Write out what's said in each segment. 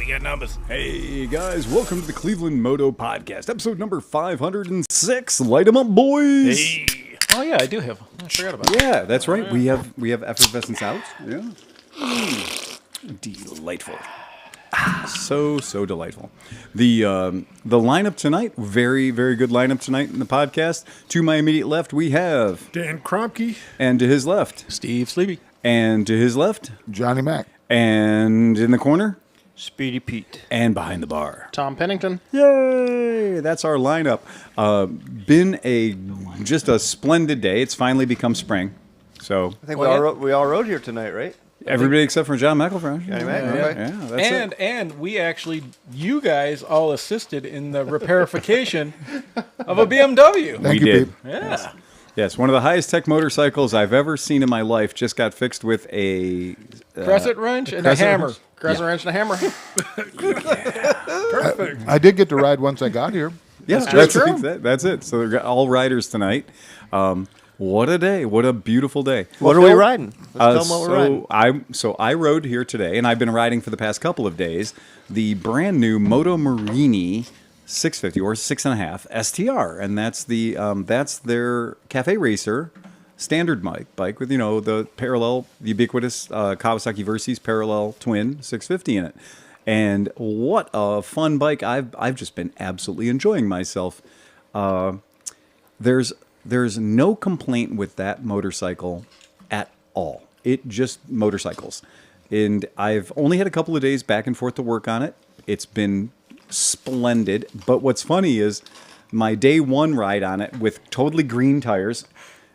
you got numbers. Hey guys, welcome to the Cleveland Moto Podcast, episode number 506. Light 'em up, boys! Hey. Oh yeah, I do have. I forgot about it. Yeah, that's right. We have effervescence out. Yeah. Delightful. So delightful. The lineup tonight, very good lineup tonight in the podcast. To my immediate left, we have Dan Kromke. and to his left, Steve Sleepy. and to his left, Johnny Mac. and in the corner, Speedy Pete. and behind the bar. Tom Pennington. Yay! That's our lineup. Been just a splendid day. It's finally become spring. So I think we all rode here tonight, right? everybody except for John McElfresh. Johnny Mac, Yeah, okay. yeah, that's it. And we actually, you guys all assisted in the repairification of a BMW. Thank We you, did. Pete. Yeah. Yes, one of the highest tech motorcycles I've ever seen in my life just got fixed with a Crescent wrench and a crescent hammer. wrench. Crescent wrench and a hammer. Perfect. I did get to ride once I got here. Yeah, That's true. That's it. So they're all riders tonight. What a day! What a beautiful day. What are we riding? Let's tell them what we're riding. I rode here today, and I've been riding for the past couple of days the brand new Moto Morini 650 or 6.5 STR, and that's their cafe racer standard bike with the parallel ubiquitous Kawasaki Versys parallel twin 650 in it. And what a fun bike! I've just been absolutely enjoying myself. There's no complaint with that motorcycle at all. It just motorcycles. And I've only had a couple of days back and forth to work on it. It's been splendid. But what's funny is my day one ride on it with totally green tires.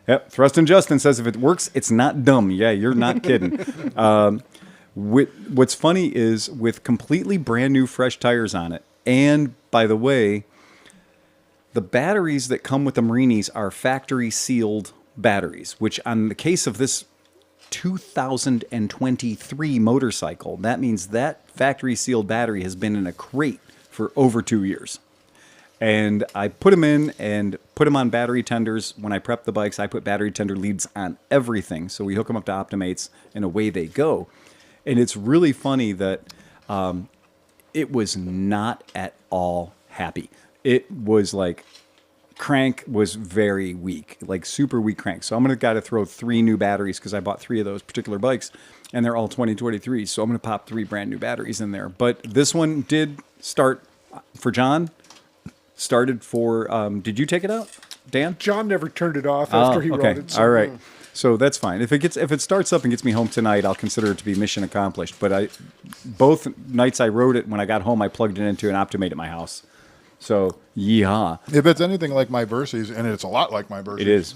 Yep, Thrust and Justin says if it works, it's not dumb. Yeah, you're not kidding. What's funny is with completely brand new fresh tires on it. And by the way, the batteries that come with the Morinis are factory sealed batteries, which on the case of this 2023 motorcycle, that means that factory sealed battery has been in a crate for over 2 years. And I put them in and put them on battery tenders. When I prep the bikes, I put battery tender leads on everything. So we hook them up to Optimates and away they go. And it's really funny that it was not at all happy. It was like crank was very weak, like super weak crank. So I'm going to got to throw 3 new batteries because I bought 3 of those particular bikes and they're all 2023. So I'm going to pop 3 brand new batteries in there. But this one did start for John. Started for, did you take it out, Dan? John never turned it off after he okay. rode it. So All right. So that's fine. If it starts up and gets me home tonight, I'll consider it to be mission accomplished. But both nights I rode it, when I got home, I plugged it into an Optimate at my house. So, yeehaw. If it's anything like my Versys, and it's a lot like my Versys. It is.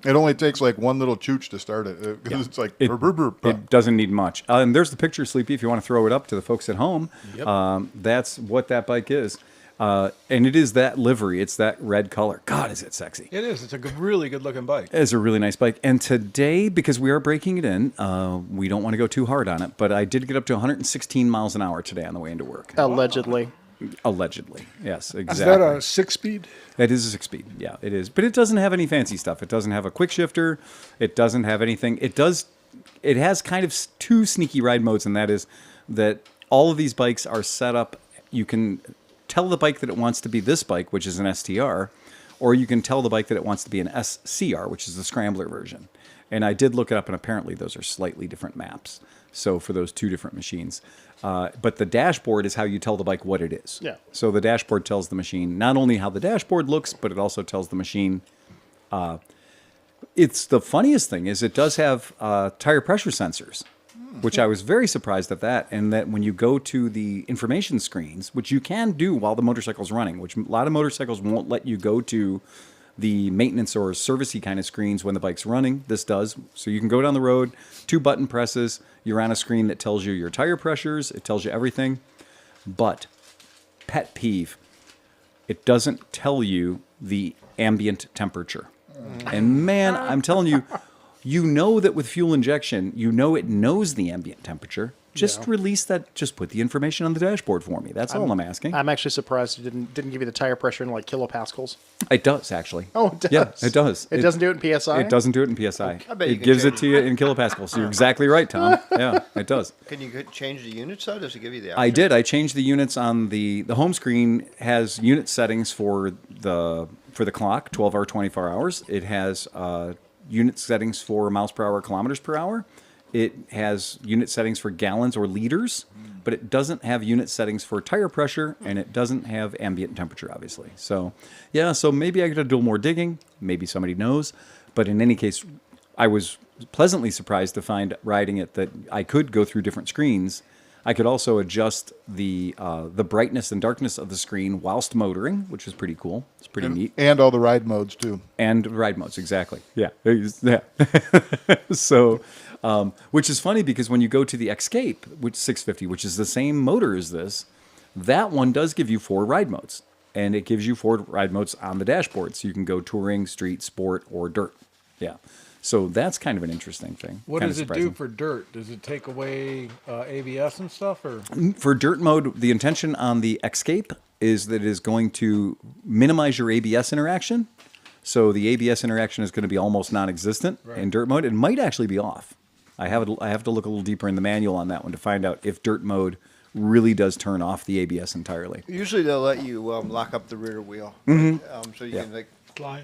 It only takes like one little chooch to start it. Because it's like... It doesn't need much. And there's the picture, Sleepy, if you want to throw it up to the folks at home. Yep. That's what that bike is. And it is that livery. It's that red color. God, is it sexy. It is. It's a really good looking bike. It's a really nice bike. And today, because we are breaking it in, we don't want to go too hard on it, but I did get up to 116 miles an hour today on the way into work. Allegedly. Allegedly. Yes, exactly. is that a 6-speed? That is a 6-speed. Yeah, it is. But it doesn't have any fancy stuff. It doesn't have a quick shifter. It doesn't have anything. It has kind of 2 sneaky ride modes, and that is that all of these bikes are set up. You can tell the bike that it wants to be this bike, which is an STR, or you can tell the bike that it wants to be an SCR, which is the scrambler version. And I did look it up, and apparently those are slightly different maps. So for those 2 different machines. But the dashboard is how you tell the bike what it is. Yeah. So the dashboard tells the machine not only how the dashboard looks, but it also tells the machine. It's the funniest thing is it does have tire pressure sensors, which I was very surprised at that. And that when you go to the information screens, which you can do while the motorcycle's running, which a lot of motorcycles won't let you go to the maintenance or servicey kind of screens when the bike's running. This does. So you can go down the road, 2 button presses, you're on a screen that tells you your tire pressures, it tells you everything. But, pet peeve, it doesn't tell you the ambient temperature. And man, I'm telling you, You know that with fuel injection, you know it knows the ambient temperature. Just Yeah. release that. Just put the information on the dashboard for me. That's all I'm asking. I'm actually surprised it didn't give you the tire pressure in like kilopascals. It does, actually. Oh, it does. Yeah, it does. It doesn't do it in PSI? It doesn't do it in PSI. I bet you It can gives it change to you in kilopascals. So you're exactly right, Tom. Yeah, it does. Can you change the units though? Does it give you the? I did. I changed the units on the home screen. Has unit settings for the clock, 12 hour, 24 hours. It has unit settings for miles per hour, kilometers per hour. It has unit settings for gallons or liters, but it doesn't have unit settings for tire pressure, and it doesn't have ambient temperature, obviously. So, yeah, so maybe I got to do more digging. Maybe somebody knows. But in any case, I was pleasantly surprised to find riding it that I could go through different screens. I could also adjust the brightness and darkness of the screen whilst motoring, which is pretty cool. It's pretty neat. And all the ride modes too. And ride modes, exactly. Yeah. Yeah. So, which is funny because when you go to the Escape, which 650, which is the same motor as this, that one does give you 4 ride modes. And it gives you 4 ride modes on the dashboard. So you can go touring, street, sport, or dirt. Yeah. So that's kind of an interesting thing. What Kind of does it do surprising. for dirt? Does it take away ABS and stuff, or? For dirt mode, the intention on the Escape is that it is going to minimize your ABS interaction. So the ABS interaction is going to be almost non-existent in dirt mode. It might actually be off. I have to look a little deeper in the manual on that one to find out if dirt mode really does turn off the ABS entirely. Usually they'll let you lock up the rear wheel, so you can like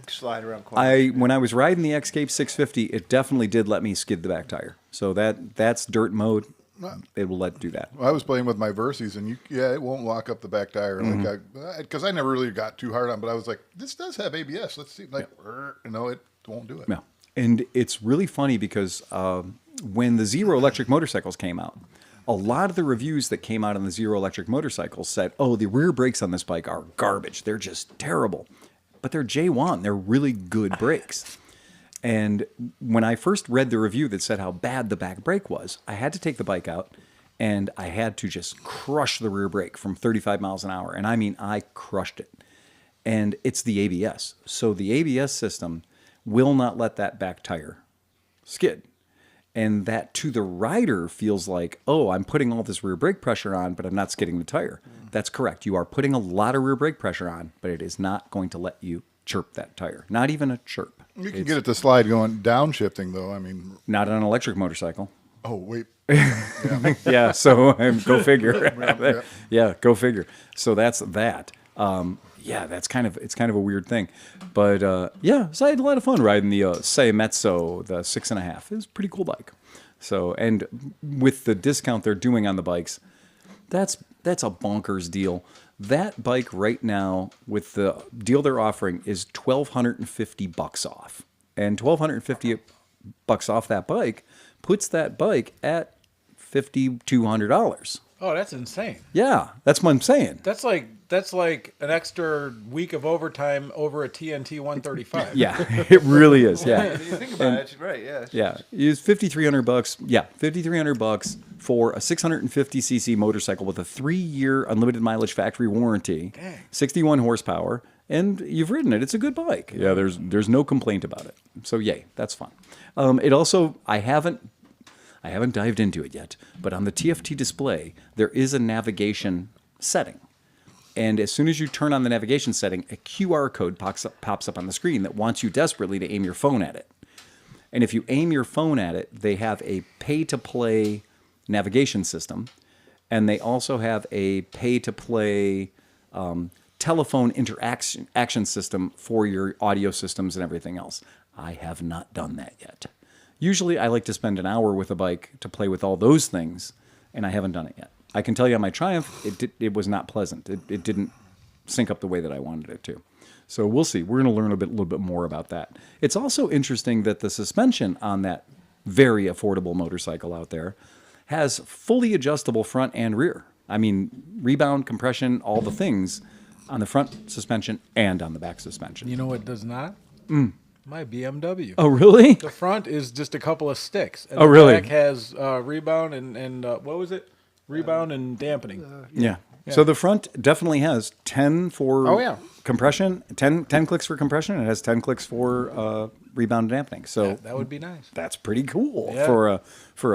slide around corners. When I was riding the Escape 650, it definitely did let me skid the back tire. So that's dirt mode. It will let do that. I was playing with my Versys, and it won't lock up the back tire. Because I never really got too hard on, but I was like, this does have ABS. Let's see. It won't do it. No. And it's really funny because when the Zero electric motorcycles came out, a lot of the reviews that came out on the Zero electric motorcycles said, oh, the rear brakes on this bike are garbage. They're just terrible. But they're J1. They're really good brakes. And when I first read the review that said how bad the back brake was, I had to take the bike out and I had to just crush the rear brake from 35 miles an hour. And I mean, I crushed it. And it's the ABS. So the ABS system will not let that back tire skid. And that to the rider feels like, oh, I'm putting all this rear brake pressure on, but I'm not skidding the tire. That's correct. You are putting a lot of rear brake pressure on, but it is not going to let you chirp that tire. Not even a chirp. You can get it to slide going downshifting, though. I mean, Not on an electric motorcycle. oh, wait. Yeah, so go figure. Yeah, go figure. So that's that. Yeah, it's kind of a weird thing. But so I had a lot of fun riding the Seimetsu, the 6.5. It was a pretty cool bike. So, and with the discount they're doing on the bikes, that's a bonkers deal. That bike right now, with the deal they're offering, is $1,250 off. And $1,250 off that bike puts that bike at $5,200. Oh, that's insane. Yeah, that's what I'm saying. That's like an extra week of overtime over a TNT 135. Yeah, it really is. Yeah. If you think about it, it's right. Yeah. Yeah, use $5,300. Yeah, $5,300 for a 650cc motorcycle with a 3-year unlimited mileage factory warranty, 61 horsepower, and you've ridden it. It's a good bike. Yeah, there's no complaint about it. So yay, that's fun. It also I haven't dived into it yet, but on the TFT display there is a navigation setting. And as soon as you turn on the navigation setting, a QR code pops up on the screen that wants you desperately to aim your phone at it. And if you aim your phone at it, they have a pay-to-play navigation system, and they also have a pay-to-play telephone interaction system for your audio systems and everything else. I have not done that yet. Usually I like to spend an hour with a bike to play with all those things, and I haven't done it yet. I can tell you on my Triumph, it was not pleasant. It didn't sync up the way that I wanted it to. So we'll see. We're going to learn a little bit more about that. It's also interesting that the suspension on that very affordable motorcycle out there has fully adjustable front and rear. I mean, rebound, compression, all the things on the front suspension and on the back suspension. You know what does not? My BMW. Oh, really? The front is just a couple of sticks. And Oh, really? The back has rebound and what was it? Rebound and dampening. Yeah. So the front definitely has 10 for Oh, yeah. compression, 10 clicks for compression, and it has 10 clicks for rebound dampening. So That would be nice. that's pretty cool Yeah. for a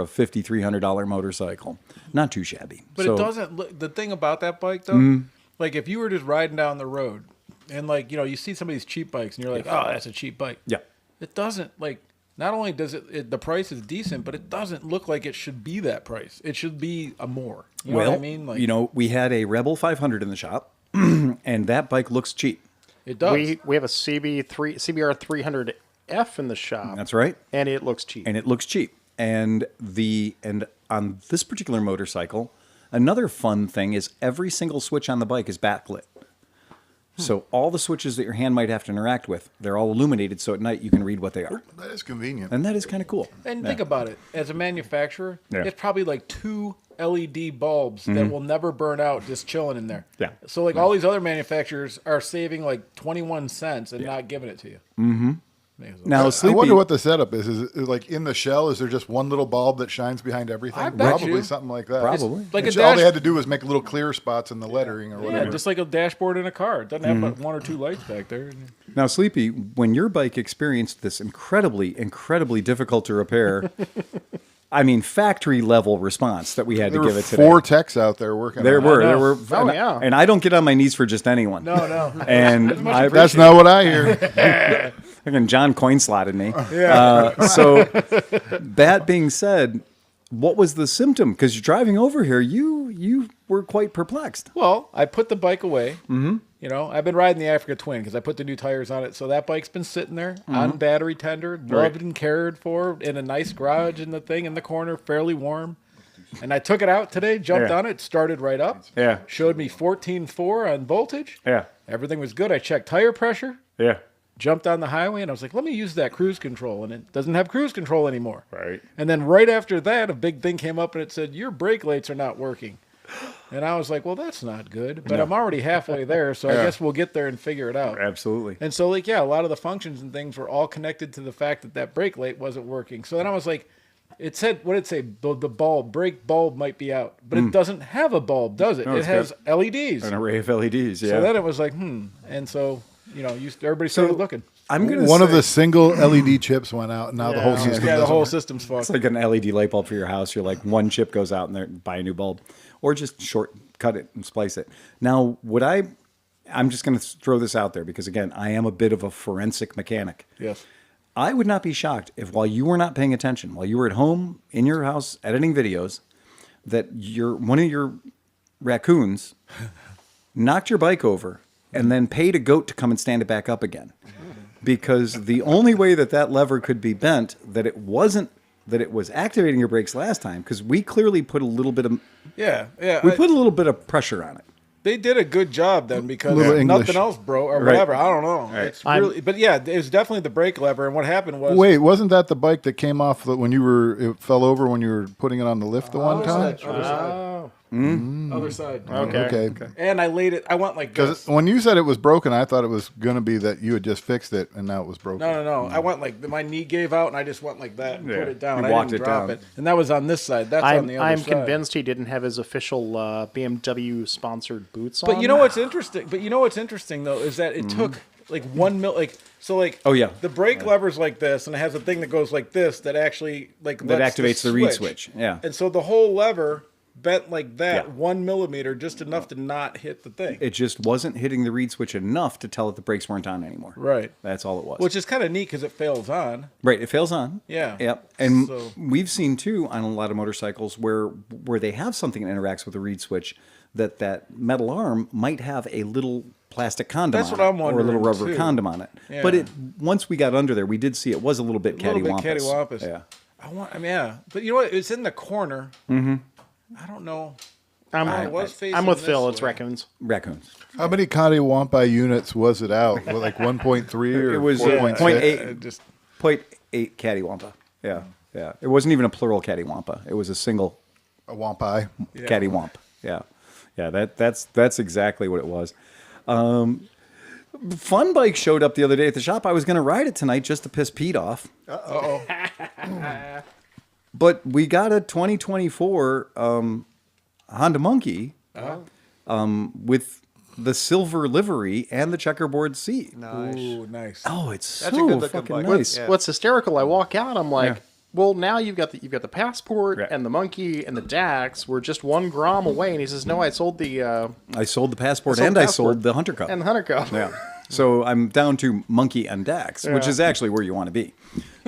$5,300 motorcycle. Not too shabby. But So, it doesn't look. The thing about that bike, though, like if you were just riding down the road and like you see some of these cheap bikes and you're like, oh, that's a cheap bike. Yeah. It doesn't like. Not only does the price is decent, but it doesn't look like it should be that price. It should be a more. You know well, what I mean? Like, we had a Rebel 500 in the shop, and that bike looks cheap. it does. We have a CBR 300F in the shop. That's right. And it looks cheap. And it looks cheap. And on this particular motorcycle, another fun thing is every single switch on the bike is backlit. So all the switches that your hand might have to interact with, they're all illuminated, so at night you can read what they are. That is convenient. And that is kind of cool. And think about it. As a manufacturer, Yeah. it's probably like 2 LED bulbs that will never burn out just chilling in there. Yeah. So like all these other manufacturers are saving like 21 cents and not giving it to you. Mm-hmm. Now, I Sleepy, wonder what the setup is. Is it like in the shell? Is there just one little bulb that shines behind everything? I bet Probably you. something like that. Probably. Like Which a all they dash- had to do was make little clear spots in the lettering or Yeah, whatever. just like a dashboard in a car. It doesn't have but 1 or 2 lights back there. Now, Sleepy, when your bike experienced this incredibly, incredibly difficult to repair, I mean, factory level response that we had There to were give it today. 4 techs out there working. There on were, it. there were, Oh, and, yeah. and I don't get on my knees for just anyone. No. And That's not what I hear. Fucking John coin slotted me. So that being said, what was the symptom? Because you're driving over here, you were quite perplexed. Well, I put the bike away. Mm-hmm. I've been riding the Africa Twin because I put the new tires on it. So that bike's been sitting there on battery tender, loved and cared for in a nice garage in the thing in the corner, fairly warm. And I took it out today, jumped Yeah. on it, started right up. Yeah. Showed me 14.4 on voltage. Yeah. Everything was good. I checked tire pressure, Yeah. jumped on the highway, and I was like, let me use that cruise control. And it doesn't have cruise control anymore. Right. And then right after that, a big thing came up and it said, your brake lights are not working. And I was like, well, that's not good. But I'm already halfway there, so I guess we'll get there and figure it out. Absolutely. And so, like, yeah, a lot of the functions and things were all connected to the fact that that brake light wasn't working. So then I was like, it said, what did it say? The bulb, brake bulb might be out. But it doesn't have a bulb, does it? No, It it's has LEDs. An array of LEDs, yeah. So then it was like, And so, everybody started looking. I'm gonna One say, of the single LED chips went out, and now the whole system. Yeah, the doesn't whole work. system's fucked. it's like an LED light bulb for your house. You're like, one chip goes out and there, buy a new bulb. Or just shortcut it and splice it. Now, I'm just going to throw this out there because, again, I am a bit of a forensic mechanic. Yes. I would not be shocked if while you were not paying attention, while you were at home in your house editing videos, that one of your raccoons knocked your bike over and then paid a goat to come and stand it back up again. Because the only way that lever could be bent, that it was activating your brakes last time, because we clearly put a little bit of Yeah. put a little bit of pressure on it. They did a good job then because Little English. nothing else broke or Right. whatever. I don't know. Right. It's really, but yeah, it was definitely the brake lever. And what happened was Wait, wasn't that the bike that came off when it fell over when you were putting it on the lift the one time? Other side. Okay. And I laid it. I went like Because this. when you said it was broken, I thought it was going to be that you had just fixed it and now it was broken. No. I went like my knee gave out and I just went like that and Yeah. put it down. You I walked didn't it drop down. it. And that was on this side. That's on the other I'm side. convinced he didn't have his official BMW sponsored boots on. But you know what's interesting? Though is that it took like 1 mil. Oh, yeah. The brake lever's like this, and it has a thing that goes like this that actually That lets activates the reed switch. Yeah. And so the whole lever bent like that, Yeah. 1 millimeter, just enough to not hit the thing. It just wasn't hitting the reed switch enough to tell it the brakes weren't on anymore. Right. That's all it was. Which is kind of neat because it fails on. Right, it fails on. Yeah. Yep. And So- we've seen too on a lot of motorcycles where they have something that interacts with the reed switch that metal arm might have a little plastic condom That's on what it, I'm or a little wondering, rubber too. condom on it. Yeah. But once we got under there, we did see it was a little bit A little bit cattywampus. cattywampus. Yeah. Yeah. But you know what? It's in the corner. Mm-hmm. I don't know. It was facing I'm with this Phil. It's way. raccoons. Raccoons. How many Catawampa units was it out? Like 1.3 or It was 4.6? 0.8. Just 0.8 cattywampa. Yeah. Yeah. It wasn't even a plural cattywampa. It was a single A Wampai. cattywamp. Yeah. Yeah, that's exactly what it was. Fun Bike showed up the other day at the shop. I was going to ride it tonight just to piss Pete off. Uh-oh. But we got a 2024 Honda Monkey with the silver livery and the checkerboard seat. Nice. Ooh, nice. Oh, it's That's a so good-looking fucking bike. nice. Yeah. What's hysterical? I walk out. I'm like, Yeah. well, now you've got the passport Yeah. and the monkey and the Dax. We're just 1 gram away. And he says, no, I sold the I sold the passport I sold and the I passport. sold the Hunter Cup. and the Hunter Cup. Yeah. So I'm down to monkey and Dax, which is actually where you want to be.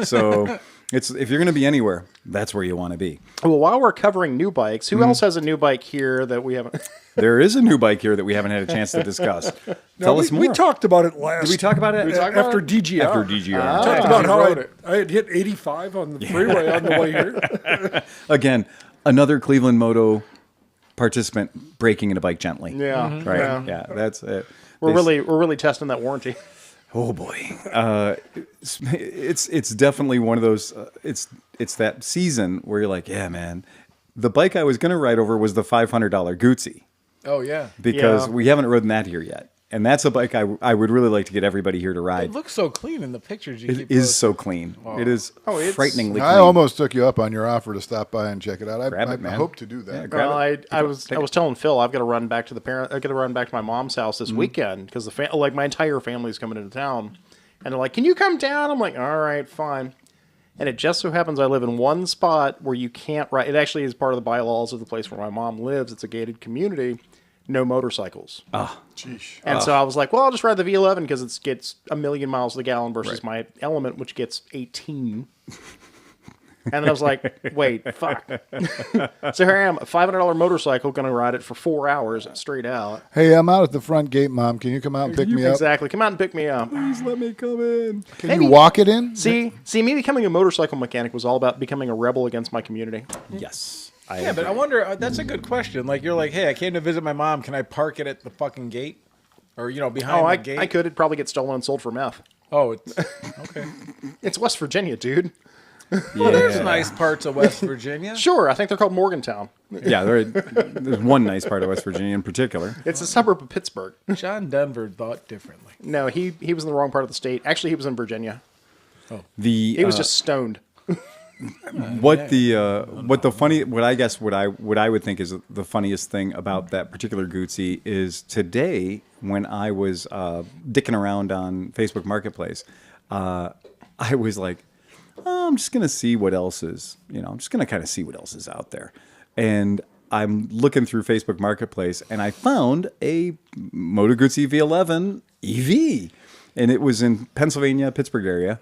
So it's if you're going to be anywhere, that's where you want to be. Well, while we're covering new bikes, who else has a new bike here that we haven't? There is a new bike here that we haven't had a chance to discuss. Tell us more. We talked about it last. Did we talk about it? after DGR? After DGR. Talked about how wrote it. I had hit 85 on the freeway on the way here. Again, another Cleveland Moto participant breaking in a bike gently. Yeah, Right. Yeah, that's it. We're really testing that warranty. Oh boy, it's definitely one of those. It's that season where you're like, yeah, man. The bike I was going to ride over was the $500 Guzzi Oh, yeah. because Yeah. we haven't ridden that here yet, and that's a bike I would really like to get everybody here to It ride. looks so clean in the pictures you It keep is posting. so clean. It is it's- frighteningly clean. I almost took you up on your offer to stop by and check it out. Grab I it, man. hope to do that. Yeah, grab Well, it. I was telling Phil I've got to run back to I've got to run back to my mom's house this weekend because like my entire family's coming into town, and they're like, "Can you come down?" I'm like, "All right, fine." And it just so happens I live in one spot where you can't ride. It actually is part of the bylaws of the place where my mom lives. It's a gated community. No motorcycles. Sheesh. And so I was like, well, I'll just ride the V11 because it gets 1,000,000 miles to the gallon versus my Element, which gets 18. And then I was like, wait, fuck. So here I am, a $500 motorcycle, going to ride it for 4 hours straight out. Hey, I'm out at the front gate, Mom. Can you come out and pick me up? Exactly. Come out and pick me up. Please let me come in. Can you walk it in? See, me becoming a motorcycle mechanic was all about becoming a rebel against my community. Yes. Yeah, but I wonder, that's a good question. Like, you're like, hey, I came to visit my mom. Can I park it at the fucking gate? Or, behind the gate? I could. It'd probably get stolen and sold for meth. Oh, it's okay. It's West Virginia, dude. Well, there's nice parts of West Virginia. Sure, I think they're called Morgantown. Yeah, there's one nice part of West Virginia in particular. It's a suburb of Pittsburgh. John Denver thought differently. No, he was in the wrong part of the state. Actually, he was in Virginia. He was just stoned. what I would think is the funniest thing about that particular Guzzi is today when I was dicking around on Facebook Marketplace, I was like, oh, I'm just gonna see what else is, I'm just gonna kind of see what else is out there, and I'm looking through Facebook Marketplace and I found a Moto Guzzi V11 EV, and it was in Pennsylvania, Pittsburgh area,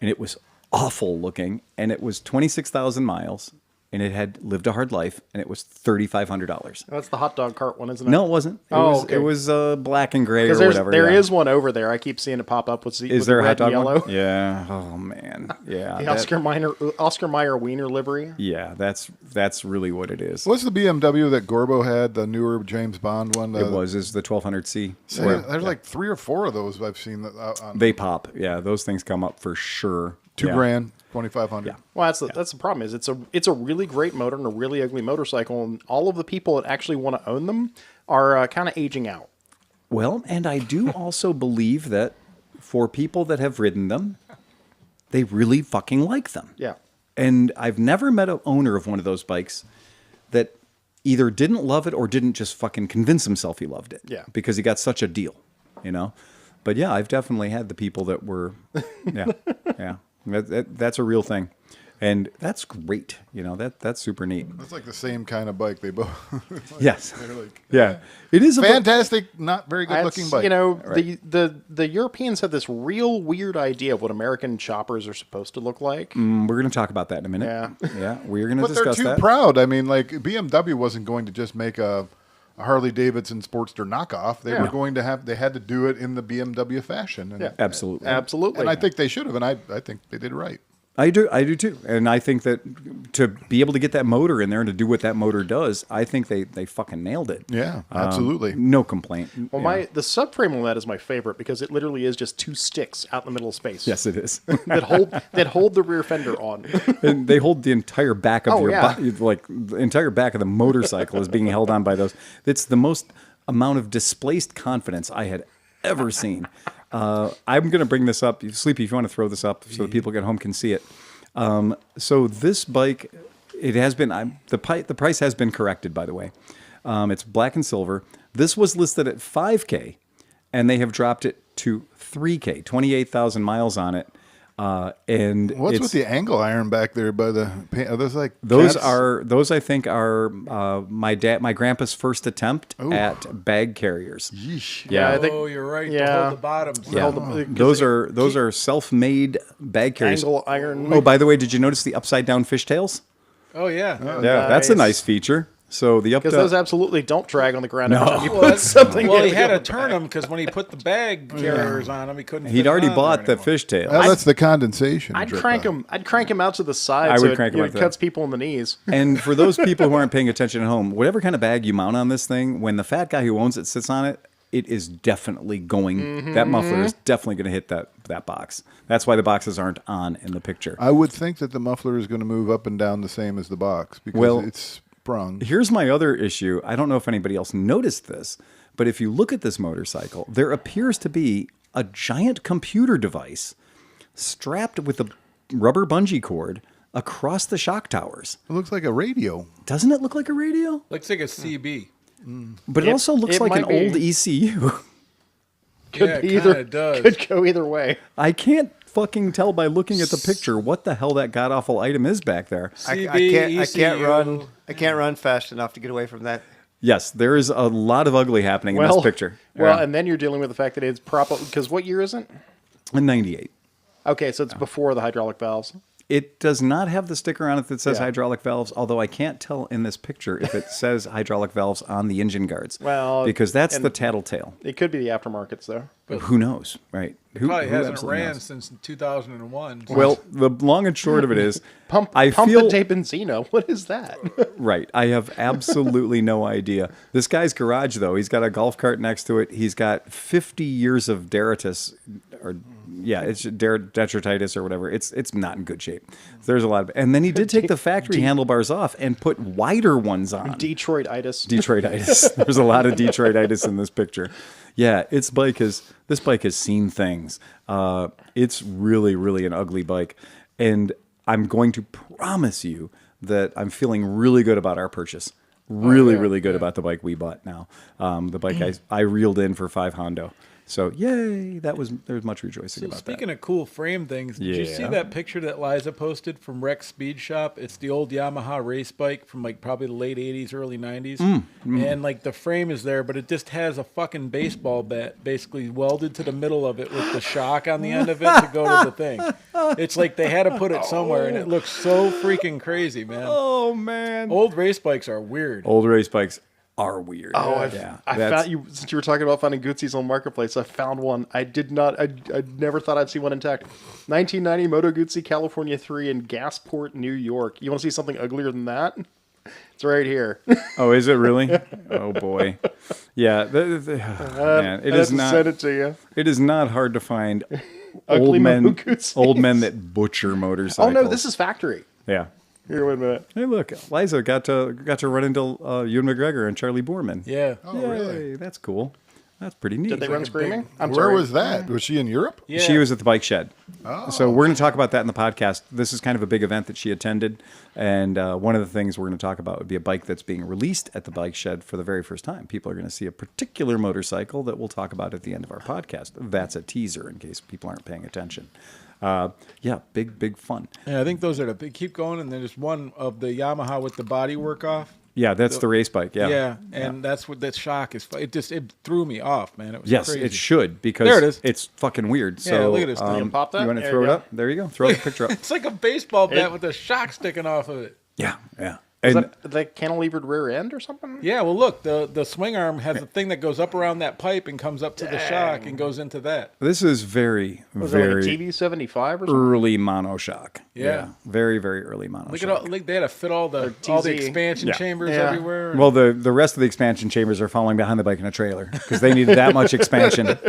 and it was awful looking, and it was 26,000 miles, and it had lived a hard life, and it was $3,500. That's the hot dog cart one, isn't it? No, it wasn't. It was black and gray or whatever. There yeah. is one over there. I keep seeing it pop up with Is there a hot red and dog yellow. one? Yeah. Oh man. Yeah. The Oscar Mayer Wiener livery. Yeah. That's really what it is. What's the BMW that Gorbo had, the newer James Bond one? Is the 1200C. There's like 3 or 4 of those I've seen that on They pop. Yeah. Those things come up for sure. $2 Yeah. grand, 2,500. Yeah. Well, that's the problem. Is it's a really great motor and a really ugly motorcycle, and all of the people that actually want to own them are kind of aging out. Well, and I do also believe that for people that have ridden them, they really fucking like them. Yeah. And I've never met an owner of one of those bikes that either didn't love it or didn't just fucking convince himself he loved it. Yeah. Because he got such a deal, But yeah, I've definitely had the people that were, yeah. That's a real thing. And that's great. That's super neat. It's like the same kind of bike. They both. Yes. They're like, Yeah. It is a fantastic, not very good looking bike. The Europeans have this real weird idea of what American choppers are supposed to look like. We're going to talk about that in a minute. Yeah. Yeah. We're going to But they're discuss too that. proud. I mean, like BMW wasn't going to just make a Harley Davidson Sportster knockoff. They were going to they had to do it in the BMW fashion. And, Absolutely. Absolutely. And I think they should have, and I think they did right. I do too. And I think that to be able to get that motor in there and to do what that motor does, I think they fucking nailed it. Yeah, absolutely. No complaint. Well, the subframe on that is my favorite because it literally is just 2 sticks out in the middle of space. Yes, it is. that hold the rear fender on. And they hold the entire back of yeah. the entire back of the motorcycle is being held on by those. It's the most amount of displaced confidence I had ever seen. I'm going to bring this up. Sleepy, if you want to throw this up so the people at home can see it. So this bike, it has been, the price has been corrected, by the way. It's black and silver. This was listed at $5K, and they have dropped it to $3K, 28,000 miles on it. And What's with the angle iron back there by the paint? Are those like those I think are my grandpa's first attempt at bag carriers. Yeesh. Yeah, I think- Oh, you're right. To Yeah. hold the bottoms. yeah. Those are self-made bag carriers. Angle iron. Oh, by the way, did you notice the upside down fishtails? Oh, yeah. Yeah, that's a nice feature. So the Because those absolutely don't drag on the ground. No. Every time you Well, put something well, in. he had to turn them because when he put the bag carriers on them, he couldn't. he'd fit already on bought there the anymore. fishtail. Well, that's the condensation. I'd drip crank on. him. I'd crank him out to the side. I so would it, crank him you know, like that. cuts people in the knees. And for those people who aren't paying attention at home, whatever kind of bag you mount on this thing, when the fat guy who owns it sits on it, it is definitely going. That muffler is definitely going to hit that box. That's why the boxes aren't on in the picture. I would think that the muffler is going to move up and down the same as the box because Well, it's sprung. Here's my other issue. I don't know if anybody else noticed this, but if you look at this motorcycle, there appears to be a giant computer device strapped with a rubber bungee cord across the shock towers. It looks like a radio. Doesn't it look like a radio? Looks like a CB. But it also looks it like an might be. old ECU. Could Yeah, be it either. kinda does. Could go either way. I can't fucking tell by looking at the picture what the hell that god awful item is back there. CB, I can't ECU. run. I can't run fast enough to get away from that. Yes, there is a lot of ugly happening in this picture. Well, Yeah. and then you're dealing with the fact that it's proper. Because what year is it? In 98. Okay, so it's before the hydraulic valves. It does not have the sticker on it that says Yeah. hydraulic valves, although I can't tell in this picture if it says hydraulic valves on the engine guards. Well, because that's and- the tattletale. It could be the aftermarkets, though. Who knows, right? Who Probably hasn't absolutely ran knows? since 2001. Well, the long and short of it is, Pump I the feel de Benzino. What is that? right. I have absolutely no idea. This guy's garage, though, he's got a golf cart next to it. He's got 50 years of Deritis, or yeah, it's detritus or whatever. It's not in good shape. There's a lot of, and then he did take the factory handlebars off and put wider ones on. Detroititis. Detroititis. There's a lot of Detroititis in this picture. Yeah, this bike has seen things. It's really, really an ugly bike, and I'm going to promise you that I'm feeling really good about our purchase. Really good about the bike we bought now. The bike I reeled in for $500. So yay! There was much rejoicing So about speaking of cool frame things, did you see Yeah. that picture that Liza posted from Rex Speed Shop? It's the old Yamaha race bike from like probably the late 80s, early 90s. And like the frame is there, but it just has a fucking baseball bat basically welded to the middle of it with the shock on the end of it to go to the thing. It's like they had to put it somewhere, and it looks so freaking crazy, man. Oh man! Old race bikes are weird. Old race bikes are weird. Oh, I that's- found you. Since you were talking about finding Guzzis on Marketplace, I found one. I never thought I'd see one intact. 1990 Moto Guzzi California 3 in Gasport, New York. You want to see something uglier than that? It's right here. Oh, is it really? Oh boy. Yeah, man, it I is have to not. send it to you. It is not hard to find Ugly old men, Moto Guzzis. old men that butcher motorcycles. Oh no, this is factory. yeah. Here, wait a minute. Hey, look, Liza got to run into Ewan McGregor and Charlie Boorman. Yeah. Oh, Yay, really? That's cool. That's pretty neat. Did they run screaming? I'm Where sorry. was that? Was she in Europe? Yeah. She was at the bike shed. Oh. So we're going to talk about that in the podcast. This is kind of a big event that she attended. And one of the things we're going to talk about would be a bike that's being released at the bike shed for the very first time. People are going to see a particular motorcycle that we'll talk about at the end of our podcast. That's a teaser in case people aren't paying attention. Yeah, big fun. Yeah, I think those are the big. Keep going, and then there's one of the Yamaha with the body work off. Yeah, that's the race bike. Yeah. Yeah, and that's what that shock is. It threw me off, man. It was Yes, crazy. it should because There it is. it's fucking weird. Yeah, So look at this thing. You pop that? You want to There throw you it go. up? There you go. Throw the picture up. It's like a baseball bat with a shock sticking off of it. Yeah. Is And that the cantilevered rear end or something? Yeah, well, look, the swing arm has a thing that goes up around that pipe and comes up to the shock and goes into that. this is very, Was it like a very TV-75 or something? early monoshock. Yeah. Very, very early monoshock. Look at all, like they had to fit all the TZ. expansion Yeah. chambers Yeah. everywhere. Well, the rest of the expansion chambers are following behind the bike in a trailer because they needed that much expansion.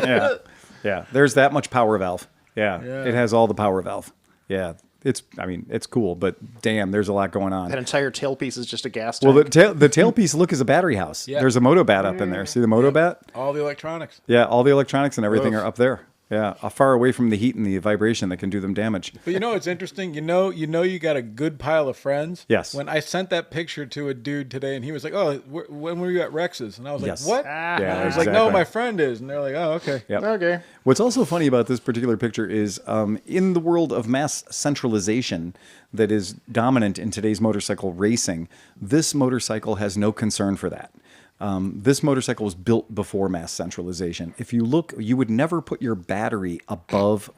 Yeah. There's that much power valve. Yeah. It has all the power valve. Yeah. It's cool, but damn, there's a lot going on. That entire tailpiece is just a gas tank. Well, the tailpiece look is a battery house. Yeah. There's a Moto bat up in there. See the Moto bat? all the electronics. Yeah, all the electronics and everything Oof. are up there. Yeah, far away from the heat and the vibration that can do them damage. But it's interesting. You got a good pile of friends. Yes. When I sent that picture to a dude today, and he was like, "Oh, when were you at Rex's?" And I was Yes. like, "What?" Yeah, And I was exactly. like, "No, my friend is." And they're like, "Oh, okay." Yep. Okay. What's also funny about this particular picture is in the world of mass centralization that is dominant in today's motorcycle racing, this motorcycle has no concern for that. This motorcycle was built before mass centralization. If you look, you would never put your battery above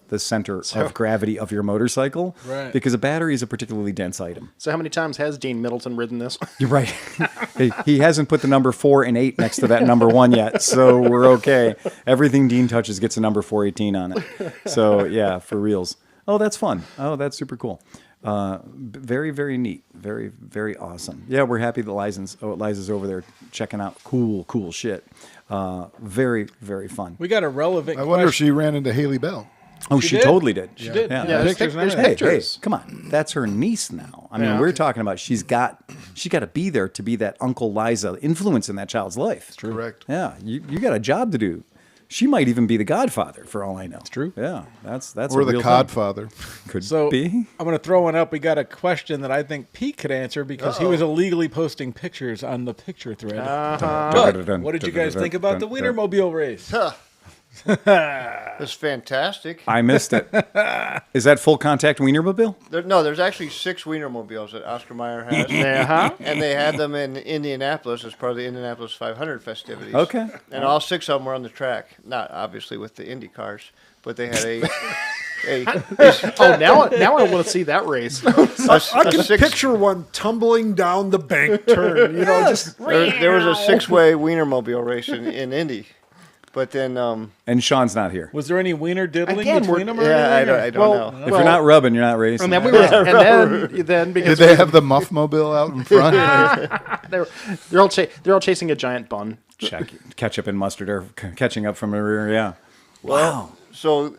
the center of gravity of your motorcycle, Right. because a battery is a particularly dense item. So how many times has Dean Middleton ridden this? You're right. He hasn't put the number 4 and 8 next to that number 1 yet, so we're okay. Everything Dean touches gets a number 418 on it. So yeah, for reals. Oh, that's fun. Oh, that's super cool. Very, very neat. Very, very awesome. Yeah, we're happy that Liza's over there checking out cool shit. Very, very fun. We got a relevant. I wonder if question. she ran into Haley Bell. Oh, She she did. totally did. She did. Yeah. Yeah, there's pictures and there's everything. Hey, pictures. come on. That's her niece now. I mean, Yeah. we're talking about she got to be there to be that Uncle Liza influence in that child's life. Correct. Yeah, you got a job to do. She might even be the godfather for all I know. It's true. Yeah, that's Or a the real Codfather. thing. Could So be. I'm going to throw one up. We got a question that I think Pete could answer because he was illegally posting pictures on the picture thread. But what did you guys think about the Wienermobile race? That's fantastic. I missed it. Is that full contact Wienermobile? There's actually 6 Wienermobiles that Oscar Mayer has. And they had them in Indianapolis as part of the Indianapolis 500 festivities. Okay. And all 6 of them were on the track. Not obviously with the Indy cars, but they had Oh, now I want to see that race. I can picture one tumbling down the bank turn. Just there was a 6-way Wienermobile race in Indy. But then, And Sean's not here. Was there any wiener diddling Again, between them? Or yeah, anything, or- I don't know. If you're not rubbing, you're not racing. And then we were, and then Did because they have the Muff Mobile out in front? they're all chasing a giant bun. Ketchup and mustard are catching up from the rear. Yeah. Wow. So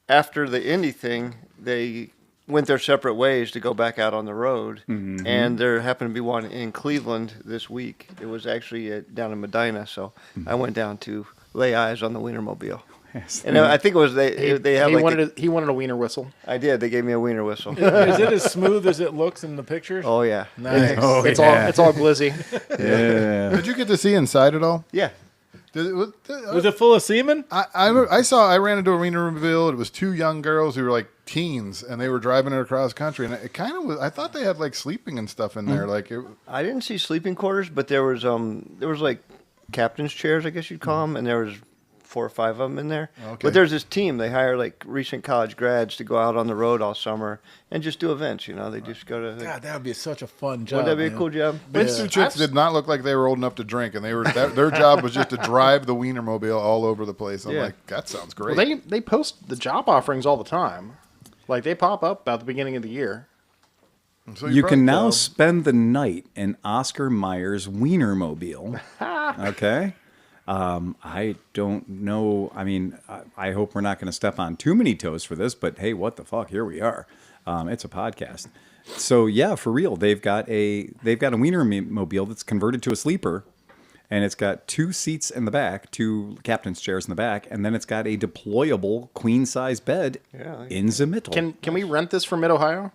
after the Indy thing, they went their separate ways to go back out on the road. Mm-hmm. And there happened to be one in Cleveland this week. It was actually down in Medina. So I went down to lay eyes on the Wienermobile. Yes. And I think it was they have He like he wanted a wiener whistle. I did. They gave me a wiener whistle. Is it as smooth as it looks in the pictures? Oh yeah. Nice. It's all glizzy. Yeah. Did you get to see inside at all? Yeah. Was it full of semen? I ran into a Wienermobile. It was 2 young girls who were like teens, and they were driving it across country. And it kind of was. I thought they had like sleeping and stuff in there. Like it, I didn't see sleeping quarters, but there was like captain's chairs, I guess you'd call them, and there was 4 or 5 of them in there. Okay. But there's this team. They hire like recent college grads to go out on the road all summer and just do events. They just go to. God, that would be such a fun job. Wouldn't that be man. a cool job? these 2 chicks did not look like they were old enough to drink, and they were their job was just to drive the Wienermobile all over the place. I'm Yeah. like, that sounds great. Well, they post the job offerings all the time. Like they pop up about the beginning of the year. So You probably can now tell 'em. spend the night in Oscar Mayer's Wienermobile. Okay. I don't know. I mean, I hope we're not going to step on too many toes for this, but hey, what the fuck? Here we are. It's a podcast. So yeah, for real, they've got a Wienermobile that's converted to a sleeper, and it's got 2 seats in the back, 2 captain's chairs in the back, and then it's got a deployable queen size bed in the middle. Can we rent this from Mid Ohio?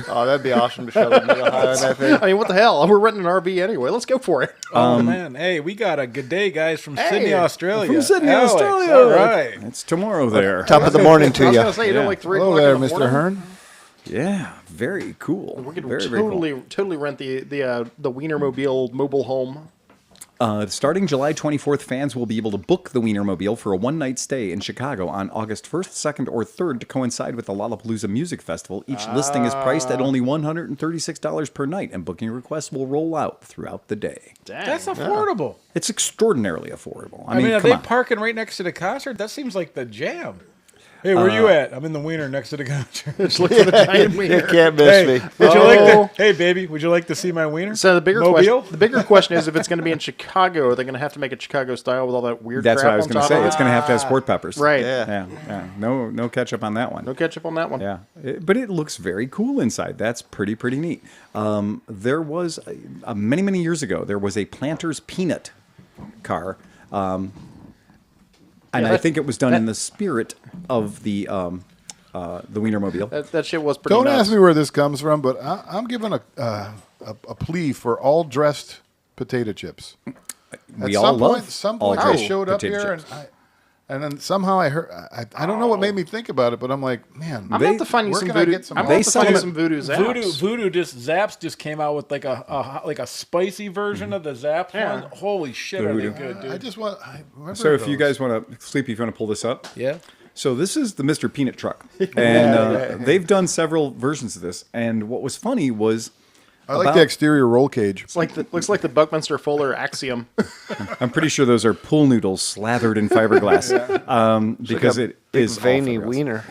Oh, that'd be awesome to show them Ohio and that thing. I mean, what the hell? We're renting an RV anyway. Let's go for it. Oh man, hey, we got a good day, guys, from Sydney, Australia. From Sydney, Alex, Australia. All right. It's tomorrow there. Top of the morning to I was you. gonna say, Yeah. like 3 Hello o'clock there, in the Mr. morning. Hearn. Yeah, very cool. We're gonna very, very cool. totally rent the Wienermobile mobile home. Starting July 24th, fans will be able to book the Wienermobile for a one-night stay in Chicago on August 1st, 2nd, or 3rd to coincide with the Lollapalooza Music Festival. Each listing is priced at only $136 per night, and booking requests will roll out throughout the day. Dang. That's affordable. It's extraordinarily affordable. I mean, are come they on. parking right next to the concert? That seems like the jam. Hey, where you at? I'm in the Wiener next to the concert. Just look for the giant You wiener. can't miss Hey, me. would you like to? Hey, baby, would you like to see my wiener? So the bigger Mobile? question is if it's going to be in Chicago, are they going to have to make it Chicago style with all that weird That's crap what I was on going to top say. of it? It's going to have sport peppers. Right. Yeah. Yeah. No ketchup on that one. No ketchup on that one. Yeah, but it looks very cool inside. That's pretty neat. There was many years ago. There was a Planters peanut car. And I think it was done in the spirit of the Wienermobile. That shit was pretty Don't nuts. ask me where this comes from, but I'm giving a plea for all dressed potato chips. We At all some love point, some all point I dressed showed up potato here chips. and then somehow I heard. I don't know what made me think about it, but I'm like, man, I'm about to find you where some can I voodoo. get some I'm more? about to find you some voodoo zaps. Voodoo Zaps just came out with like a spicy version of the Zaps Yeah. one. Holy shit, are they good, dude? I just want. I remember So if you those. guys want to, Sleepy, if you want to pull this up. Yeah. So this is the Mr. Peanut truck. And they've done several versions of this. And what was funny was... I like the exterior roll cage. It's like looks like the Buckminster Fuller Axiom. I'm pretty sure those are pool noodles slathered in fiberglass. Because it is all veiny fiberglass. wiener.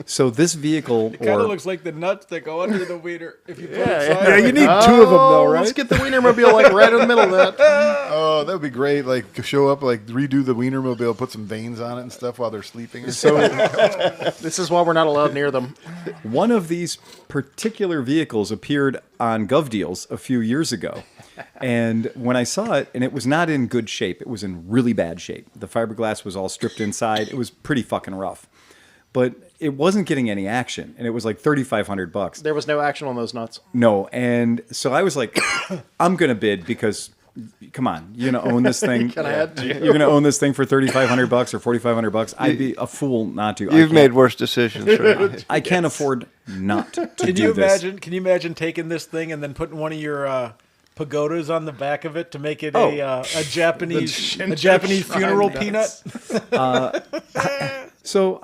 So this vehicle... Kind of looks like the nuts that go under the wiener if you put it Yeah, sideways. you need two of them though, right? Let's get the Wienermobile like right in the middle of that. Oh, that would be great. Like show up, like redo the Wienermobile, put some veins on it and stuff while they're sleeping. So This is why we're not allowed near them. one of these particular vehicles appeared on Gov Deals a few years ago. And when I saw it, and it was not in good shape, it was in really bad shape. The fiberglass was all stripped inside. It was pretty fucking rough. But it wasn't getting any action, and it was like $3,500. There was no action on those nuts. No, and so I was like, I'm gonna bid because, come on, you're gonna own this thing. You're gonna own this thing for $3,500 or $4,500. I'd be a fool not to. You've made worse decisions. Right? I can't afford not to Can do you this. imagine? Can you imagine taking this thing and then putting one of your pagodas on the back of it to make it Oh. a Japanese funeral peanut? So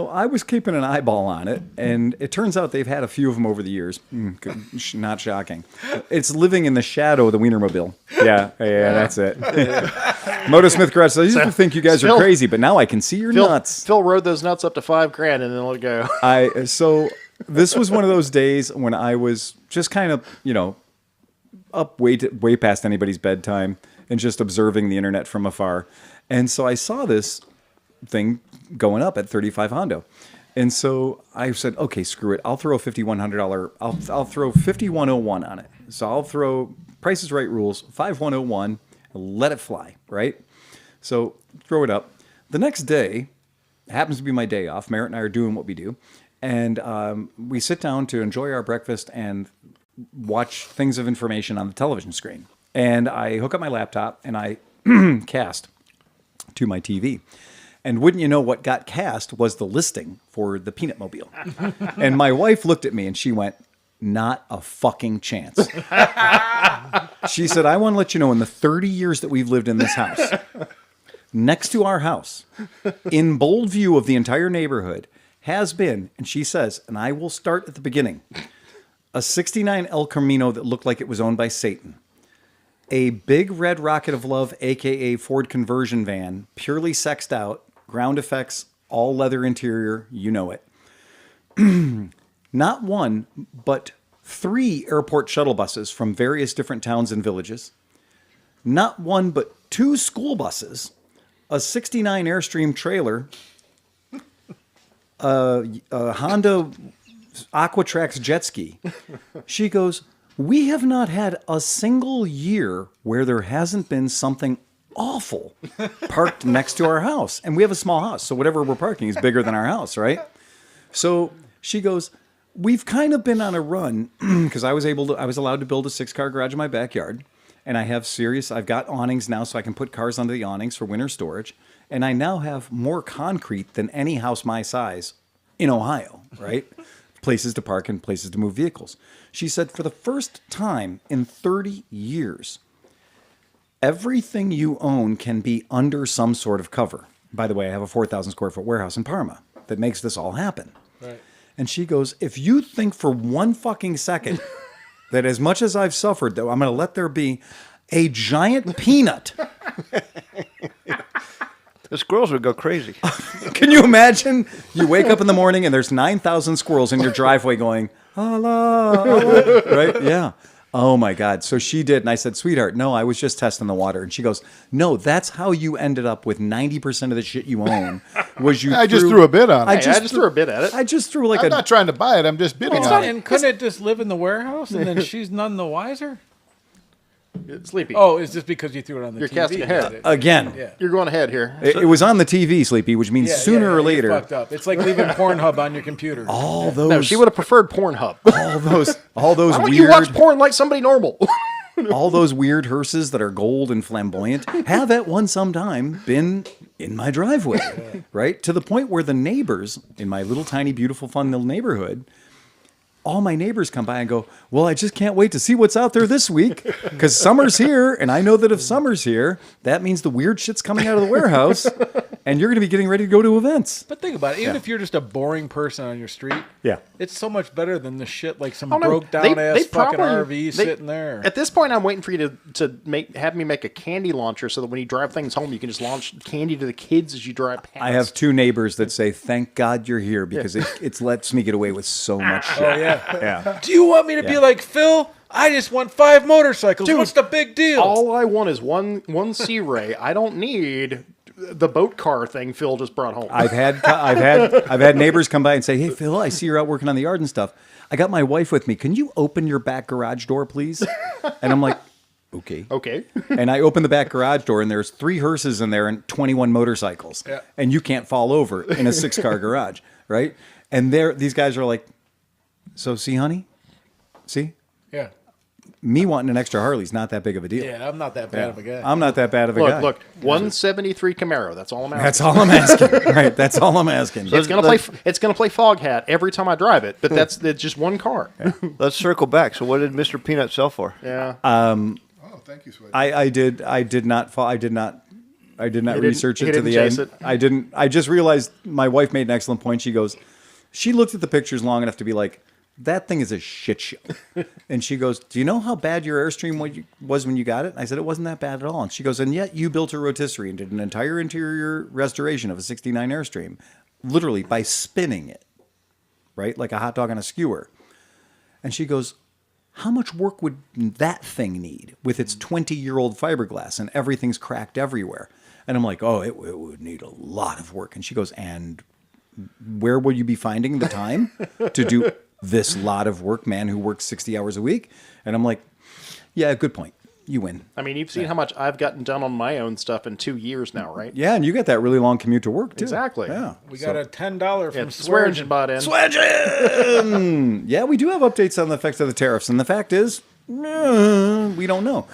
I was keeping an eyeball on it, and it turns out they've had a few of them over the years. Not shocking. It's living in the shadow of the Wienermobile. Yeah, that's it. Moto Smith Garage. I used to think you guys are Phil- crazy, but now I can see your nuts. Phil rode those nuts up to $5,000 and then let it go. So this was one of those days when I was just kind of, up way past anybody's bedtime and just observing the internet from afar. And so I saw this thing going up at 35 Hondo. And so I said, okay, screw it. I'll throw $5,100. I'll throw 5101 on it. So I'll throw Price is Right rules, 5101, let it fly, right? So throw it up. The next day, happens to be my day off. Merritt and I are doing what we do. And we sit down to enjoy our breakfast and watch things of information on the television screen. And I hook up my laptop and I cast to my TV. And wouldn't you know, what got cast was the listing for the Peanut Mobile. And my wife looked at me and she went, not a fucking chance. She said, I want to let you know, in the 30 years that we've lived in this house, next to our house, in bold view of the entire neighborhood, has been, and she says, and I will start at the beginning, a 69 El Camino that looked like it was owned by Satan. A big red rocket of love, a.k.a. Ford conversion van, purely sexed out, ground effects, all leather interior, you know it. Not one, but 3 airport shuttle buses from various different towns and villages. Not one, but 2 school buses, a 69 Airstream trailer, a Honda Aquatrax jet ski. She goes, we have not had a single year where there hasn't been something awful parked next to our house. And we have a small house, so whatever we're parking is bigger than our house, right? So she goes, we've kind of been on a run because I was allowed to build a 6-car garage in my backyard. And I've got awnings now so I can put cars under the awnings for winter storage. And I now have more concrete than any house my size in Ohio, right? Places to park and places to move vehicles. She said, for the first time in 30 years, everything you own can be under some sort of cover. By the way, I have a 4,000 square foot warehouse in Parma that makes this all happen. Right. And she goes, if you think for one fucking second that as much as I've suffered, though, I'm going to let there be a giant peanut. The squirrels would go crazy. Can you imagine? You wake up in the morning and there's 9,000 squirrels in your driveway going, Allah, Allah, right? Yeah. Oh my God. So she did. And I said, sweetheart, no, I was just testing the water. And she goes, no, that's how you ended up with 90% of the shit you own. Was you? I just threw a bid on it. I just threw a bid at it. I just threw like I'm not trying to buy it. I'm just bidding on it. And couldn't it just live in the warehouse and then she's none the wiser? Sleepy. Oh, it's just because you threw it on the You're TV. casting ahead. Again. Yeah. You're going ahead here. It was on the TV, Sleepy, which means Yeah, sooner or you're later, fucked up. It's like leaving Pornhub on your computer. all those, No, she would have preferred Pornhub. all those Why don't weird, you watch porn like somebody normal? all those weird hearses that are gold and flamboyant have at one sometime been in my driveway, right? To the point where the neighbors in my little tiny, beautiful, fun little neighborhood, all my neighbors come by and go, well, I just can't wait to see what's out there this week because summer's here. And I know that if summer's here, that means the weird shit's coming out of the warehouse and you're going to be getting ready to go to events. But think about it. Even if you're just a boring person on your street, Yeah. it's so much better than the shit like some Oh, no. broke down ass fucking probably- RV sitting there. At this point, I'm waiting for you to have me make a candy launcher so that when you drive things home, you can just launch candy to the kids as you drive past. I have two neighbors that say, thank God you're here because it lets me get away with so much shit. Oh, yeah. Yeah. Do you want me to be like Phil? I just want 5 motorcycles. Dude, What's the big deal? All I want is one Sea-Ray. I don't need the boat car thing Phil just brought home. I've had neighbors come by and say, "Hey Phil, I see you're out working on the yard and stuff. I got my wife with me. Can you open your back garage door, please?" And I'm like, "Okay." Okay. And I open the back garage door and there's 3 hearses in there and 21 motorcycles. Yeah. And you can't fall over in a 6-car garage, right? And these guys are like, "So see, honey? See? Yeah. Me wanting an extra Harley's not that big of a deal." Yeah, I'm not that bad of a guy. I'm not that bad of a guy. Look, 173 Camaro. That's all I'm asking. That's all I'm asking. Right. That's all I'm asking. It's gonna play Fog Hat every time I drive it, but that's just one car. Let's circle back. So what did Mr. Peanut sell for? Yeah. Oh, thank you, Sweaty. I did not research he it to didn't the chase end. it. I just realized my wife made an excellent point. She goes, she looked at the pictures long enough to be like, that thing is a shit show. And she goes, do you know how bad your Airstream was when you got it? I said, it wasn't that bad at all. And she goes, and yet you built a rotisserie and did an entire interior restoration of a 69 Airstream, literally by spinning it, right? Like a hot dog on a skewer. And she goes, how much work would that thing need with its 20-year-old fiberglass and everything's cracked everywhere? And I'm like, oh, it would need a lot of work. And she goes, and where will you be finding the time to do this lot of work, man who works 60 hours a week? And I'm like, yeah, good point. You win. I mean, you've seen how much I've gotten done on my own stuff in 2 years now, right? Yeah, and you get that really long commute to work, too. Exactly. Yeah. We got a $10 from Swearingen bought in. Swedgen! Yeah, we do have updates on the effects of the tariffs, and the fact is, we don't know.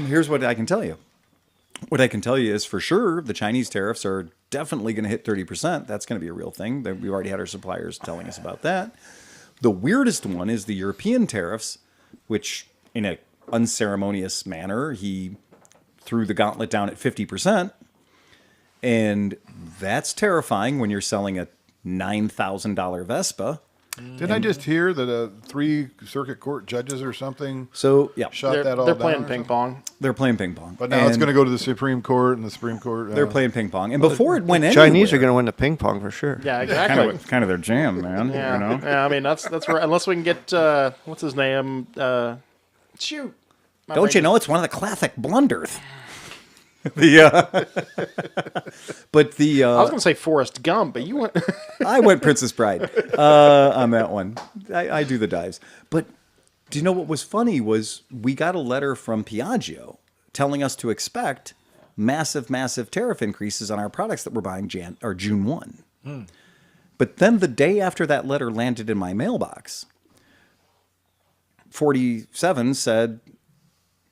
Here's what I can tell you. What I can tell you is for sure the Chinese tariffs are definitely going to hit 30%. That's going to be a real thing. We already had our suppliers telling us about that. The weirdest one is the European tariffs, which in an unceremonious manner, he threw the gauntlet down at 50%. And that's terrifying when you're selling a $9,000 Vespa. Didn't I just hear that 3 circuit court judges or something So, yeah, shot They're, that all they're down? playing or ping something? pong. they're playing ping pong. But now it's And going to go to the Supreme Court, and the Supreme Court... They're playing ping pong. And before it went anywhere... Chinese are going to win the ping pong for sure. Yeah, exactly. kind of their jam, man. Yeah. You know? Yeah, I mean that's right. Unless we can get what's his name? Shoot. Don't you know it's one of the classic blunders? But the I was going to say Forrest Gump, but you went. I went Princess Bride on that one. I do the dives. But do you know what was funny was we got a letter from Piaggio telling us to expect massive tariff increases on our products that we're buying June 1. But then the day after that letter landed in my mailbox, 47 said,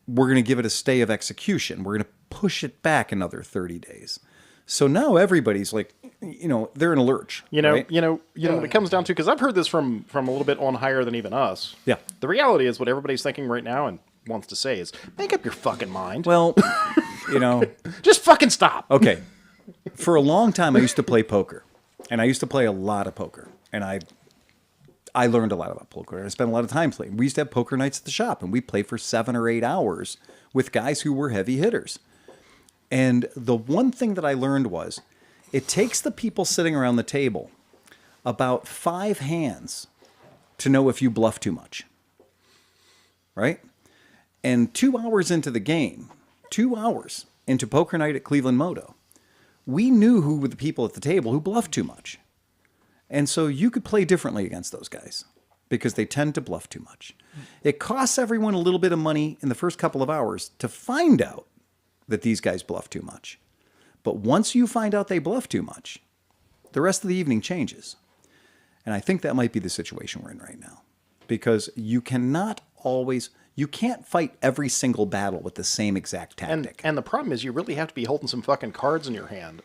we're going to give it a stay of execution. We're going to push it back another 30 days. So now everybody's like, they're in a lurch. You know, right? when it comes down to, because I've heard this from a little bit on higher than even us. Yeah. The reality is what everybody's thinking right now and wants to say is, make up your fucking mind. Well, just fucking stop. okay. For a long time, I used to play poker. And I used to play a lot of poker. And I learned a lot about poker. And I spent a lot of time playing. We used to have poker nights at the shop. And we played for 7 or 8 hours with guys who were heavy hitters. And the one thing that I learned was it takes the people sitting around the table about 5 hands to know if you bluff too much. Right? And 2 hours into the game, 2 hours into poker night at ClevelandMoto, we knew who were the people at the table who bluffed too much. And so you could play differently against those guys. because they tend to bluff too much. It costs everyone a little bit of money in the first couple of hours to find out that these guys bluff too much. But once you find out they bluff too much, the rest of the evening changes. And I think that might be the situation we're in right now. Because you can't fight every single battle with the same exact tactic. And the problem is you really have to be holding some fucking cards in your hand.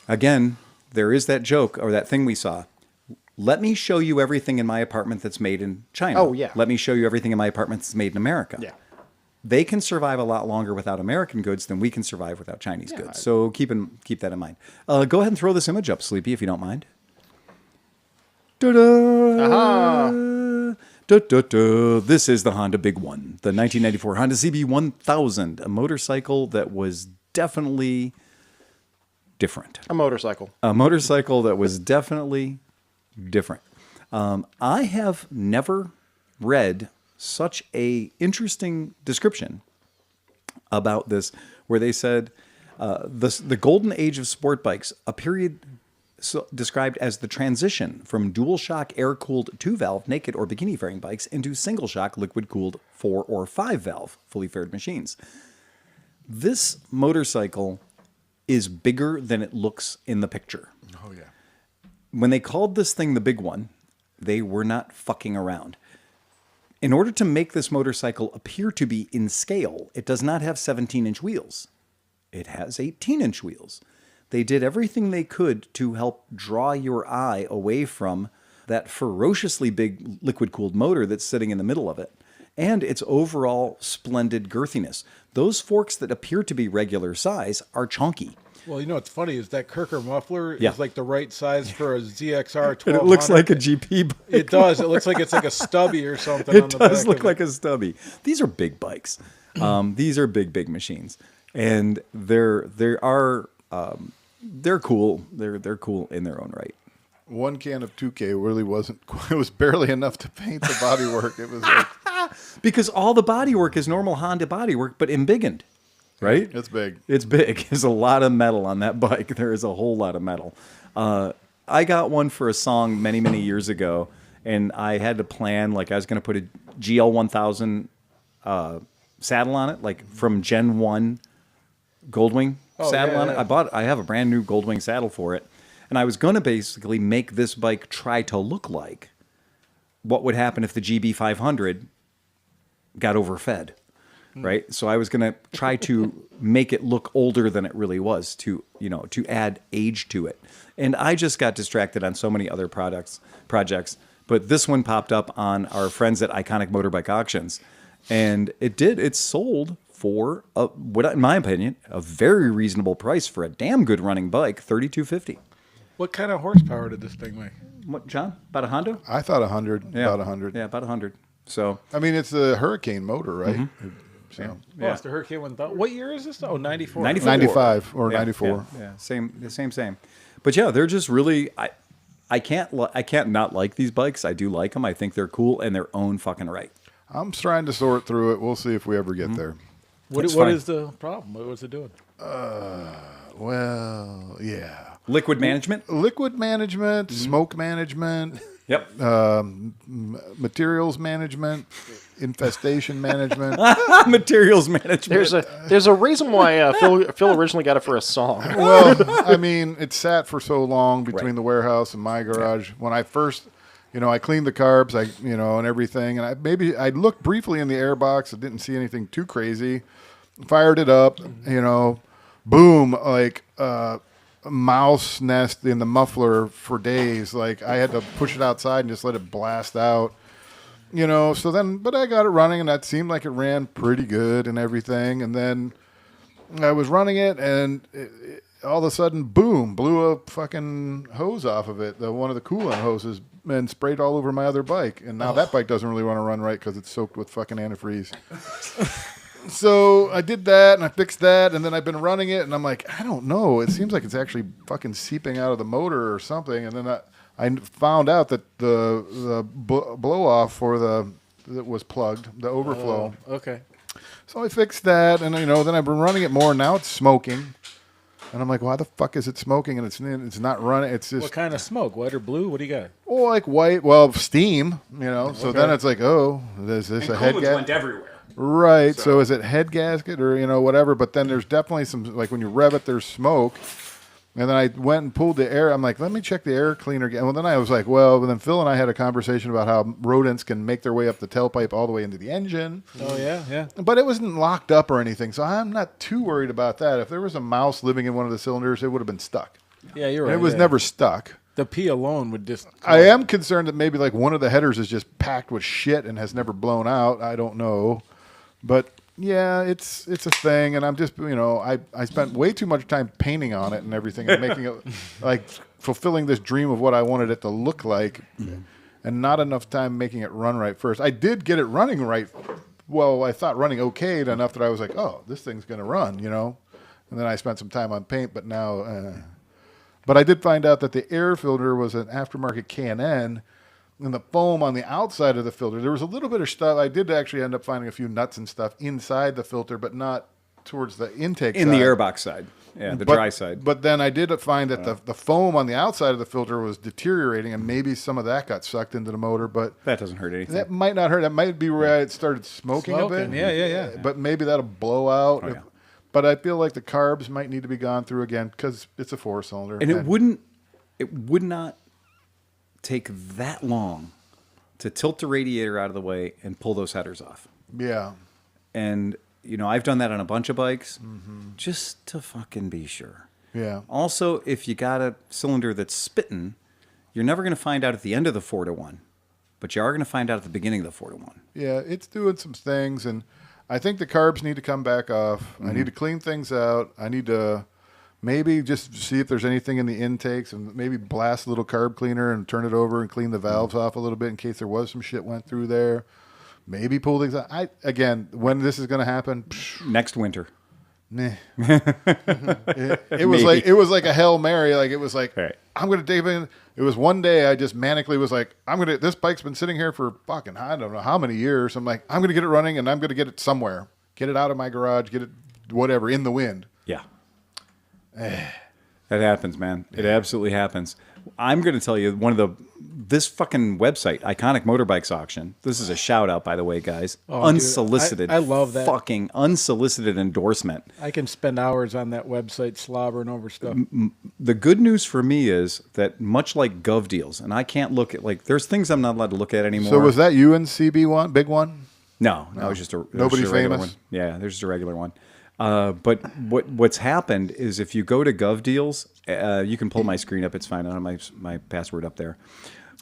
Again, there is that joke or that thing we saw. Let me show you everything in my apartment that's made in China. Oh, yeah. Let me show you everything in my apartment that's made in America. Yeah. They can survive a lot longer without American goods than we can survive without Chinese goods. So keep that in mind. Go ahead and throw this image up, Sleepy, if you don't mind. Ta-da! Aha! Da-da-da. This is the Honda Big One, the 1994 Honda CB1000, a motorcycle that was definitely different. A motorcycle. A motorcycle that was definitely different. I have never read such a interesting description about this, where they said the golden age of sport bikes, a period described as the transition from dual-shock air-cooled 2-valve naked or bikini-fairing bikes into single-shock liquid-cooled 4- or 5-valve fully faired machines. This motorcycle is bigger than it looks in the picture. Oh, yeah. When they called this thing the Big One, they were not fucking around. In order to make this motorcycle appear to be in scale, it does not have 17-inch wheels. It has 18-inch wheels. They did everything they could to help draw your eye away from that ferociously big liquid-cooled motor that's sitting in the middle of it, and its overall splendid girthiness. Those forks that appear to be regular size are chunky. Well, you know what's funny is that Kirker muffler Yeah. is like the right size for a ZXR 1200. And it looks like a GP bike. It does. It looks like it's like a stubby or something. on It the does back look of like it. a stubby. These are big bikes. These are big machines, and they're cool. They're cool in their own right. One can of 2K really wasn't. It was barely enough to paint the bodywork. It was like Because all the bodywork is normal Honda bodywork, but embiggened, right? it's big. It's big. There's a lot of metal on that bike. There is a whole lot of metal. I got one for a song many years ago, and I had to plan, like I was going to put a GL 1000 saddle on it, like from Gen 1 Goldwing saddle on it. I have a brand new Goldwing saddle for it, and I was going to basically make this bike try to look like what would happen if the GB 500 got overfed. Right, so I was going to try to make it look older than it really was, to add age to it. And I just got distracted on so many other projects. But this one popped up on our friends at Iconic Motorbike Auctions, and it sold for what, in my opinion, a very reasonable price for a damn good running bike, $3,250. What kind of horsepower did this thing make? What, John? About a Honda? I thought 100. Yeah. About 100. Yeah, about 100. So I mean, it's a Hurricane motor, right? So Oh, it's the Hurricane 1000. What year is this? Oh, 94. 94. 95 or Yeah, 94. Yeah, same. But yeah, they're just really. I can't not like these bikes. I do like them. I think they're cool in their own fucking right. I'm trying to sort through it. We'll see if we ever get there. What fine. is the problem? What was it doing? Well, yeah. Liquid management. Liquid management, smoke management, Yep. materials management, infestation management. Materials management. There's a reason why Phil originally got it for a song. Well, I mean, it sat for so long between the warehouse and my garage. When I first, I cleaned the carbs, and everything, and I looked briefly in the air box. I didn't see anything too crazy. Fired it up, boom, like a mouse nest in the muffler for days. Like I had to push it outside and just let it blast out. So then, but I got it running, and that seemed like it ran pretty good and everything. And then I was running it, and all of a sudden, boom, blew a fucking hose off of it, one of the coolant hoses, and sprayed all over my other bike. And now that bike doesn't really want to run right because it's soaked with fucking antifreeze. So I did that, and I fixed that, and then I've been running it, and I'm like, I don't know. It seems like it's actually fucking seeping out of the motor or something. And then I found out that the blow-off that was plugged, the overflow. Okay. So I fixed that, and then I've been running it more. Now it's smoking. And I'm like, why the fuck is it smoking? And it's not running. It's just What kind of smoke? White or blue? What do you got? oh, like white. Well, steam. So then it's like, oh, is this a head gasket? went everywhere. Right. So is it head gasket or whatever? But then there's definitely some like when you rev it, there's smoke. And then I went and pulled the air. I'm like, let me check the air cleaner again. Well, then I was like, well, then Phil and I had a conversation about how rodents can make their way up the tailpipe all the way into the engine. Oh, yeah. But it wasn't locked up or anything, so I'm not too worried about that. If there was a mouse living in one of the cylinders, it would have been stuck. Yeah, you're And right. it was never stuck. The pee alone would just. I am concerned that maybe like one of the headers is just packed with shit and has never blown out. I don't know. But yeah, it's a thing, and I'm just I spent way too much time painting on it and everything, and making it like fulfilling this dream of what I wanted it to look like, and not enough time making it run right first. I did get it running right. Well, I thought running okay enough that I was like, oh, this thing's gonna run, And then I spent some time on paint, but now. But I did find out that the air filter was an aftermarket K&N. And the foam on the outside of the filter, there was a little bit of stuff. I did actually end up finding a few nuts and stuff inside the filter, but not towards the intake In side. the airbox side. Yeah, the dry side. But then I did find that the foam on the outside of the filter was deteriorating, and maybe some of that got sucked into the motor. But That doesn't hurt anything. that might not hurt. That might be where it started smoking a bit. Yeah. But maybe that'll blow out. Oh, yeah. But I feel like the carbs might need to be gone through again because it's a 4-cylinder. And it would not take that long to tilt the radiator out of the way and pull those headers off. Yeah. And, I've done that on a bunch of bikes just to fucking be sure. Yeah. Also, if you got a cylinder that's spitting, you're never going to find out at the end of the 4-to-1, but you are going to find out at the beginning of the 4-to-1. Yeah, it's doing some things, and I think the carbs need to come back off. I need to clean things out. I need to maybe just see if there's anything in the intakes and maybe blast a little carb cleaner and turn it over and clean the valves off a little bit in case there was some shit went through there. Maybe pull things out. Again, when this is going to happen, Next winter. meh. it was like a Hail Mary. Like it was like, Right. I'm going to dig in. It was one day I just manically was like, this bike's been sitting here for fucking, I don't know how many years. I'm like, I'm going to get it running and I'm going to get it somewhere. Get it out of my garage, get it whatever, in the wind. Yeah. That happens, man. It absolutely happens. I'm going to tell you this fucking website, Iconic Motorbikes Auction. This is a shout out, by the way, guys. Oh, Unsolicited. dude. I love that. Fucking unsolicited endorsement. I can spend hours on that website slobbering over stuff. The good news for me is that much like Gov Deals, and I can't look at, there's things I'm not allowed to look at anymore. So was that UNCB one, big one? No, it was just a Nobody regular famous? one. Yeah, there's just a regular one. But what's happened is if you go to Gov Deals, you can pull my screen up. It's fine. I don't have my password up there.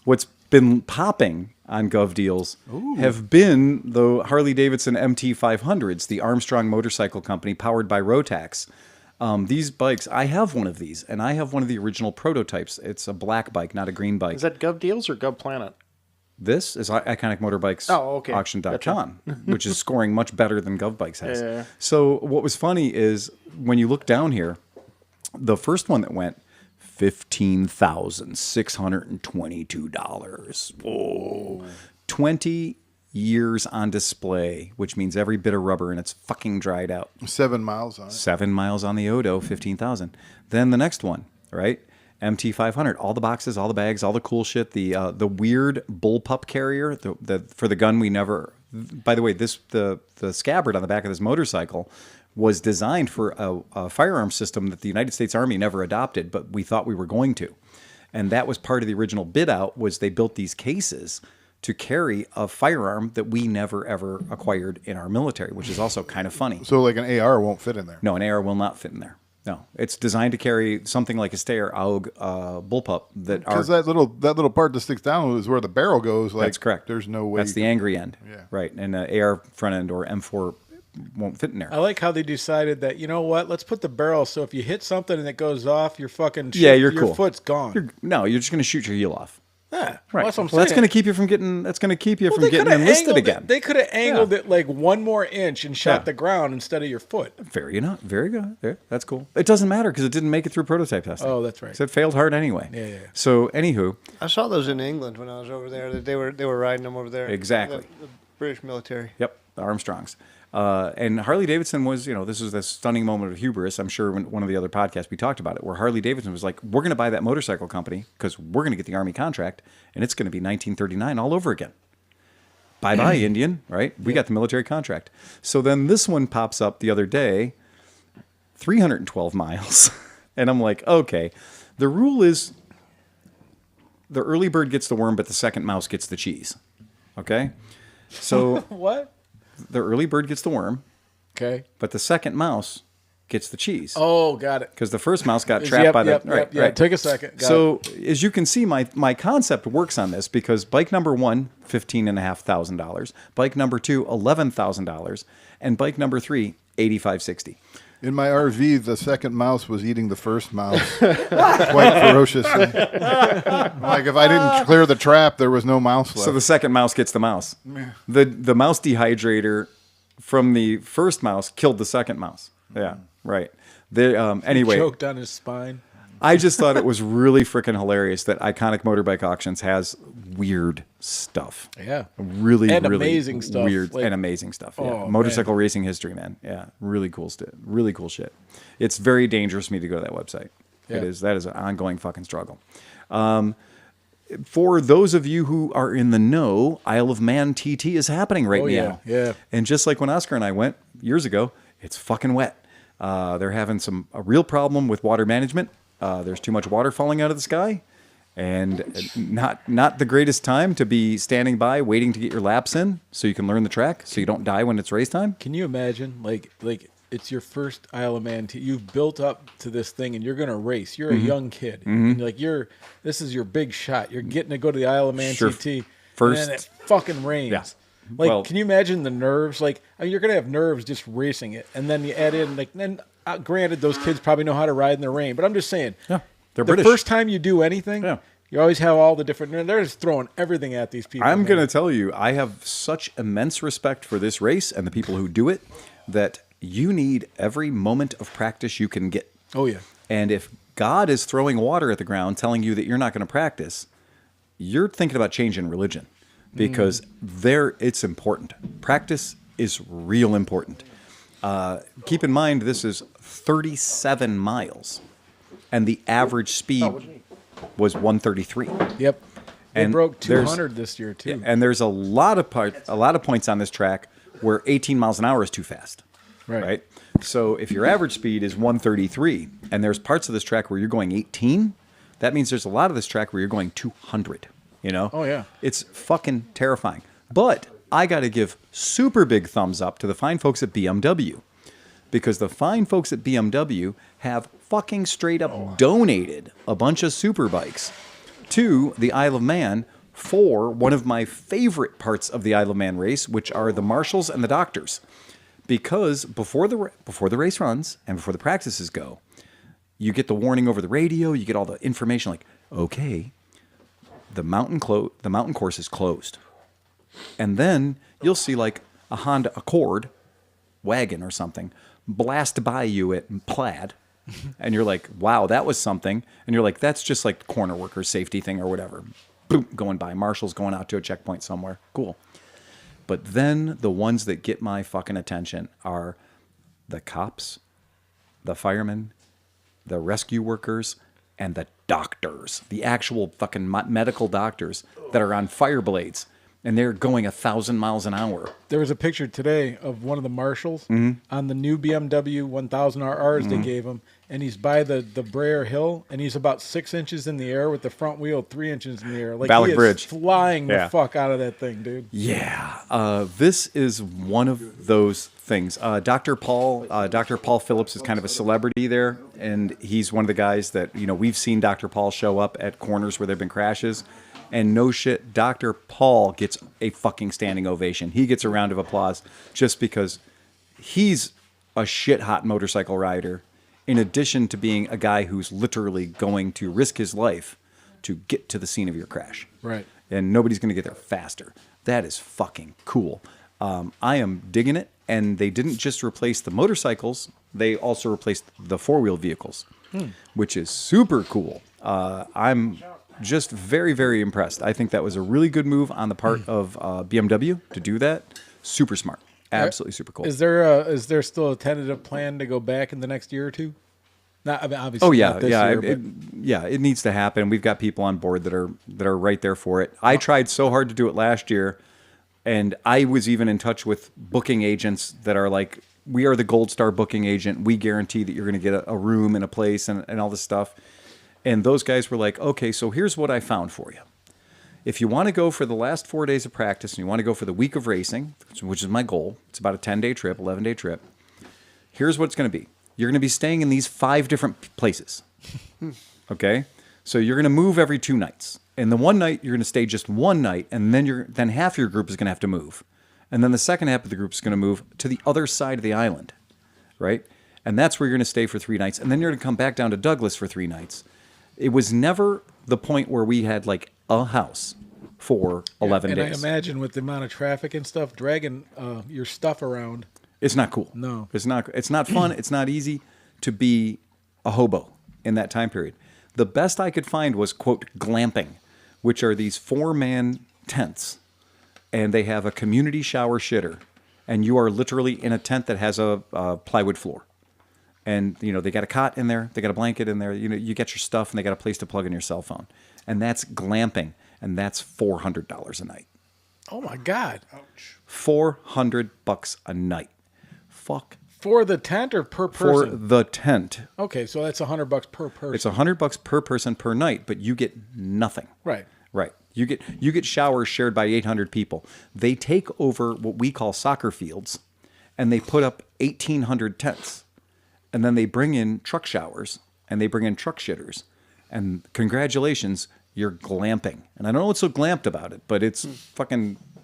What's been popping on Gov Deals have been the Harley-Davidson MT500s, the Armstrong motorcycle company powered by Rotax. These bikes, I have one of these, and I have one of the original prototypes. It's a black bike, not a green bike. Is that Gov Deals or Gov Planet? This is Iconic Motorbikes auction.com, which is scoring much better than GovBikes has. Yeah. So what was funny is when you look down here, the first one that went, $15,622. Whoa. 20 years on display, which means every bit of rubber and it's fucking dried out. 7 miles on it. 7 miles on the Odo, 15,000. Then the next one, right? MT500, all the boxes, all the bags, all the cool shit. The weird bullpup carrier, for the gun we never. By the way, the scabbard on the back of this motorcycle was designed for a firearm system that the United States Army never adopted, but we thought we were going to, and that was part of the original bid out. Was they built these cases to carry a firearm that we never ever acquired in our military, which is also kind of funny. So like an AR won't fit in there. No, an AR will not fit in there. No, it's designed to carry something like a Steyr AUG bullpup that are. Because that little part that sticks down is where the barrel goes. Like, That's correct. There's no way. That's the angry end. Yeah. Right, and AR front end or M4 won't fit in there. I like how they decided that, you know what, let's put the barrel so if you hit something and it goes off, your fucking you're your cool. foot's gone. You're just going to shoot your heel off. Yeah, Right. that's what I'm Well, that's saying. going to keep you from getting. That's going to keep you from They getting coulda enlisted angled again. They could have angled it like one more inch and shot Yeah. the ground instead of your foot. Very good. There, that's cool. It doesn't matter because it didn't make it through prototype testing. Oh, that's right. So it failed hard anyway. Yeah. So anywho, I saw those in England when I was over there. That they were riding them over there. Exactly. The British military. yep, the Armstrongs. And Harley Davidson was, this was the stunning moment of hubris. I'm sure when one of the other podcasts we talked about it, where Harley Davidson was like, we're going to buy that motorcycle company because we're going to get the Army contract, and it's going to be 1939 all over again. Bye-bye, Indian, right? We got the military contract. So then this one pops up the other day, 312 miles. And I'm like, okay, the rule is the early bird gets the worm, but the second mouse gets the cheese. Okay? So What? the early bird gets the worm, Okay. but the second mouse gets the cheese. Oh, got it. Because the first mouse got trapped by the... Right. Take a second. Got So as you can see, my concept works on this because bike number one, $15,500. Bike number two, $11,000. And bike number three, $8,560. In my RV, the second mouse was eating the first mouse quite ferociously. Like if I didn't clear the trap, there was no mouse left. So the second mouse gets the mouse. The mouse dehydrator from the first mouse killed the second mouse. Yeah, right. Anyway, Choked on his spine. I just thought it was really freaking hilarious that Iconic Motorbike Auctions has weird stuff. Yeah. Really, And really amazing stuff. weird Like- and amazing stuff. Yeah. Oh, Motorcycle racing history, man. Yeah, really cool stuff. Really cool shit. It's very dangerous for me to go to that website. Yeah. That is an ongoing fucking struggle. For those of you who are in the know, Isle of Man TT is happening right Oh, now. yeah. And just like when Oscar and I went years ago, it's fucking wet. They're having a real problem with water management. There's too much water falling out of the sky, and not the greatest time to be standing by waiting to get your laps in so you can learn the track so you don't die when it's race time. Can you imagine, like it's your first Isle of Man. You've built up to this thing, and you're gonna race. You're a young kid, and this is your big shot. You're getting to go to the Isle of Man Sure. TT, First- and then it fucking rains. Yeah. Like, Well- can you imagine the nerves? Like, I mean, you're gonna have nerves just racing it, and then you add in granted, those kids probably know how to ride in the rain, but I'm just saying, Yeah, they're the British. first time you do anything, Yeah. you always have all the different. They're just throwing everything at these people. I'm man. going to tell you, I have such immense respect for this race and the people who do it that you need every moment of practice you can get. Oh yeah. And if God is throwing water at the ground telling you that you're not going to practice, you're thinking about changing religion because it's important. Practice is real important. Keep in mind, this is 37 miles, and the average speed was 133. Yep. They And broke there's- 200 this year too. And there's a lot of points on this track where 18 miles an hour is too fast. Right. So if your average speed is 133 and there's parts of this track where you're going 18, that means there's a lot of this track where you're going 200, Oh, yeah. It's fucking terrifying. But I got to give super big thumbs up to the fine folks at BMW because the fine folks at BMW have fucking straight up donated a bunch of super bikes to the Isle of Man for one of my favorite parts of the Isle of Man race, which are the marshals and the doctors. Because before the race runs and before the practices go, you get the warning over the radio, you get all the information like, okay, the mountain course is closed. And then you'll see like a Honda Accord wagon or something blast by you at Plaid. And you're like, wow, that was something. And you're like, that's just like corner workers safety thing or whatever. Boom, going by. Marshals going out to a checkpoint somewhere. Cool. But then the ones that get my fucking attention are the cops, the firemen, the rescue workers, and the doctors, the actual fucking medical doctors that are on fire blades, and they're going 1,000 miles an hour. There was a picture today of one of the marshals on the new BMW 1000 RRs they gave him, and he's by the Brer Hill, and he's about 6 inches in the air with the front wheel 3 inches in the air. Like Ballock he is Bridge. flying Yeah. the fuck out of that thing, dude. Yeah, this is one of those things. Dr. Paul Phillips is kind of a celebrity there, and he's one of the guys that, we've seen Dr. Paul show up at corners where there have been crashes. And no shit, Dr. Paul gets a fucking standing ovation. He gets a round of applause just because he's a shit-hot motorcycle rider, in addition to being a guy who's literally going to risk his life to get to the scene of your crash. Right. And nobody's going to get there faster. That is fucking cool. I am digging it. And they didn't just replace the motorcycles, they also replaced the four-wheel vehicles, which is super cool. I'm just very, very impressed. I think that was a really good move on the part of BMW to do that. Super smart. Absolutely super cold. Is there still a tentative plan to go back in the next year or two? Not, I mean, obviously. Oh yeah, not this yeah, year, it needs to happen. We've got people on board that are right there for it. I tried so hard to do it last year, and I was even in touch with booking agents that are like, we are the Gold Star booking agent. We guarantee that you're going to get a room and a place and all this stuff. And those guys were like, okay, so here's what I found for you. If you want to go for the last 4 days of practice and you want to go for the week of racing, which is my goal, it's about a 10-day trip, 11-day trip. Here's what it's going to be. You're going to be staying in these 5 different places. Okay? So you're going to move every 2 nights. And the one night, you're going to stay just one night, and then half your group is going to have to move. And then the second half of the group is going to move to the other side of the island, right? And that's where you're going to stay for 3 nights. And then you're going to come back down to Douglas for 3 nights. It was never the point where we had like a house for 11 and days. I imagine with the amount of traffic and stuff, dragging your stuff around. It's not cool. No. It's not fun. It's not easy to be a hobo in that time period. The best I could find was, quote, glamping, which are these 4-man tents. And they have a community shower shitter. And you are literally in a tent that has a plywood floor. And, they got a cot in there. They got a blanket in there. You get your stuff, and they got a place to plug in your cell phone. And that's glamping. And that's $400 a night. Oh, my God. $400 a night. Fuck. For the tent or per person? For the tent. Okay, so that's $100 per person. It's $100 per person per night, but you get nothing. Right. Right. You get showers shared by 800 people. They take over what we call soccer fields, and they put up 1,800 tents. And then they bring in truck showers, and they bring in truck shitters. And congratulations, you're glamping. And I don't know what's so glamped about it, but it's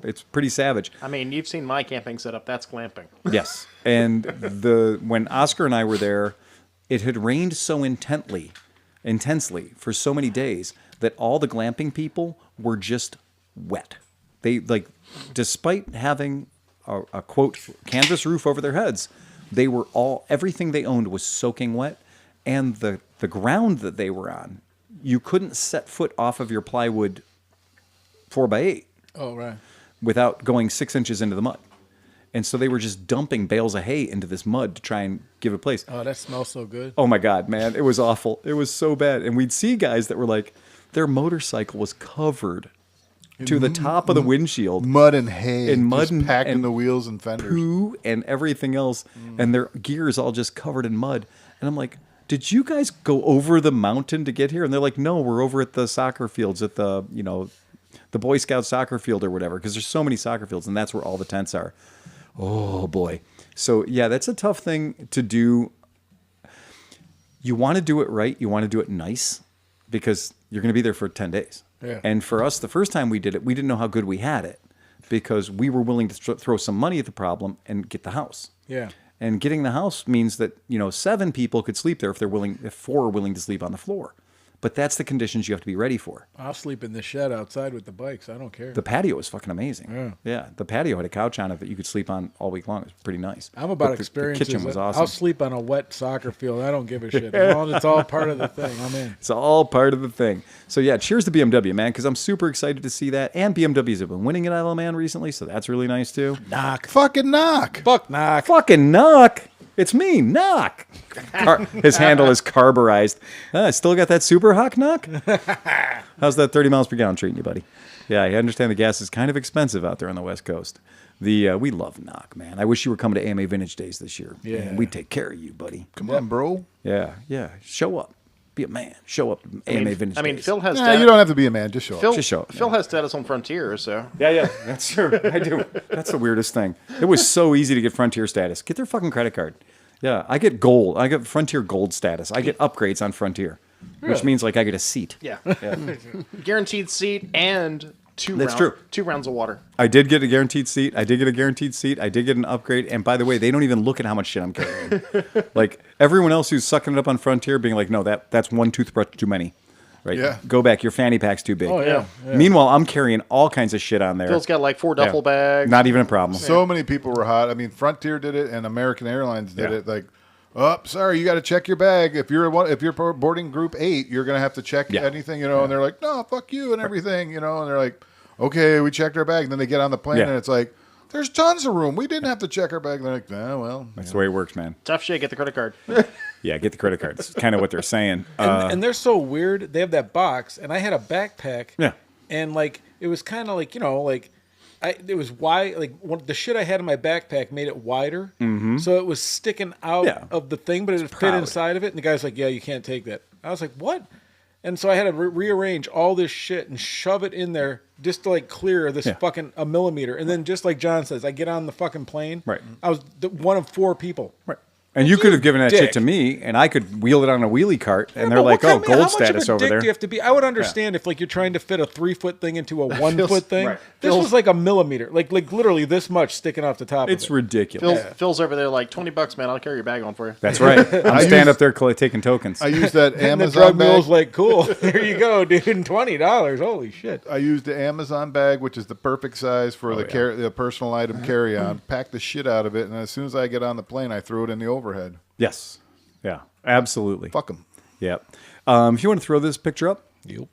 it's pretty savage. I mean, you've seen my camping setup. That's glamping. Yes. And when Oscar and I were there, it had rained so intensely intensely for so many days that all the glamping people were just wet. They, like, despite having a quote canvas roof over their heads, they were all, everything they owned was soaking wet, and the ground that they were on, you couldn't set foot off of your plywood 4x8. Oh, right. Without going 6 inches into the mud. And so they were just dumping bales of hay into this mud to try and give it a place. Oh, that smells so good. Oh my God, man. It was awful. It was so bad. And we'd see guys that were like, their motorcycle was covered to the top of the windshield. Mud and hay. And mud just packed in and the wheels and fenders. Poo and everything else. And their gear is all just covered in mud. And I'm like, did you guys go over the mountain to get here? And they're like, no, we're over at the soccer fields at the, you know, the Boy Scout soccer field or whatever, because there's so many soccer fields, and that's where all the tents are. Oh, boy. So, yeah, that's a tough thing to do. You want to do it right. You want to do it nice, because you're going to be there for 10 days. Yeah. And for us, the first time we did it, we didn't know how good we had it, because we were willing to throw some money at the problem and get the house. Yeah. And getting the house means that, you know, 7 people could sleep there if 4 are willing to sleep on the floor. But that's the conditions you have to be ready for. I'll sleep in the shed outside with the bikes. I don't care. The patio was fucking amazing. Yeah. Yeah. The patio had a couch on it that you could sleep on all week long. It was pretty nice. I'm about But experiences. The kitchen was awesome. I'll sleep on a wet soccer field. I don't give a shit. As long as it's all part of the thing, I'm in. It's all part of the thing. So, yeah, cheers to BMW, man, because I'm super excited to see that. And BMWs have been winning at Isle of Man recently, so that's really nice, too. Knock. Fucking knock. Fuck knock. Fucking knock. It's me, knock. His handle is carburized. I still got that super hawk knock. How's that 30 miles per gallon treating you, buddy? Yeah, I understand the gas is kind of expensive out there on the West Coast. We love knock, man. I wish you were coming to AMA Vintage Days this year. Yeah. Man, we'd take care of you, buddy. Come on, bro. Yeah. Show up. Be a man. Show up at AMA Vintage Days. Phil has. Nah, you don't have to be a man. Just show up. Phil, Just show up, Phil has status on Frontier, so Yeah, that's true. I do. That's the weirdest thing. It was so easy to get Frontier status. Get their fucking credit card. Yeah, I get gold. I get Frontier gold status. I get upgrades on Frontier, which means like I get a seat. yeah, guaranteed seat and That's true. 2 rounds of water. I did get a guaranteed seat. I did get an upgrade. And by the way, they don't even look at how much shit I'm carrying. Like everyone else who's sucking it up on Frontier, being like, no, that's one toothbrush too many. Right? Yeah. Go back. Your fanny pack's too big. Oh, yeah. Meanwhile, I'm carrying all kinds of shit on there. Phil's got like 4 duffel bags. Not even a problem. So many people were hot. I mean, Frontier did it, and American Airlines did Yeah. it. Like, oh, sorry, you got to check your bag. If you're boarding Group 8, you're gonna have to check anything, you know. And they're like, no, fuck you and everything, you know. And they're like, okay, we checked our bag. And then they get on the plane, Yeah. and it's like, There's tons of room. We didn't have to check our bag. They're like, well. That's the way it works, man. Tough shit. Get the credit card. Yeah, get the credit card. It's kind of what they're saying. And they're so weird. They have that box, and I had a backpack. Yeah. And like it was kind of like it was wide. Like the shit I had in my backpack made it wider, so it was sticking out of the thing, but it was fit inside of it. And the guy's like, "Yeah, you can't take that." I was like, "What?" And so I had to rearrange all this shit and shove it in there just to like clear this fucking a millimeter. And then just like John says, I get on the fucking plane. Right. I was one of 4 people. Right. And you could have given that shit to me, and I could wheel it on a wheelie cart, and they're like, "Oh, gold status over there." Do you have to be? I would understand if like you're trying to fit a 3-foot thing into a 1-foot thing. Right. This was like a millimeter, like literally this much sticking off the top. It's of it. ridiculous. Phil's over there like $20, man. I'll carry your bag on for you. That's right. I'm standing up there taking tokens. I used that And the Amazon drug bag. mule's like, "Cool, here you go, dude, $20. Holy shit!" I used the Amazon bag, which is the perfect size for the personal item carry-on. Pack the shit out of it, and as soon as I get on the plane, I throw it in the overhead. Yes. Yeah, absolutely. Fuck them. Yep. If you want to throw this picture up. Yep.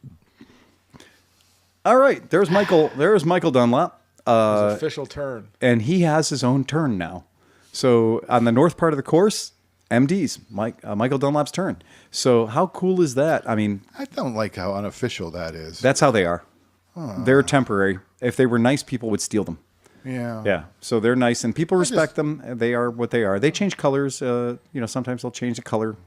All right. There's Michael. There's Michael Dunlop. His official turn. And he has his own turn now. So on the north part of the course, MD's, Michael Dunlop's turn. So how cool is that? I mean, I don't like how unofficial that is. that's how they are. They're temporary. If they were nice, people would steal them. Yeah. Yeah. So they're nice, and people respect them. They are what they are. They change colors. Sometimes they'll change the color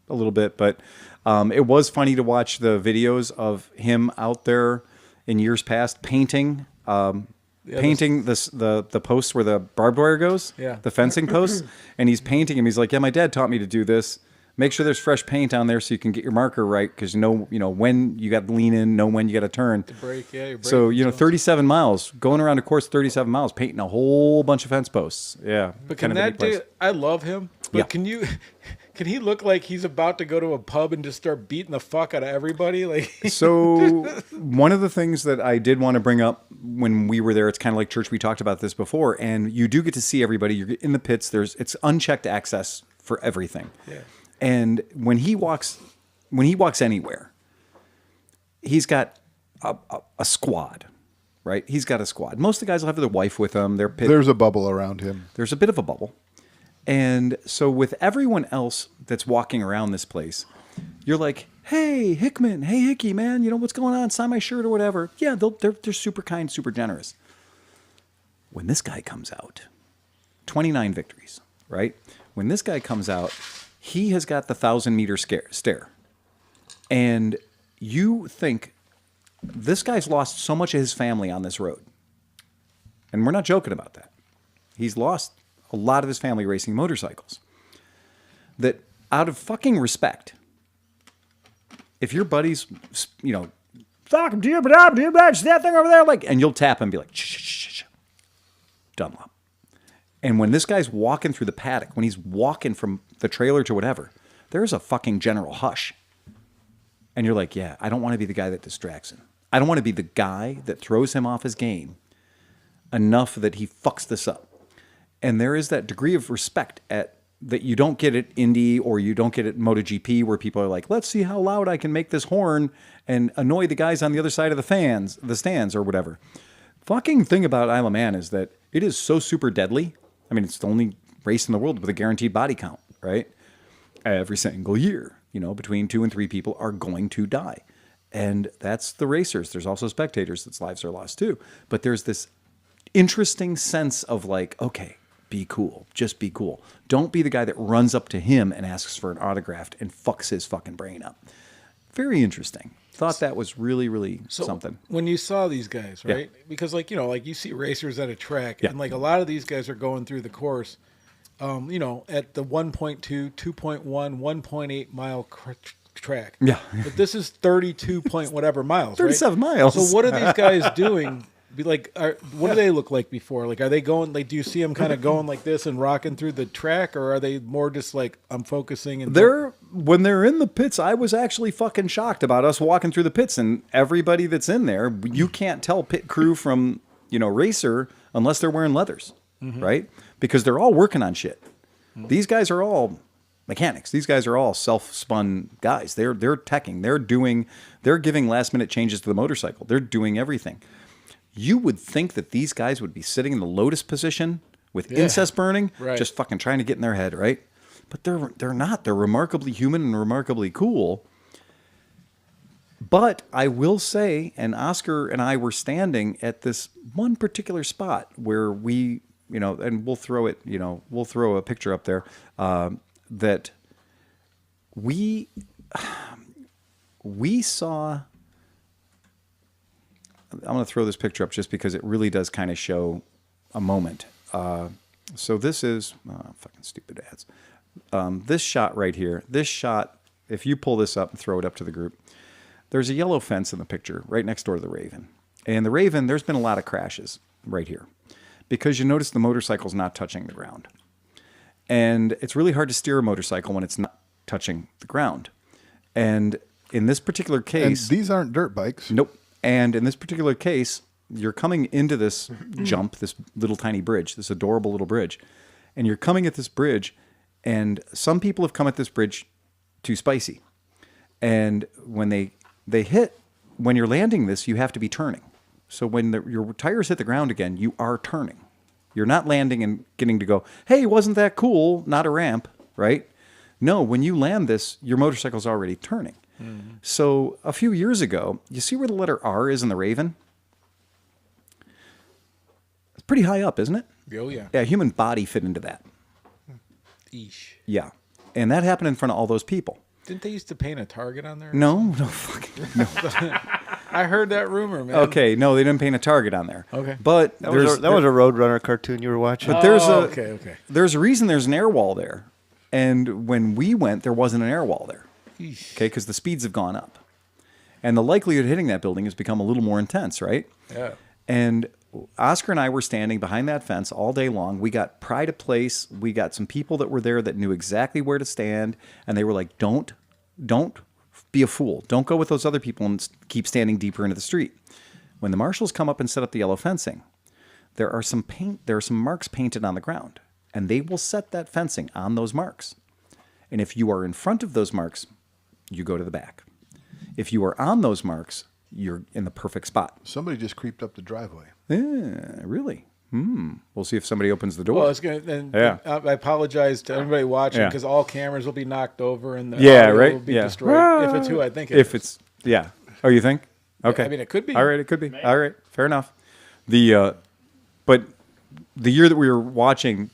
a little bit, but it was funny to watch the videos of him out there in years past painting. Painting the posts where the barbed wire goes, the fencing posts, and he's painting him. He's like, "Yeah, my dad taught me to do this. Make sure there's fresh paint on there so you can get your marker right, because you know when you got to lean in, know when you got to turn." The brake, your brake. So 37 miles, going around a course 37 miles, painting a whole bunch of fence posts. Yeah, But can that dude? I love him. But can he look like he's about to go to a pub and just start beating the fuck out of everybody? Like, so one of the things that I did want to bring up when we were there, it's kind of like church. We talked about this before, and you do get to see everybody. You're in the pits. It's unchecked access for everything. Yeah. And when he walks anywhere, he's got a squad, right? He's got a squad. Most of the guys will have their wife with them. There's a bubble around him. There's a bit of a bubble. And so with everyone else that's walking around this place, you're like, "Hey, Hickman. Hey, Hickey, man. You know what's going on? Sign my shirt or whatever." Yeah, they're super kind, super generous. When this guy comes out, 29 victories, right? When this guy comes out, he has got the 1,000-meter stare. And you think, this guy's lost so much of his family on this road. And we're not joking about that. He's lost a lot of his family racing motorcycles. That out of fucking respect, if your buddies, "Fuck him, do that thing over there," and you'll tap him and be like, "Shh, Dunlop." And when this guy's walking through the paddock, when he's walking from the trailer to whatever, there's a fucking general hush. And you're like, "Yeah, I don't want to be the guy that distracts him. I don't want to be the guy that throws him off his game enough that he fucks this up." And there is that degree of respect that you don't get at Indy or you don't get at MotoGP, where people are like, "Let's see how loud I can make this horn and annoy the guys on the other side of the stands or whatever." Fucking thing about Isle of Man is that it is so super deadly. I mean, it's the only race in the world with a guaranteed body count, right? Every single year, between 2 and 3 people are going to die. And that's the racers. There's also spectators that's lives are lost too. But there's this interesting sense of like, okay, be cool. Just be cool. Don't be the guy that runs up to him and asks for an autograph and fucks his fucking brain up. Very interesting. Thought that was really, really something. When you saw these guys, right? Yeah. Because you see racers at a track, and like a lot of these guys are going through the course, at the 1.2, 2.1, 1.8 mile track. Yeah. But this is 32 point whatever miles, 37 right? miles. So what are these guys doing? What do they look like before? Like, are they going, like, do you see them kind of going like this and rocking through the track, or are they more just like, I'm focusing? And when they're in the pits, I was actually fucking shocked about us walking through the pits, and everybody that's in there, you can't tell pit crew from, racer unless they're wearing leathers, right? Because they're all working on shit. These guys are all mechanics. These guys are all self-spun guys. They're teching. They're giving last-minute changes to the motorcycle. They're doing everything. You would think that these guys would be sitting in the lotus position with incense burning, Right. just fucking trying to get in their head, right? But they're not. They're remarkably human and remarkably cool. But I will say, and Oscar and I were standing at this one particular spot where we, and we'll throw a picture up there, that we saw. I'm going to throw this picture up just because it really does kind of show a moment. So this is fucking stupid ads. This shot right here. This shot, if you pull this up and throw it up to the group, there's a yellow fence in the picture right next door to the Raven. And the Raven, there's been a lot of crashes right here because you notice the motorcycle's not touching the ground. And it's really hard to steer a motorcycle when it's not touching the ground. And in this particular And case... these aren't dirt bikes. Nope. And in this particular case, you're coming into this jump, this little tiny bridge, this adorable little bridge. And you're coming at this bridge, and some people have come at this bridge too spicy. And when they hit, when you're landing this, you have to be turning. So when your tires hit the ground again, you are turning. You're not landing and getting to go, hey, wasn't that cool? Not a ramp, right? No, when you land this, your motorcycle's already turning. Mm-hmm. So a few years ago, you see where the letter R is in the Raven? It's pretty high up, isn't it? Oh, yeah. Yeah, a human body fit into that. Eesh. Yeah. And that happened in front of all those people. Didn't they used to paint a target on there? No, fucking no. I heard that rumor, man. Okay, no, they didn't paint a target on there. Okay. But That was a Roadrunner cartoon you were watching. But there's okay. There's a reason there's an air wall there. And when we went, there wasn't an air wall there. Okay, because the speeds have gone up. And the likelihood of hitting that building has become a little more intense, right? Yeah. And Oscar and I were standing behind that fence all day long. We got pride of place. We got some people that were there that knew exactly where to stand. And they were like, don't be a fool. Don't go with those other people and keep standing deeper into the street. When the marshals come up and set up the yellow fencing, there are some marks painted on the ground. And they will set that fencing on those marks. And if you are in front of those marks, you go to the back. If you are on those marks, you're in the perfect spot. Somebody just creeped up the driveway. Yeah, really? We'll see if somebody opens the door. Well, it's gonna. Yeah. I apologize to everybody watching Yeah. because all cameras will be knocked over and the Yeah, audio right? will be Yeah. destroyed. If it's who I think it If is. it's, yeah. Oh, you think? Okay. I mean, it could be. All right, it could be. All right, fair enough. But the year that we were watching,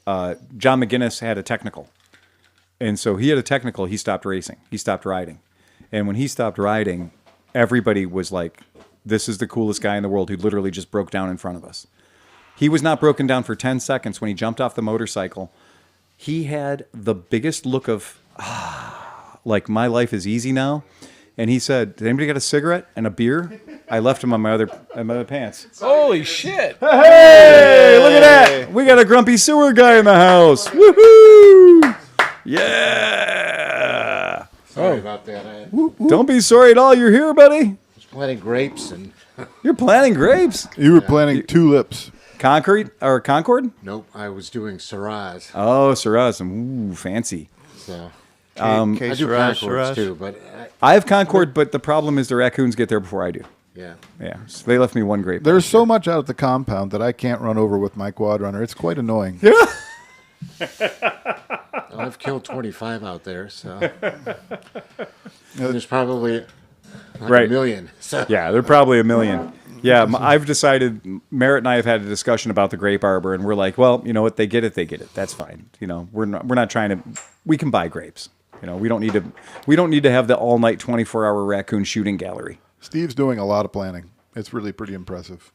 John McGinnis had a technical. And so he had a technical, he stopped racing. He stopped riding. And when he stopped riding, everybody was like, this is the coolest guy in the world who literally just broke down in front of us. He was not broken down for 10 seconds when he jumped off the motorcycle. He had the biggest look of, like, my life is easy now. And he said, did anybody got a cigarette and a beer? I left them on my other pants. Holy shit! Hey, look at that. We got a grumpy sewer guy in the house. Woohoo! Yeah. Sorry about that. I Don't be sorry at all. You're here, buddy. was planting grapes and You're planting grapes. You were planting tulips. Concrete or Concord? nope, I was doing Syrahs. Oh, Syrah. Ooh, fancy. So I I do Concords too, but I have Concord, but the problem is the raccoons get there before I do. yeah. Yeah, so they left me one grape. There's so much out at the compound that I can't run over with my quad runner. It's quite annoying. I've killed 25 out there, so there's probably like Right. a million. So Yeah, they're probably a million. Yeah, I've decided, Merritt and I have had a discussion about the grape arbor, and we're like, well, you know what, they get it. That's fine. You know, we're not trying to, we can buy grapes. You know, we don't need to have the all-night 24-hour raccoon shooting gallery. Steve's doing a lot of planting. It's really pretty impressive.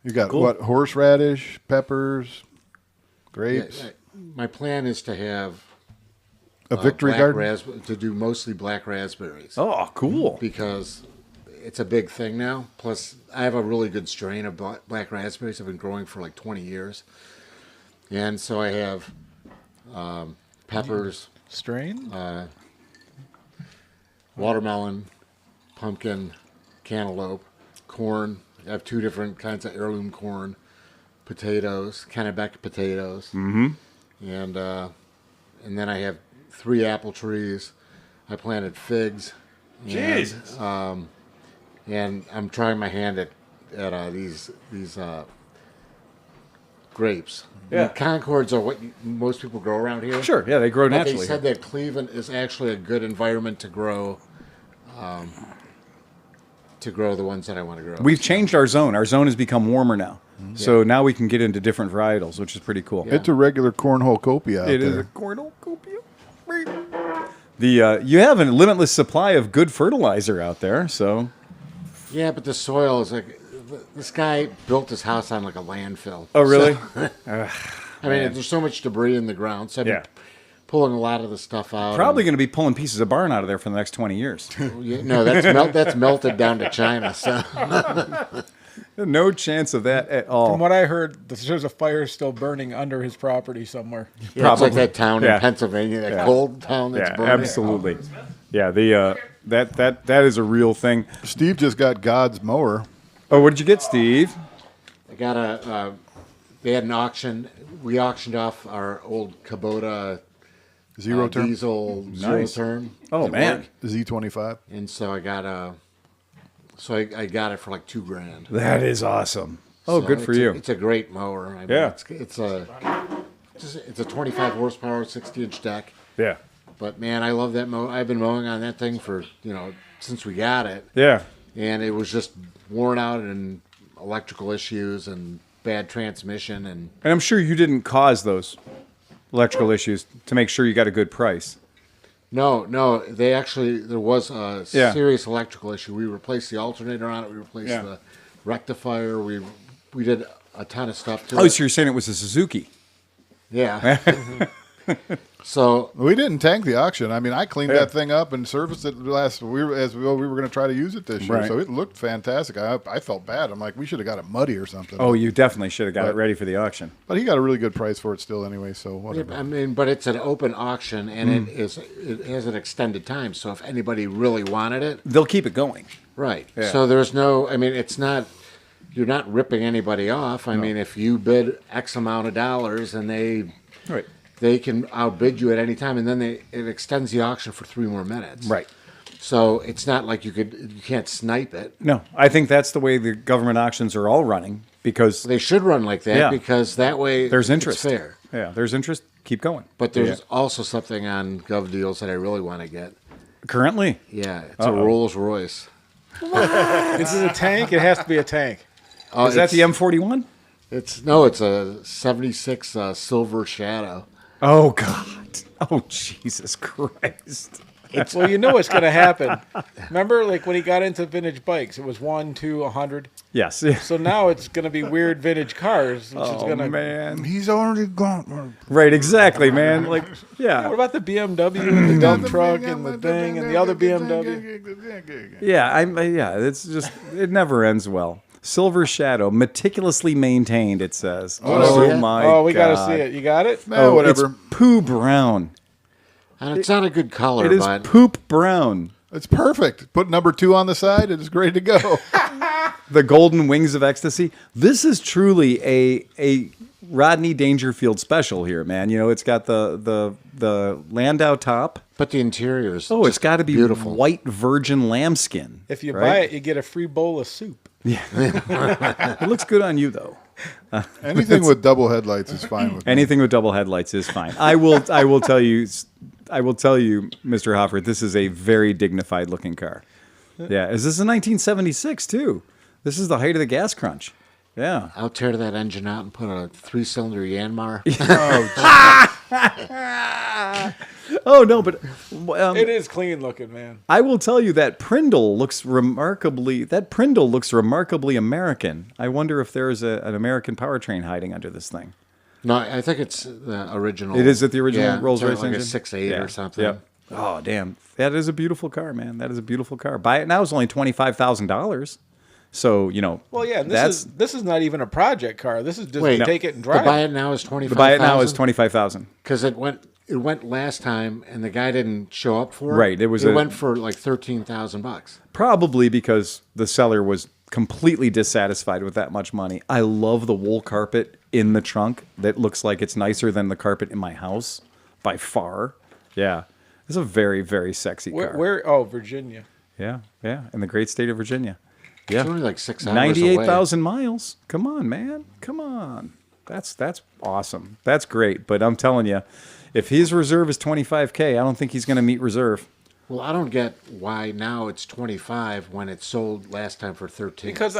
You got Cool. what? Horseradish, peppers, yeah, grapes, my plan is to have a victory black garden. to do mostly black raspberries Oh, cool. because it's a big thing now. Plus, I have a really good strain of black raspberries I've been growing for like 20 years, and so I have peppers, Strain? watermelon, pumpkin, cantaloupe, corn. I have 2 different kinds of heirloom corn, potatoes, Kennebec potatoes, and then I have 3 apple trees. I planted figs. Jesus. And I'm trying my hand at these grapes. Yeah. Concords are what most people grow around here. Sure, yeah, they grow But naturally. they said that Cleveland is actually a good environment to grow the ones that I want to grow. We've changed our zone. Our zone has become warmer now. So now we can get into different varietals, which is pretty cool. It's a regular cornhucopia out It there. is a cornucopia. You have a limitless supply of good fertilizer out there, so Yeah, but the soil is like this guy built his house on like a landfill. oh really? I mean, there's so much debris in the ground. So I've been pulling a lot of the stuff out. Probably going to be pulling pieces of barn out of there for the next 20 years. No, that's melted down to China. So No chance of that at all. From what I heard, there's a fire still burning under his property somewhere. yeah, it's like that town Yeah. in Pennsylvania, that cold town that's Yeah, burning. absolutely. Yeah, that is a real thing. Steve just got God's mower. Oh, what did you get, Steve? I got they had an auction. We auctioned off our old Kubota Zero turn. diesel Nice. zero turn. Oh at man, work. Z25. And so I got I got it for like $2,000. that is awesome. Oh, So good for it's you. It's a great mower. I mean, Yeah. it's a 25 horsepower, 60-inch deck. Yeah, But man, I love that mower. I've been mowing on that thing for since we got it, yeah. and it was just worn out and electrical issues and bad transmission and And I'm sure you didn't cause those electrical issues to make sure you got a good price. no, there was a Yeah. serious electrical issue. We replaced the alternator on it. We replaced Yeah. the rectifier. We did a ton of stuff to Oh, it. so you're saying it was a Suzuki? Yeah. So We didn't tank the auction. I mean, I cleaned that thing up and serviced it as we were going to try to use it this year. Right. So it looked fantastic. I felt bad. I'm like, we should have got it muddy or something. Oh, you definitely should have got it ready for the auction. But he got a really good price for it still anyway. So yeah, whatever. I mean, but it's an open auction and it has an extended time. So if anybody really wanted it, They'll keep it going. right. Yeah. So there's no. I mean, it's not. You're not ripping anybody off. I mean, if you bid X amount of dollars and Right. they can outbid you at any time, and then it extends the auction for 3 more minutes. Right. So it's not like you can't snipe it. No, I think that's the way the government auctions are all running because They should run like that Yeah. because that way there's it's interest. fair. Yeah, there's interest. Keep going. But there's also something on Gov Deals that I really want to get. Currently, Yeah, it's a Rolls Royce. This is a tank. It has to be a tank. Oh, is that the M41? It's a 76 Silver Shadow. Oh God! Oh Jesus Christ! Well, you know what's going to happen. Remember, like when he got into vintage bikes, it was 1, 2, 100. Yes. So now it's going to be weird vintage cars, which is Oh going to. man! He's already gone. Right? Exactly, man. Like, yeah, What about the BMW and the dump truck and the thing and the other BMW? yeah. Yeah. It's just it never ends well. Silver Shadow, meticulously maintained. It says. Oh, yeah. my! Oh, we got God. to see it. You got it? No, whatever. It's poo brown. And it's not a good color, It is but poop brown. It's perfect. Put number 2 on the side. It is great to go. The golden wings of ecstasy. This is truly a Rodney Dangerfield special here, man. You know, it's got the Landau top. the interior is Oh, it's got to be beautiful. white virgin lambskin. If you right? buy it, you get a free bowl of soup. It looks good on you though. Anything with double headlights is fine with me. Anything with double headlights is fine. I will tell you, Mr. Hoffer, this is a very dignified looking car. Yeah, is this a 1976 too? This is the height of the gas crunch. Yeah. I'll tear that engine out and put a 3-cylinder Yanmar. Oh no, but It is clean looking, man. I will tell you that Prindle looks remarkably American. I wonder if there is an American powertrain hiding under this thing. No, I think it's the original. It is at the original yeah, Rolls it's Royce like engine? a 6.8 Yeah. or something. Yep. Oh damn, that is a beautiful car, man. That is a beautiful car. Buy it now is only $25,000. So Well, yeah, and that's this is not even a project car. This is just Wait, take it and The drive buy it. it now is 25. the buy it now is 25,000. because it went last time and the guy didn't show up for it. Right, it went for like $13,000. Probably because the seller was completely dissatisfied with that much money. I love the wool carpet in the trunk that looks like it's nicer than the carpet in my house by far. Yeah. It's a very, very sexy car. Where? Oh, Virginia. Yeah, in the great state of Virginia. Yeah. It's only like 6 hours away. 98,000 miles. Come on, man. Come on. That's awesome. That's great. But I'm telling you, if his reserve is 25K, I don't think he's going to meet reserve. Well, I don't get why now it's 25 when it sold last time for 13. Because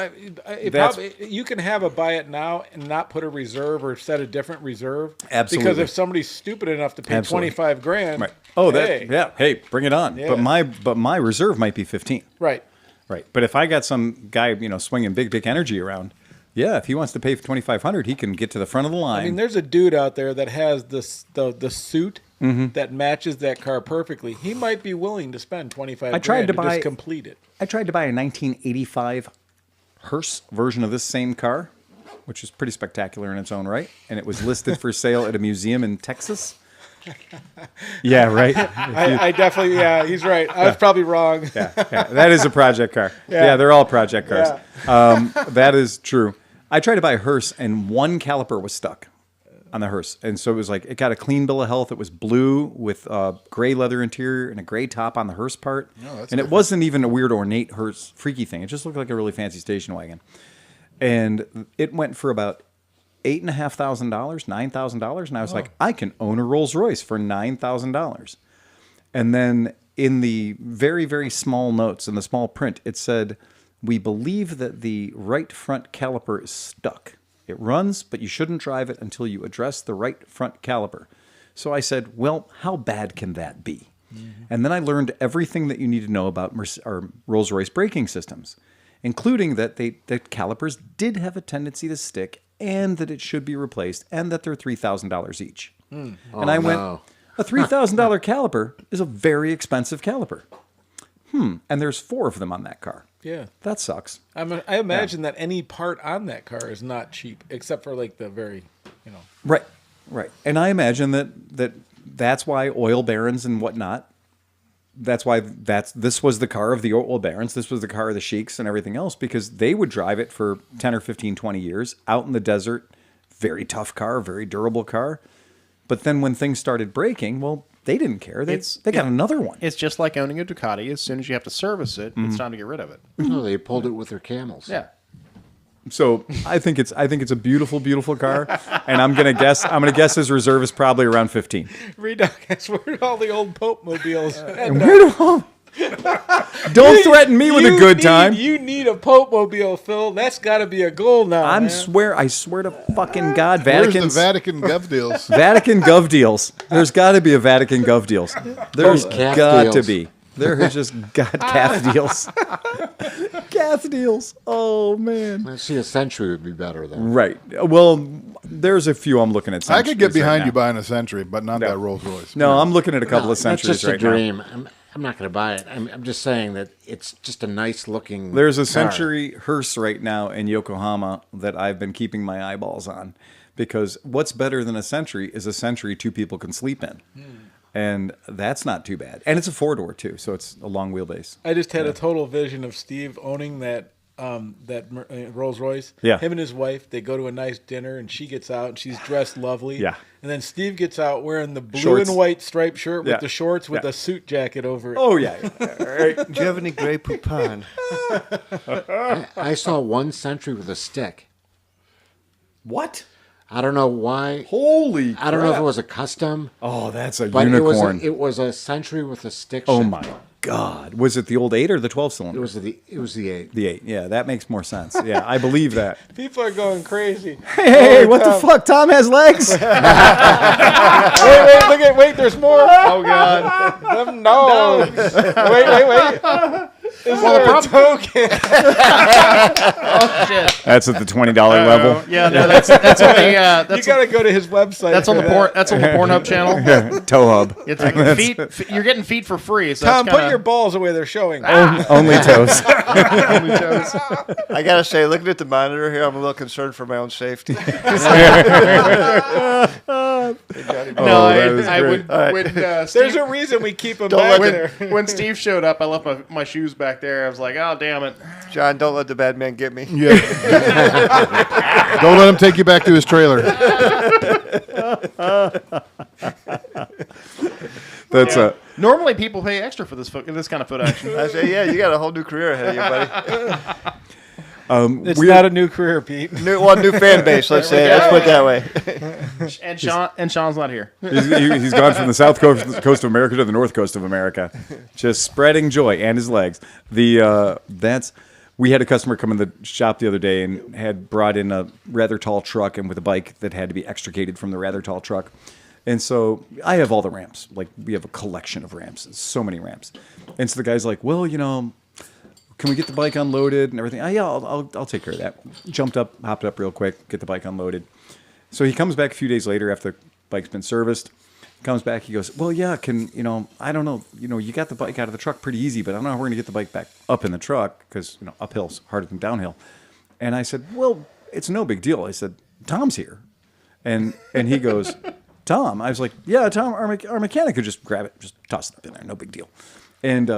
you can have a buy it now and not put a reserve or set a different reserve. Absolutely. Because if somebody's stupid enough to pay Absolutely. 25 grand, Right. Oh, hey. hey, bring it on. Yeah. But my reserve might be 15. Right. Right. But if I got some guy, swinging big energy around, yeah, if he wants to pay for 2,500, he can get to the front of the line. I mean, there's a dude out there that has the suit that matches that car perfectly. He might be willing to spend 25 grand to just complete it. I tried to buy a 1985 Hearse version of this same car, which is pretty spectacular in its own right, and it was listed for sale at a museum in Texas. Yeah, right. I definitely, he's right. I was probably wrong. Yeah, that is a project car. Yeah, they're all project cars. Yeah. That is true. I tried to buy a hearse, and one caliper was stuck on the hearse. And so it was like, it got a clean bill of health. It was blue with a gray leather interior and a gray top on the hearse part. And it wasn't even a weird ornate hearse freaky thing. It just looked like a really fancy station wagon. And it went for about $8,500, $9,000. And I was like, I can own a Rolls Royce for $9,000. And then in the very, very small notes, in the small print, it said, we believe that the right front caliper is stuck. It runs, but you shouldn't drive it until you address the right front caliper. So I said, well, how bad can that be? And then I learned everything that you need to know about Rolls-Royce braking systems, including that the calipers did have a tendency to stick and that it should be replaced and that they're $3,000 each. And I went, a $3,000 caliper is a very expensive caliper. And there's 4 of them on that car. Yeah. That sucks. I imagine that any part on that car is not cheap, except for like the very, Right. And I imagine that's why oil barons and whatnot, this was the car of the oil barons, this was the car of the sheiks and everything else, because they would drive it for 10 or 15, 20 years out in the desert. Very tough car, very durable car. But then when things started breaking, well, they didn't care. They got another one. It's just like owning a Ducati. As soon as you have to service it, it's time to get rid of it. No, they pulled it with their camels. Yeah. So I think it's a beautiful, beautiful car, and I'm gonna guess his reserve is probably around 15. Redoc, that's where all the old Pope mobiles. And where do don't threaten me with a good time. You need a Pope mobile, Phil. That's got to be a goal now. I swear to fucking God, Where's the Vatican Gov deals? Vatican Gov deals. There's got to be a Vatican Gov deals. There's calf got deals. to be. There has just got calf deals. Calf deals. Oh man. I see a Century would be better then. Right. Well, there's a few I'm looking at. I could get behind right you now. buying a Century, but not that Rolls Royce. No, I'm looking at a couple of That's Centuries just a right now. dream. I'm not going to buy it. I'm just saying that it's just a nice looking. There's a car. Century hearse right now in Yokohama that I've been keeping my eyeballs on, because what's better than a Century is a Century 2 people can sleep in. And that's not too bad. And it's a 4-door too, so it's a long wheelbase. I just had a total vision of Steve owning that Rolls Royce. Yeah. Him and his wife, they go to a nice dinner, and she gets out, and she's dressed lovely. Yeah. And then Steve gets out wearing the blue Shorts. and white striped shirt with Yeah. the shorts with Yeah. a suit jacket over it. Oh yeah. Do you have any Grey Poupon? I saw one Century with a stick. What? I don't know why. Holy crap. I don't know if it was a custom, Oh, that's a but unicorn. it was a Century with a stick. Oh shift. my God. Was it the old 8 or the 12 cylinder? It was the 8. The 8. Yeah, that makes more sense. Yeah, I believe that. People are going crazy. Hey, what the fuck? Tom has legs? Wait, there's more. Oh, God. Them dogs. Wait. Is there a token? Oh shit! That's at the $20 level. Yeah, no, that's on the You got to go to his website. that's on the Pornhub channel. Toe hub. It's like feet. You're getting feet for free. So Tom, that's put your balls away. They're showing. Only toes. I gotta say, looking at the monitor here, I'm a little concerned for my own safety. No, Oh, that is I great. would. When, There's Steve, a reason we keep them back there. when Steve showed up, I left my shoes back there. I was like, oh damn it. John, don't let the bad man get me. Yeah. Don't let him take you back to his trailer. That's a. Normally people pay extra for this kind of foot action. I say, yeah, you got a whole new career ahead of you, buddy. It's we- not a new career, Pete. New fan base. Let's say. Let's put it that way. And Sean's not here. He's gone from the south coast of America to the north coast of America, just spreading joy and his legs. We had a customer come in the shop the other day and had brought in a rather tall truck and with a bike that had to be extricated from the rather tall truck. And so I have all the ramps. Like, we have a collection of ramps. So many ramps. And so the guy's like, well, can we get the bike unloaded and everything? Yeah, I'll take care of that. Jumped up, hopped up real quick, get the bike unloaded. So he comes back a few days later after the bike's been serviced. Comes back, he goes, well, yeah, I don't know, you got the bike out of the truck pretty easy, but I don't know how we're going to get the bike back up in the truck because, uphill's harder than downhill. And I said, well, it's no big deal. I said, Tom's here. And he goes, Tom? I was like, yeah, Tom, our mechanic could just grab it, just toss it up in there, no big deal. And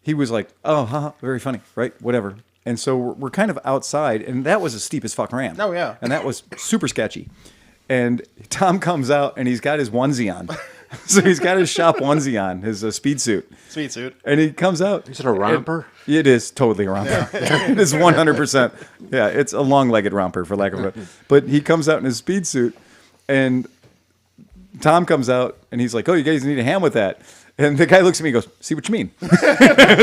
he was like, oh, haha, very funny, right? Whatever. And so we're kind of outside, and that was a steep as fuck ramp. Oh, yeah. And that was super sketchy. And Tom comes out, and he's got his onesie on. So he's got his shop onesie on, his speed suit. Speed suit. And he comes out. Is it a romper? It is totally a romper. Yeah. It is 100%. Yeah, it's a long-legged romper, for lack of a... But he comes out in his speed suit, and Tom comes out, and he's like, oh, you guys need a hand with that. And the guy looks at me and goes, see what you mean? I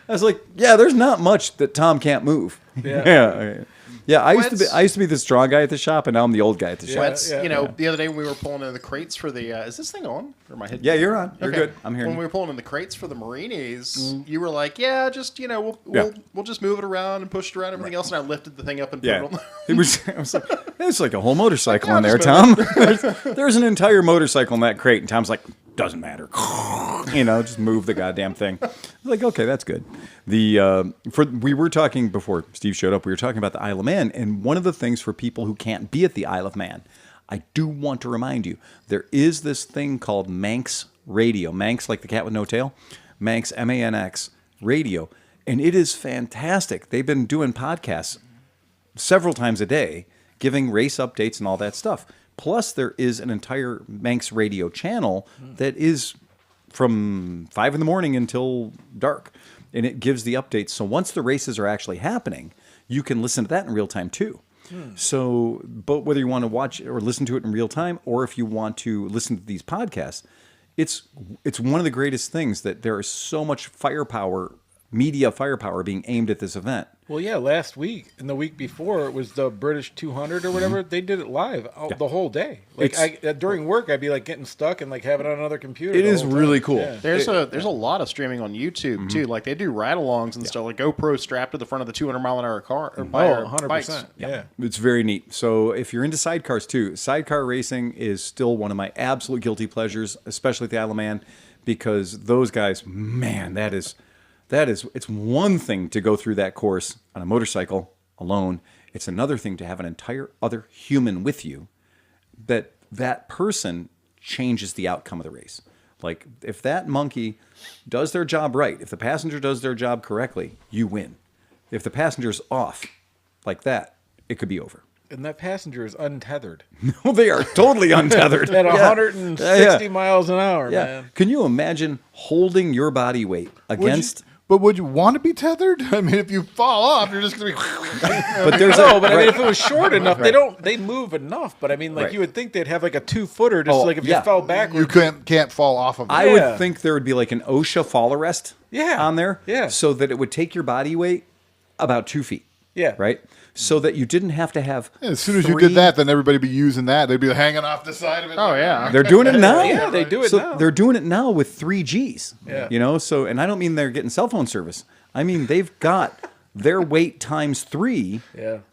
was like, yeah, there's not much that Tom can't move. Yeah. Yeah, I used to be the strong guy at the shop, and now I'm the old guy at the shop. The other day when we were pulling in the crates for the... is this thing on? Or am I hitting? Yeah, you're on. You're Okay. good. I'm here. When we were pulling in the crates for the Morinis, you were like, yeah, just, we'll just move it around and push it around everything else. And I lifted the thing up and put it on. I was like, it's like a whole motorcycle Yeah, in there, just Tom. There's an entire motorcycle in that crate, and Tom's like, doesn't matter. Just move the goddamn thing. I was like, okay, that's good. We were talking before Steve showed up. We were talking about the Isle of Man, and one of the things for people who can't be at the Isle of Man, I do want to remind you, there is this thing called Manx Radio. Manx, like the cat with no tail. Manx, MANX radio, and it is fantastic. They've been doing podcasts several times a day, giving race updates and all that stuff. Plus, there is an entire Manx radio channel that is from 5 in the morning until dark, and it gives the updates. So once the races are actually happening, you can listen to that in real time too. So, but whether you want to watch or listen to it in real time, or if you want to listen to these podcasts, it's one of the greatest things that there is so much media firepower being aimed at this event. Well, yeah, last week and the week before, it was the British 200 or whatever. They did it live the whole day. Like during work, I'd be like getting stuck and like having it on another computer. It is really cool. Yeah. There's a lot of streaming on YouTube too. Like they do ride-alongs and stuff, like GoPro strapped to the front of the 200-mile-an-hour car. Or 100%. bikes. Yeah. It's very neat. So if you're into sidecars too, sidecar racing is still one of my absolute guilty pleasures, especially at the Isle of Man, because those guys, man, it's one thing to go through that course on a motorcycle alone. It's another thing to have an entire other human with you. That person changes the outcome of the race. Like if that monkey does their job right, if the passenger does their job correctly, you win. If the passenger's off like that, it could be over. And that passenger is untethered. No, they are totally untethered. At 160 miles an hour, man. Can you imagine holding your body weight against... But would you want to be tethered? I mean, if you fall off, you're just going to be... But there's I mean, if it was short enough, they move enough. But I mean, like you would think they'd have like a 2-footer, just like if you fell backwards. You can't fall off of it. I would think there would be like an OSHA fall arrest on there. Yeah. So that it would take your body weight about 2 feet. Yeah. Right? So that you didn't have to have... As soon as you did that, then everybody would be using that. They'd be hanging off the side of it. Oh, yeah. They're doing it now. Yeah, they do it now. They're doing it now with 3Gs. Yeah. So, and I don't mean they're getting cell phone service. I mean, they've got their weight times 3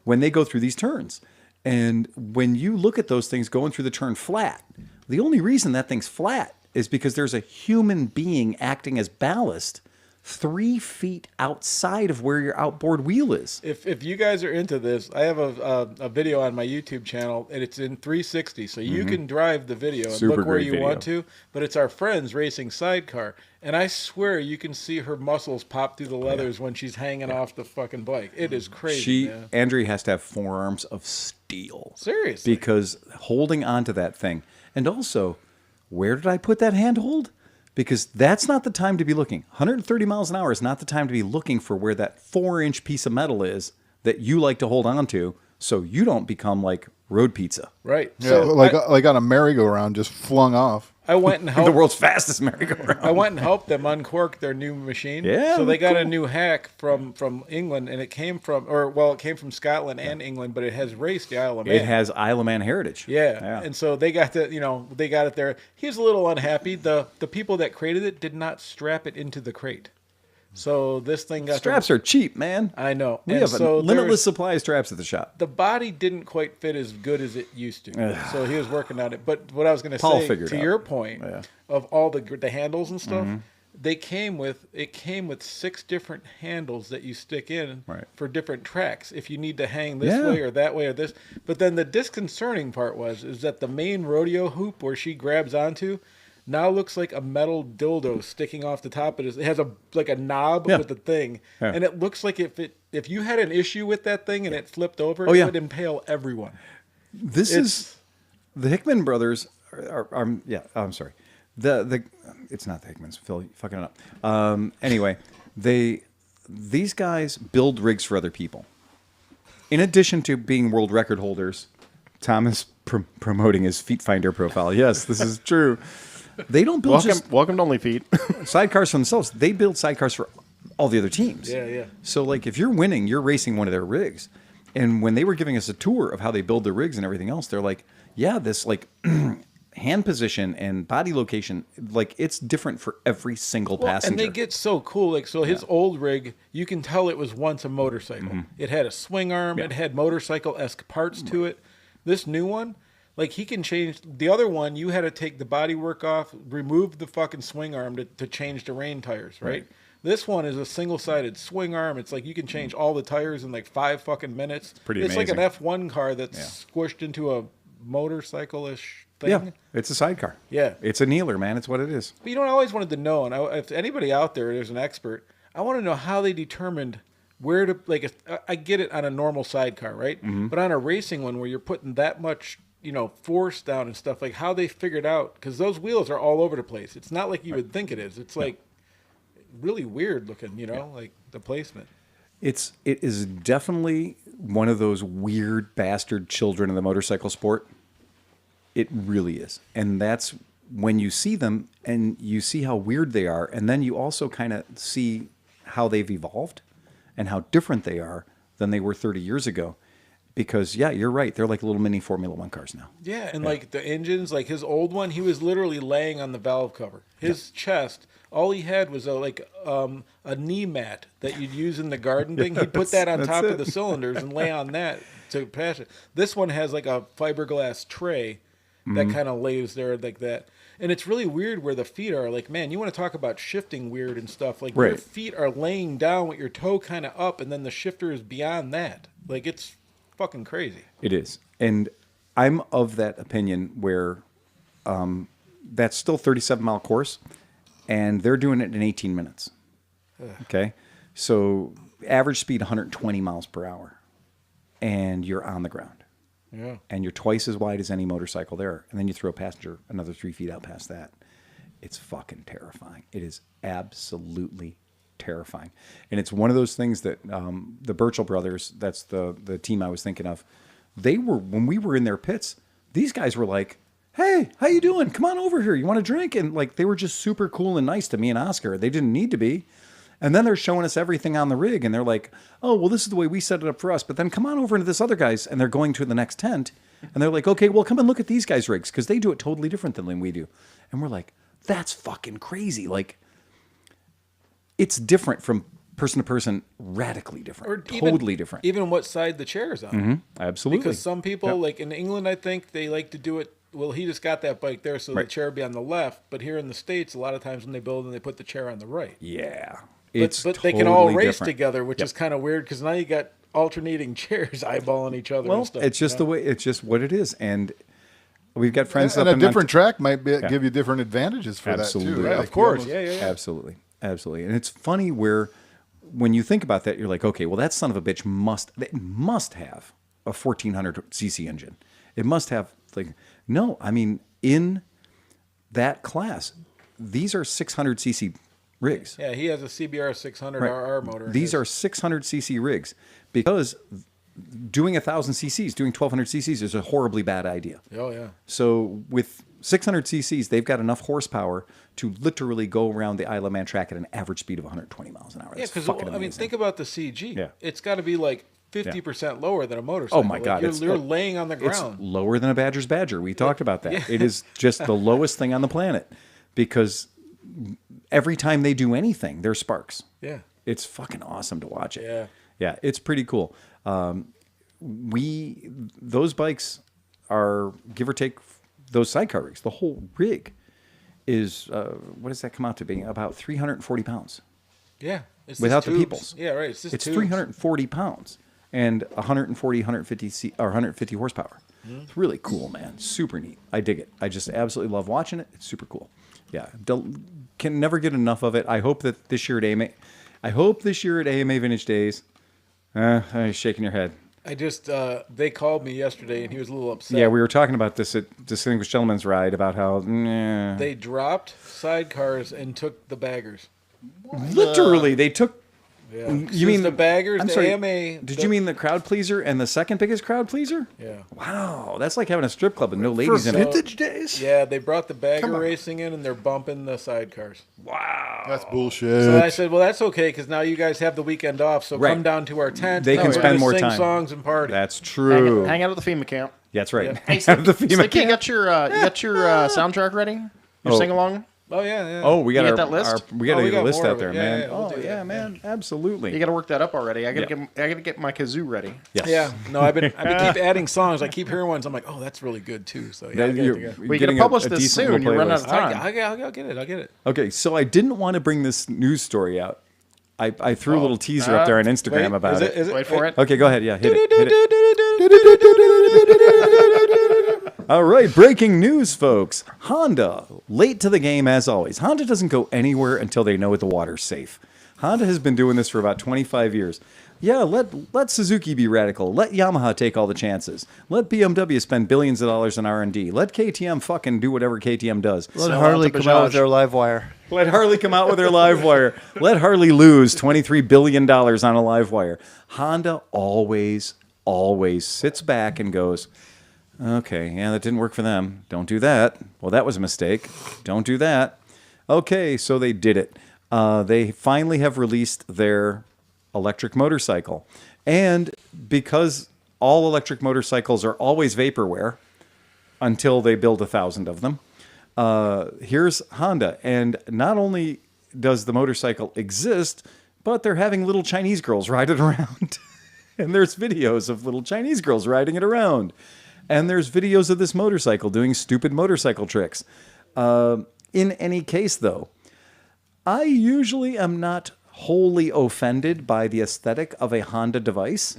when they go through these turns. And when you look at those things going through the turn flat, the only reason that thing's flat is because there's a human being acting as ballast 3 feet outside of where your outboard wheel is. If you guys are into this, I have a video on my YouTube channel, and it's in 360, so you can drive the video and Super look where great you video. want to. But it's our friends racing sidecar, and I swear you can see her muscles pop through the leathers when she's hanging off the fucking bike. It is crazy. Man. Andrea has to have forearms of steel. Seriously. Because holding onto that thing, and also, where did I put that handhold? because that's not the time to be looking. 130 miles an hour is not the time to be looking for where that 4-inch piece of metal is that you like to hold on to, so you don't become like road pizza. Right. Yeah, So like on a merry-go-round, just flung off. I went and helped. The world's fastest merry-go-round. I went and helped them uncork their new machine. Yeah, So they got a cool. new hack from England, and it came from Scotland and England, but it has raced the Isle of Man. It has Isle of Man heritage. Yeah. And so they got they got it there. He was a little unhappy. The people that created it did not strap it into the crate. So this thing got Straps are cheap, man. I know. We And have so a limitless supply of straps at the shop. the body didn't quite fit as good as it used to. Ugh. So he was working on it. But what I was going to Paul say, figured to out. your point, Yeah. of all the handles and stuff, they came with 6 different handles that you stick in Right. for different tracks. If you need to hang this Yeah. way or that way or this. But then the disconcerting part is that the main rodeo hoop where she grabs onto now looks like a metal dildo sticking off the top of it. It has a knob Yeah. with the thing, Yeah. and it looks like if you had an issue with that thing and it flipped over, Oh, it yeah. would impale everyone. This is the Hickman brothers. I'm sorry. It's not the Hickmans. Phil, you fucking it up. Anyway, these guys build rigs for other people. In addition to being world record holders, Tom is promoting his Feet Finder profile. Yes, this is true. They don't build Welcome to Only Feet. sidecars for themselves. They build sidecars for all the other teams. Yeah. So, like, if you're winning, you're racing one of their rigs. And when they were giving us a tour of how they build their rigs and everything else, they're like, yeah, this, like, hand position and body location, like, it's different for every single passenger. And they get so cool. Like, so his old rig, you can tell it was once a motorcycle. It had a swing arm. Yeah. It had motorcycle-esque parts to it. This new one, like, he can change. The other one, you had to take the bodywork off, remove the fucking swing arm to change the rain tires, right? This one is a single-sided swing arm. It's like you can change all the tires in like 5 fucking minutes. pretty It's like an amazing. F1 car that's squished into a motorcycle-ish thing. Yeah, it's a sidecar. Yeah. It's a kneeler, man. It's what it is. But I always wanted to know, and if anybody out there's an expert, I want to know how they determined where to, like, I get it on a normal sidecar, right? But on a racing one where you're putting that much, force down and stuff, like how they figured out, because those wheels are all over the place. It's not like you would think it is. It's like really weird looking, like the placement. It is definitely one of those weird bastard children of the motorcycle sport. It really is. And that's when you see them and you see how weird they are. And then you also kind of see how they've evolved and how different they are than they were 30 years ago. Because, yeah, you're right. They're like little mini Formula One cars now. Yeah, and like the engines, like his old one, he was literally laying on the valve cover. His chest, all he had was a knee mat that you'd use in the garden thing. He'd put that on that's top it. of the cylinders and lay on that to pass it. This one has like a fiberglass tray that kind of lays there like that. And it's really weird where the feet are. Like, man, you want to talk about shifting weird and stuff. Like, your Right. feet are laying down with your toe kind of up, and then the shifter is beyond that. Like, it's fucking crazy. It is. And I'm of that opinion where that's still 37-mile course, and they're doing it in 18 minutes. Okay? So average speed 120 miles per hour, and you're on the ground. Yeah. And you're twice as wide as any motorcycle there. And then you throw a passenger another 3 feet out past that. It's fucking terrifying. It is absolutely terrifying. And it's one of those things that the Burchell brothers, that's the team I was thinking of, they were, when we were in their pits, these guys were like, hey, how you doing? Come on over here. You want a drink? And like, they were just super cool and nice to me and Oscar. They didn't need to be. And then they're showing us everything on the rig, and they're like, oh, well, this is the way we set it up for us. But then come on over into this other guy's, and they're going to the next tent. And they're like, okay, well, come and look at these guys' rigs, because they do it totally different than we do. And we're like, that's fucking crazy. Like, it's different from person to person, radically different, totally different. Even what side the chair is on. Mm-hmm. Absolutely. Because some people, like in England, I think they like to do it. Well, he just got that bike there, so the chair would be on the left. But here in the States, a lot of times when they build them, they put the chair on the right. Yeah. But they can all totally race different. together, which is kind of weird because now you got alternating chairs eyeballing each other Well, and stuff. it's just the way, it's just what it is. And we've got friends And up a in different track might give you different advantages for Absolutely. that too. Yeah, Right? of Like, course. you Yeah, almost- yeah, yeah. Absolutely. Absolutely. And it's funny where when you think about that, you're like, okay, well, that son of a bitch must have a 1400 cc engine. It must have, like, no, I mean, in that class, these are 600cc rigs. Yeah, he has a CBR 600 Right. RR motor. in These his. are 600cc rigs because doing 1,000 cc's, doing 1,200 cc's is a horribly bad idea. Oh yeah. So with 600 cc's, they've got enough horsepower to literally go around the Isle of Man track at an average speed of 120 miles an hour. Yeah, That's because fucking I mean, amazing. think about the CG. Yeah. It's got to be like 50% lower than a motorcycle. Oh my God! Like you're laying on the ground. It's lower than a Badger's Badger. We talked about that. It is just the lowest thing on the planet because every time they do anything, there's sparks. Yeah. It's fucking awesome to watch it. Yeah. Yeah, it's pretty cool. Those bikes are, give or take, those sidecar rigs. The whole rig is what does that come out to be? About 340 pounds. Yeah. It's just Without the tubes. peoples. Yeah, right. It's just It's tubes. 340 pounds and 150 horsepower. It's really cool, man. Super neat. I dig it. I just absolutely love watching it. It's super cool. Yeah, can never get enough of it. I hope that this year at AMA, Vintage Days, I'm shaking your head. I just they called me yesterday and he was a little upset. Yeah, we were talking about this at Distinguished Gentleman's Ride about how They dropped sidecars and took the baggers. literally they took. Yeah. You Since mean the baggers? I'm the sorry, AMA. Did you mean the crowd pleaser and the second biggest crowd pleaser? Yeah. Wow, that's like having a strip club with no For ladies in it. vintage days? Yeah, they brought the bagger racing in and they're bumping the sidecars. Wow. That's bullshit. So I said, well, that's okay because now you guys have the weekend off, so Right. come down to our tent. They and can we're spend gonna more sing time. songs and party. That's true. Hang out at the FEMA camp. That's right. Hey, Have the FEMA Slicky, you camp. got your soundtrack ready? Your Oh. sing along? Oh yeah, yeah. Oh, we got You our, get that list? we got Oh, we a got list more out of it. there, Yeah, man. yeah, we'll Oh do yeah, that, man, absolutely. You got to work that up already. I got to Yeah. get my kazoo ready. Yes. Yeah, no, I've been keep adding songs. I keep hearing ones. I'm like, oh, that's really good too. So yeah, That- I gotta you're- do it. you're We getting gotta publish a this decent soon. little You run out playlist. of time. I'll get it. I'll get it. Okay, so I didn't want to bring this news story out. I threw a little teaser up there on Instagram Wait, about it. Is it? Wait for it. Okay, go ahead. Yeah, hit it. All right, breaking news, folks. Honda, late to the game as always. Honda doesn't go anywhere until they know the water's safe. Honda has been doing this for about 25 years. Yeah, let Suzuki be radical. Let Yamaha take all the chances. Let BMW spend billions of dollars on R&D. Let KTM fucking do whatever KTM does. Let Sell Harley out to come out with Bajaj. their live wire. Let Harley come out with their live wire. Let Harley lose $23 billion on a live wire. Honda always sits back and goes, okay, yeah, that didn't work for them. Don't do that. Well, that was a mistake. Don't do that. Okay, so they did it. They finally have released their electric motorcycle. And because all electric motorcycles are always vaporware until they build 1,000 of them, here's Honda. And not only does the motorcycle exist, but they're having little Chinese girls ride it around. And there's videos of little Chinese girls riding it around. And there's videos of this motorcycle doing stupid motorcycle tricks. In any case, though, I usually am not wholly offended by the aesthetic of a Honda device.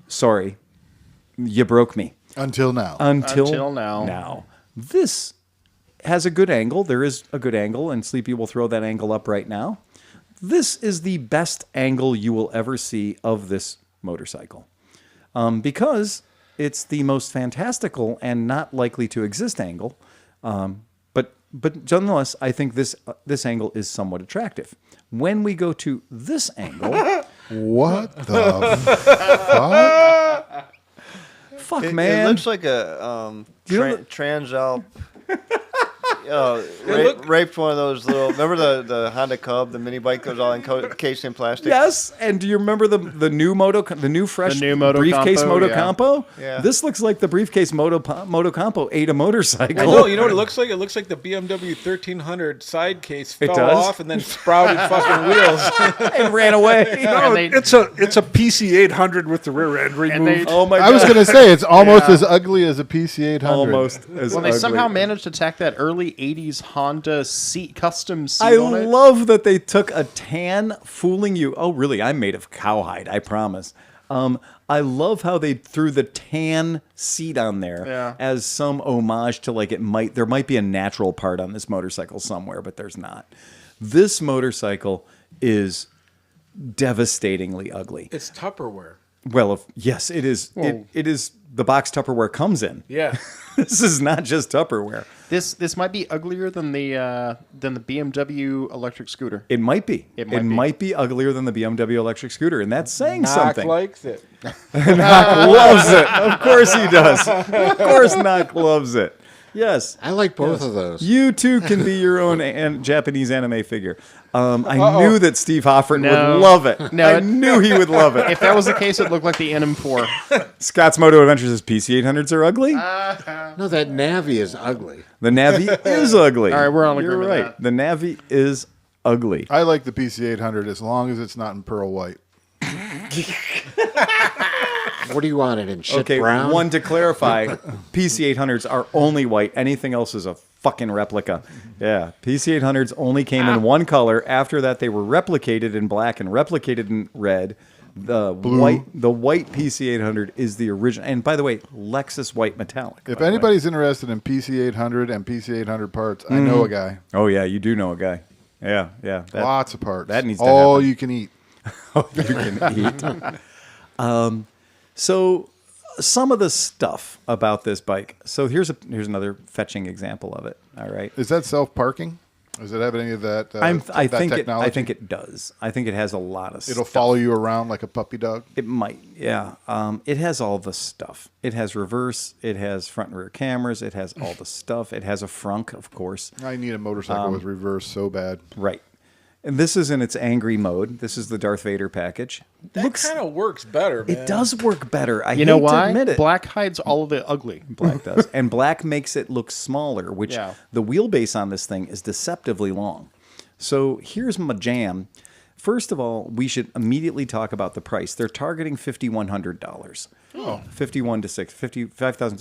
Sorry, you broke me. Until now. Until now. Now. This has a good angle. There is a good angle, and Sleepy will throw that angle up right now. This is the best angle you will ever see of this motorcycle. Because it's the most fantastical and not likely to exist angle. But nonetheless, I think this angle is somewhat attractive. When we go to this angle, What the fuck? fuck, It man. looks like a You know the- Transalp. Raped one of those little. Remember the Honda Cub, the mini bike that was all encased in plastic. Yes, and do you remember the new fresh The new Moto briefcase Compo, Moto yeah. Compo? Yeah. This looks like the briefcase Moto Compo ate a motorcycle. I know. You know what it looks like? It looks like the BMW 1300 side case It fell does? off and then sprouted fucking wheels. and ran away. No, And they- it's a PC 800 with the rear end removed. Oh my god! I was going to say, it's almost as ugly as a PC 800. almost as Well, they ugly. somehow managed to tack that early '80s Honda custom seat I on it. love that they took a tan, fooling you. Oh, really? I'm made of cowhide. I promise. I love how they threw the tan seat on there Yeah. as some homage to there might be a natural part on this motorcycle somewhere, but there's not. This motorcycle is devastatingly ugly. It's Tupperware. Well, yes, it is. Well- It is the box Tupperware comes in. Yeah. This is not just Tupperware. This might be uglier than the BMW electric scooter. It might be. It It might might be. be uglier than the BMW electric scooter, and that's saying Knock something. likes it. Knock loves it. Of course he does. Of course Knock loves it. Yes. I like both of those. You too can be your own Japanese anime figure. I knew that Steve Hoffert No. would love it. No, I knew he would love it. If that was the case, it looked like the NM4. Scott's Moto Adventures says PC800s are ugly. No, that Navi is ugly. The Navi is ugly. All right, we're on You're agreement right. with The Navi is ugly. I like the PC800 as long as it's not in pearl white. What do you want it in? Shit Okay, brown? one to clarify, PC800s are only white. Anything else is a fucking replica. Yeah, PC800s only came in one color. After that, they were replicated in black and replicated in red. The white PC800 is the original. And by the way, Lexus white metallic. If by the way. anybody's interested in PC800 and PC800 parts, I know a guy. Oh yeah, you do know a guy. Yeah. That, Lots of parts. that needs to all happen. you can eat. you can eat. So some of the stuff about this bike. So here's another fetching example of it. All right. Is that self-parking? Does it have any of that, I that think technology? I think it does. I think it has a lot of It'll stuff. follow you around like a puppy dog. It might, yeah. It has all the stuff. It has reverse. It has front and rear cameras. It has all the stuff. It has a frunk, of course. I need a motorcycle with reverse so bad. Right. And this is in its angry mode. This is the Darth Vader package. That kind of works better, man. It does work better. I You know hate to why? admit it. Black hides all of the ugly. Black does. And black makes it look smaller, which Yeah. the wheelbase on this thing is deceptively long. So here's my jam. First of all, we should immediately talk about the price. They're targeting $5,100. Oh. $5,000 to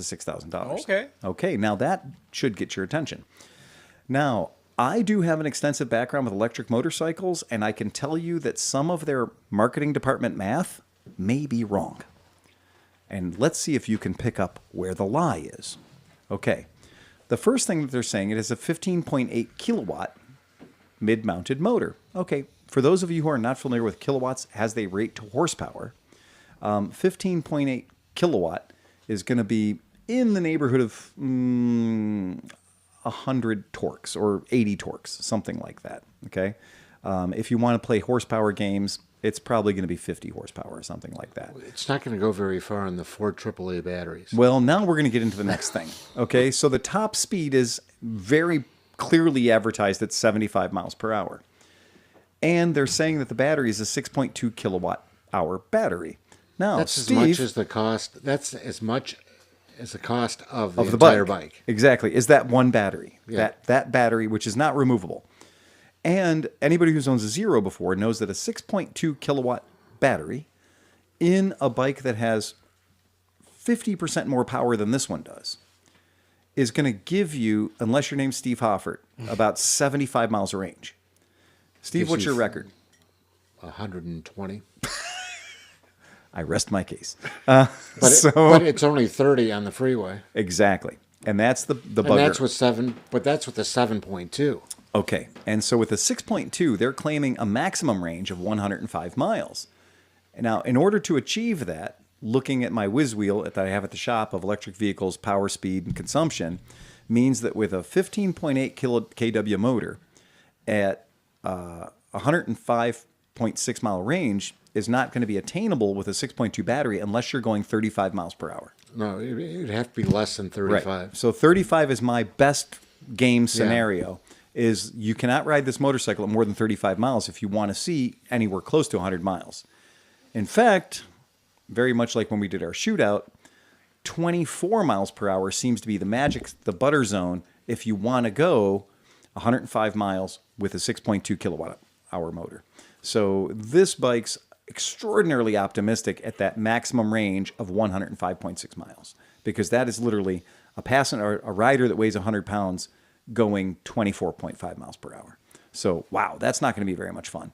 $6,000. Okay. Okay, now that should get your attention. Now, I do have an extensive background with electric motorcycles, and I can tell you that some of their marketing department math may be wrong. And let's see if you can pick up where the lie is. Okay. The first thing that they're saying, it is a 15.8 kilowatt mid-mounted motor. Okay. For those of you who are not familiar with kilowatts as they rate to horsepower, 15.8 kilowatt is going to be in the neighborhood of 100 torques or 80 torques, something like that. Okay. If you want to play horsepower games, it's probably going to be 50 horsepower or something like that. It's not going to go very far in the Ford AAA batteries. Well, now we're going to get into the next thing. Okay, so the top speed is very clearly advertised at 75 miles per hour. And they're saying that the battery is a 6.2 kilowatt hour battery. Now, That's Steve, as much as the cost. That's as much as the cost of the of the entire bike. Exactly. Is that one battery. Yeah. That battery, which is not removable. And anybody who's owned a Zero before knows that a 6.2 kilowatt battery in a bike that has 50% more power than this one does is going to give you, unless your name's Steve Hoffert, about 75 miles of range. Steve, Gives what's you your record? 120. I rest my case. But, So- but it's only 30 on the freeway. Exactly. And that's the bugger. And that's with that's with the 7.2. Okay, and so with the 6.2, they're claiming a maximum range of 105 miles. Now, in order to achieve that, looking at my whiz wheel that I have at the shop of electric vehicles, power, speed, and consumption, means that with a 15.8 kW motor at 105.6 mile range is not going to be attainable with a 6.2 battery unless you're going 35 miles per hour. No, it'd have to be less than 35. Right. So 35 is my best game scenario. Is you cannot ride this motorcycle at more than 35 miles if you want to see anywhere close to 100 miles. In fact, very much like when we did our shootout, 24 miles per hour seems to be the magic, the butter zone if you want to go 105 miles with a 6.2 kilowatt hour motor. So this bike's extraordinarily optimistic at that maximum range of 105.6 miles because that is literally a rider that weighs 100 pounds going 24.5 miles per hour. So, wow, that's not going to be very much fun.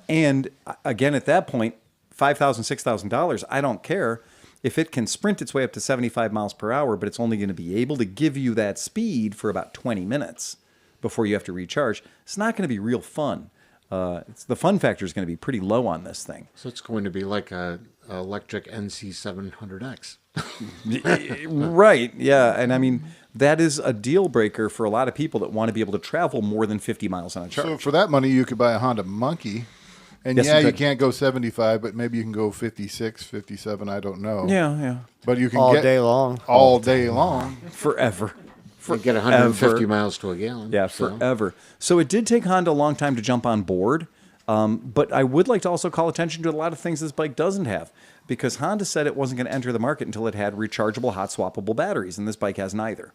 And again, at that point, $5,000, $6,000, I don't care if it can sprint its way up to 75 miles per hour, but it's only going to be able to give you that speed for about 20 minutes before you have to recharge. It's not going to be real fun. The fun factor is going to be pretty low on this thing. So it's going to be like a electric NC700X. Right, yeah. And I mean, that is a deal breaker for a lot of people that want to be able to travel more than 50 miles on a charge. So for that money, you could buy a Honda Monkey. And Yes, yeah, you you could. can't go 75, but maybe you can go 56, 57, I don't know. Yeah. But you can All get day long. all day long. Forever. You get 150 miles to a gallon. Yeah, so. forever. So it did take Honda a long time to jump on board. But I would like to also call attention to a lot of things this bike doesn't have. Because Honda said it wasn't going to enter the market until it had rechargeable, hot swappable batteries. And this bike has neither.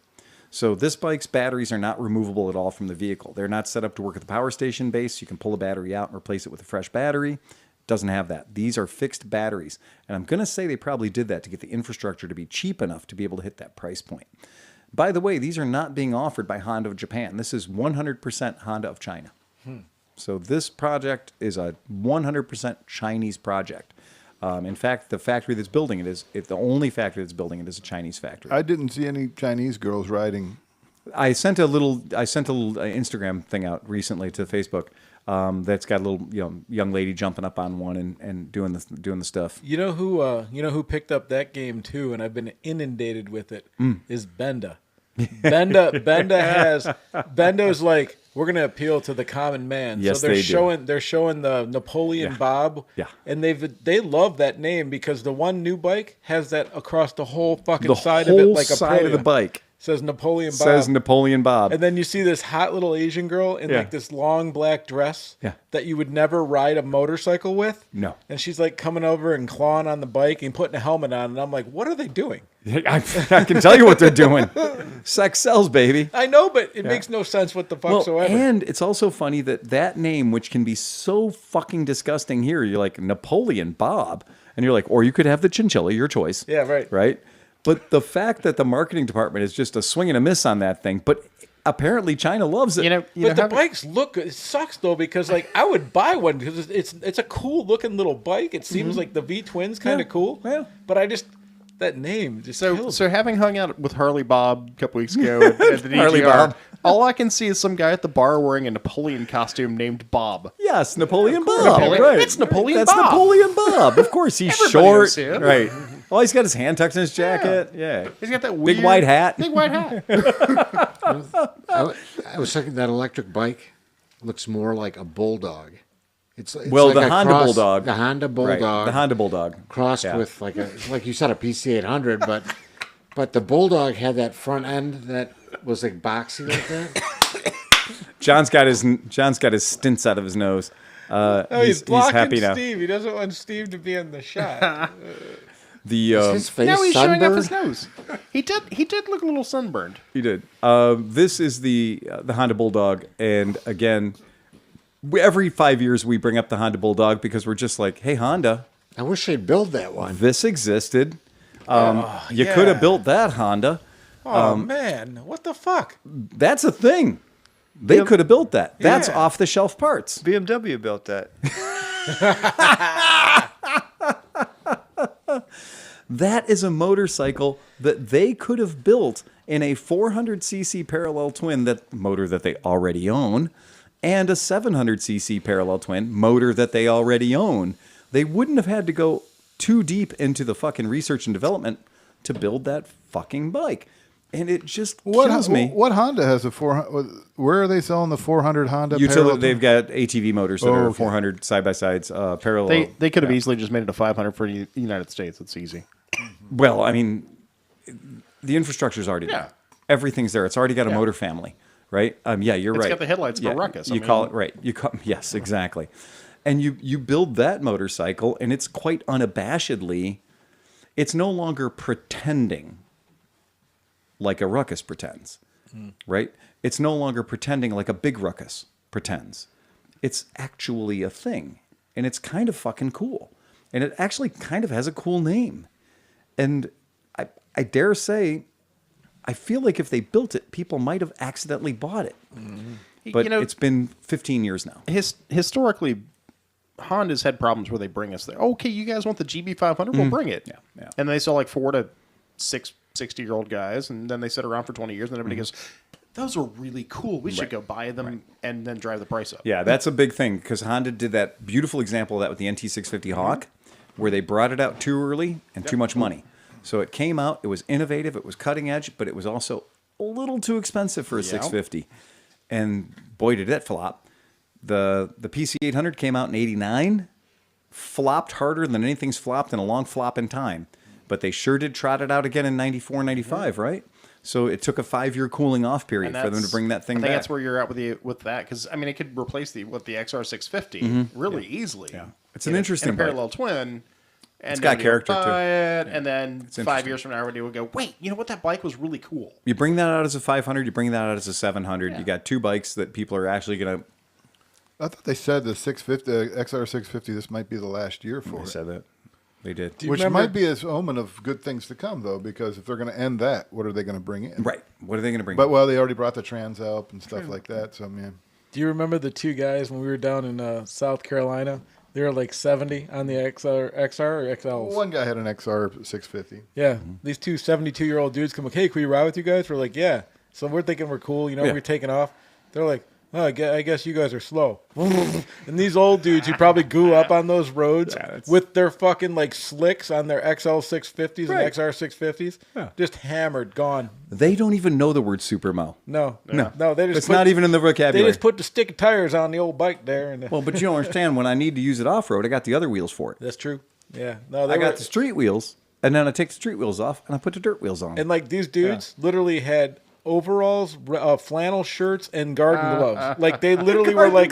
So this bike's batteries are not removable at all from the vehicle. They're not set up to work at the power station base. You can pull a battery out and replace it with a fresh battery. Doesn't have that. These are fixed batteries. And I'm going to say they probably did that to get the infrastructure to be cheap enough to be able to hit that price point. By the way, these are not being offered by Honda of Japan. This is 100% Honda of China. So this project is a 100% Chinese project. In fact, the factory that's building it is the only factory that's building it is a Chinese factory. I didn't see any Chinese girls riding. I sent a little Instagram thing out recently to Facebook. That's got a little young lady jumping up on one and doing the stuff. You know who picked up that game too, and I've been inundated with it. Is Benda. Benda's like, we're gonna appeal to the common man. Yes, so they're they do. they're showing the Napoleon Bob. Yeah. And they love that name because the one new bike has that across the whole fucking The side whole of it, like a side of the bike says Napoleon Bob. says Napoleon Bob. And then you see this hot little Asian girl in like this long black dress that you would never ride a motorcycle with. No. And she's like coming over and clawing on the bike and putting a helmet on. And I'm like, what are they doing? I can tell you what they're doing. Sex sells, baby. I know, but it makes no sense what the fuck so ever. And it's also funny that name, which can be so fucking disgusting here, you're like, Napoleon Bob. And you're like, or you could have the chinchilla, your choice. Yeah, right. Right? But the fact that the marketing department is just a swing and a miss on that thing, but apparently China loves it. But the bikes look good. It sucks though because like I would buy one because it's a cool looking little bike. It seems like the V twin's kind of cool. Yeah. But I just that name just kills So me. having hung out with Harley Bob a couple weeks ago at the Harley DGR, Bob. all I can see is some guy at the bar wearing a Napoleon costume named Bob. Yes, Napoleon Bob. Napoleon- Right. it's Napoleon That's Bob. Napoleon Bob. Of course, he's Everybody short. knows him. Right. Oh, he's got his hand tucked in his jacket. Yeah. He's got that Big weird white hat. Big white hat. I was thinking that electric bike looks more like a Bulldog. It's Well, like the a Honda Bulldog. The Honda Right. Bulldog. The Honda Bulldog. crossed Yeah. with like you said, a PC 800, but the Bulldog had that front end that was like boxy like that. John's got his stints out of his nose. He's blocking happy now. Steve. He doesn't want Steve to be in the shot. His face Now he's showing off his sunburned. nose. He did look a little sunburned. He did. This is the Honda Bulldog, and again, every 5 years we bring up the Honda Bulldog because we're just like, hey, Honda, I wish they'd build that one. this existed. You could have built that, Honda. Oh man, what the fuck? That's a thing. They could have built that. That's Yeah. off the shelf parts. BMW built that. That is a motorcycle that they could have built in a 400cc parallel twin motor that they already own, and a 700cc parallel twin motor that they already own. They wouldn't have had to go too deep into the fucking research and development to build that fucking bike. And it just kills me. What Honda has a 400? Where are they selling the 400 Honda? parallel? They've got ATV motors that are okay. 400 side-by-sides parallel. They could have easily just made it a 500 for the United States. It's easy. Well, I mean, the infrastructure's already there. Everything's there. It's already got a motor family, right? Yeah, you're right. It's got the headlights of a Ruckus. You call it right. Yes, exactly. And you build that motorcycle, and it's quite unabashedly, it's no longer pretending like a Ruckus pretends, right? It's no longer pretending like a big Ruckus pretends. It's actually a thing, and it's kind of fucking cool. And it actually kind of has a cool name. And I dare say, I feel like if they built it, people might have accidentally bought it. But it's been 15 years now. Historically, Honda's had problems where they bring us there. Okay, you guys want the GB500? We'll bring it. Yeah. And they sell like 4 to 6 60-year-old guys, and then they sit around for 20 years, and everybody goes, those are really cool. We should go buy them and then drive the price up. Yeah, that's a big thing because Honda did that beautiful example of that with the NT650 Hawk, where they brought it out too early and too much money. So it came out. It was innovative. It was cutting edge, but it was also a little too expensive for a 650. And boy, did it flop. The PC 800 came out in '89, flopped harder than anything's flopped in a long flop in time. But they sure did trot it out again in '94, '95, right? So it took a 5-year cooling off period for them to bring that thing back. I think that's where you're at with that, because I mean, it could replace the XR650 really easily. Yeah, it's an interesting in a parallel twin. And it's got character too. And then 5 years from now, everybody will go, wait, you know what? That bike was really cool. You bring that out as a 500. You bring that out as a 700. Yeah. You got two bikes that people are actually going to. I thought they said the 650, XR650, this might be the last year for it. They said that. They did. Which might be an omen of good things to come, though, because if they're going to end that, what are they going to bring in? Right. What are they going to bring in? But, well, they already brought the Transalp and stuff like that, so, man. Do you remember the two guys when we were down in South Carolina? They were like 70 on the XR or XLs. One guy had an XR 650. Yeah. These two 72-year-old dudes come like, hey, can we ride with you guys? We're like, yeah. So we're thinking we're cool. You know, we're taking off. They're like, oh, I guess you guys are slow. And these old dudes who probably grew up on those roads with their fucking like slicks on their XL 650s and XR 650s, just hammered, gone. They don't even know the word supermo. No. They just it's not even in the vocabulary. They just put the stick of tires on the old bike there. And well, but you don't understand. When I need to use it off road, I got the other wheels for it. That's true. Yeah. No, I got the street wheels, and then I take the street wheels off, and I put the dirt wheels on. And like these dudes literally had overalls, flannel shirts, and garden gloves. Like they literally were like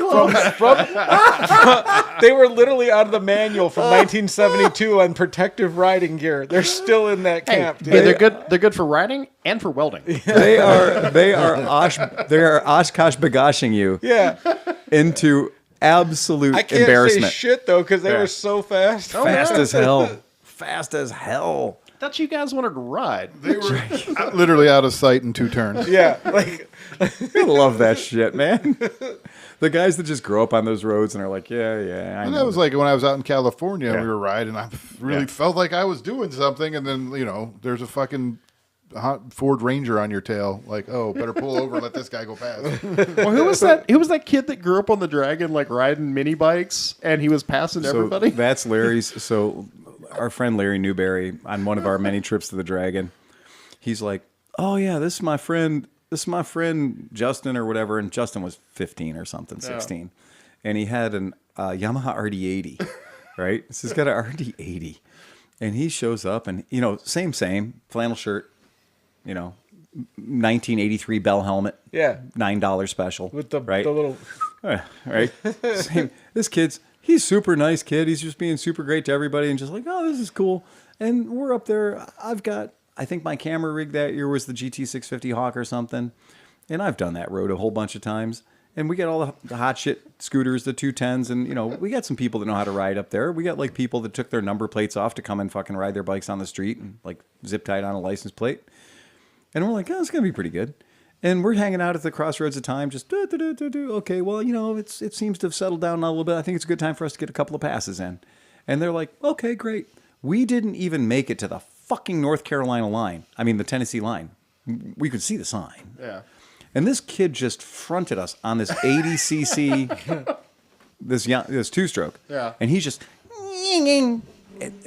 they were literally out of the manual from 1972 on protective riding gear. They're still in that camp. Dude. Hey, they're good. They're good for riding and for welding. They are Oshkosh bagoshing you into absolute I can't embarrassment. say shit though because they were so fast. Fast as hell. Fast as hell. I thought you guys wanted to ride. They were literally out of sight in 2 turns. Yeah, like I love that shit, man. The guys that just grow up on those roads and are like, yeah, I know. That was like when I was out in California and we were riding. I really felt like I was doing something, and then there's a fucking Ford Ranger on your tail. Like, oh, better pull over and let this guy go past. Well, who was that? Who was that kid that grew up on the Dragon, like riding mini bikes, and he was passing everybody? That's Larry's. So our friend Larry Newberry, on one of our many trips to the Dragon, he's like, oh yeah, this is my friend Justin or whatever, and Justin was 15 or something, 16, and he had an Yamaha RD80, right? So he's got an RD80, and he shows up and same flannel shirt, 1983 Bell helmet, $9 special with the right, the little right. This kid's. He's super nice kid. He's just being super great to everybody and just like, oh, this is cool. And we're up there. I think my camera rig that year was the GT650 Hawk or something. And I've done that road a whole bunch of times. And we got all the hot shit scooters, the 210s. And, we got some people that know how to ride up there. We got like people that took their number plates off to come and fucking ride their bikes on the street and like zip tied on a license plate. And we're like, oh, it's going to be pretty good. And we're hanging out at the crossroads of time, just okay, well, it seems to have settled down a little bit. I think it's a good time for us to get a couple of passes in. And they're like, okay, great. We didn't even make it to the fucking North Carolina line. I mean, the Tennessee line. We could see the sign. Yeah. And this kid just fronted us on this 80cc, this two-stroke. Yeah. And he's just,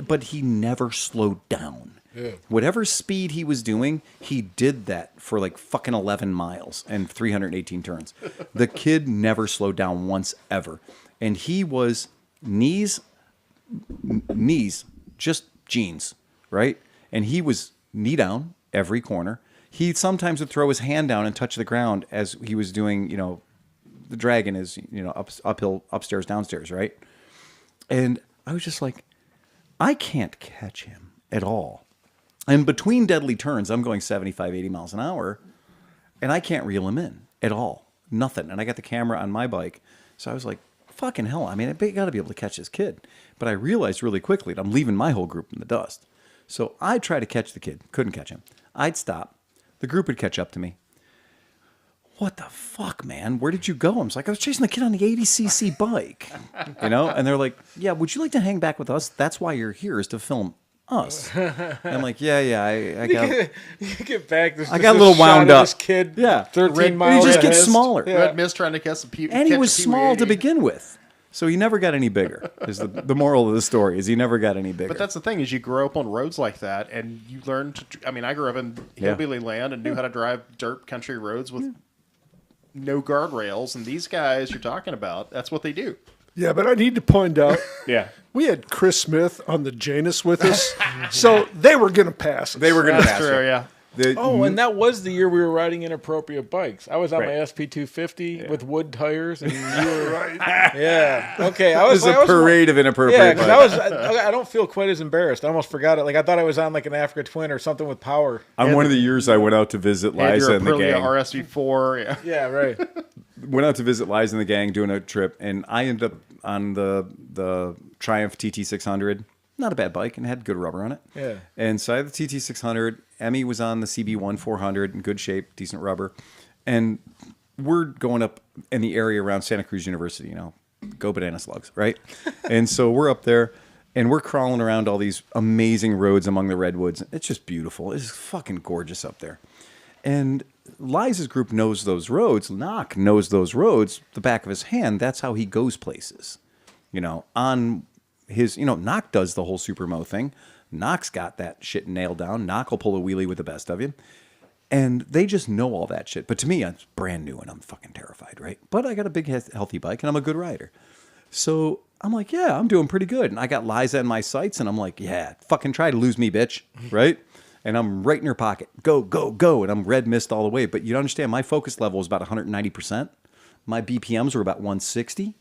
but he never slowed down. Yeah. Whatever speed he was doing, he did that for like fucking 11 miles and 318 turns. The kid never slowed down once ever. And he was knees, just jeans, right? And he was knee down every corner. He sometimes would throw his hand down and touch the ground as he was doing, the Dragon is, uphill, upstairs, downstairs, right? And I was just like, I can't catch him at all. And between deadly turns, I'm going 75, 80 miles an hour, and I can't reel him in at all. Nothing. And I got the camera on my bike. So I was like, fucking hell. I mean, I got to be able to catch this kid. But I realized really quickly that I'm leaving my whole group in the dust. So I tried to catch the kid. Couldn't catch him. I'd stop. The group would catch up to me. What the fuck, man? Where did you go? I was like, I was chasing the kid on the 80cc bike. And they're like, yeah, would you like to hang back with us? That's why you're here, is to film us. I'm like, I got. You get back. I got a little wound up. This kid, 13 miles. He just gets smaller. Red Mist trying to catch the and he was small to begin with. So he never got any bigger. Is the moral of the story is he never got any bigger. But that's the thing is you grow up on roads like that, and you learn to. I mean, I grew up in hillbilly land and knew how to drive dirt country roads with no guardrails. And these guys you're talking about, that's what they do. Yeah, but I need to point out, Yeah. we had Chris Smith on the Janus with us, so they were going to pass us. They were going to pass True, her. yeah. Oh, and that was the year we were riding inappropriate bikes. I was on Right. my SP250 with wood tires, and you were right. Yeah. Okay. I was. It was a parade of inappropriate. Yeah, because bikes. I don't feel quite as embarrassed. I almost forgot it. Like I thought I was on like an Africa Twin or something with power. On one of the years I went out to visit And Liza your and the Aprilia gang. RSV4. Yeah. Yeah. Right. Went out to visit Liza and the gang doing a trip, and I ended up on the Triumph TT600. Not a bad bike, and had good rubber on it. Yeah. And so I had the TT600. Emmy was on the CB1400 in good shape, decent rubber. And we're going up in the area around Santa Cruz University, go banana slugs, right? And so we're up there, and we're crawling around all these amazing roads among the redwoods. It's just beautiful. It's fucking gorgeous up there. And Liza's group knows those roads. Knock knows those roads, the back of his hand. That's how he goes places. On his, Knock does the whole Supermo thing. Knock's got that shit nailed down. Knock will pull a wheelie with the best of you. And they just know all that shit. But to me, it's brand new and I'm fucking terrified, right? But I got a big, healthy bike and I'm a good rider. So I'm like, yeah, I'm doing pretty good. And I got Liza in my sights and I'm like, yeah, fucking try to lose me, bitch, right? And I'm right in her pocket. Go, go, go. And I'm red mist all the way. But you understand, my focus level was about 190%. My BPMs were about 160.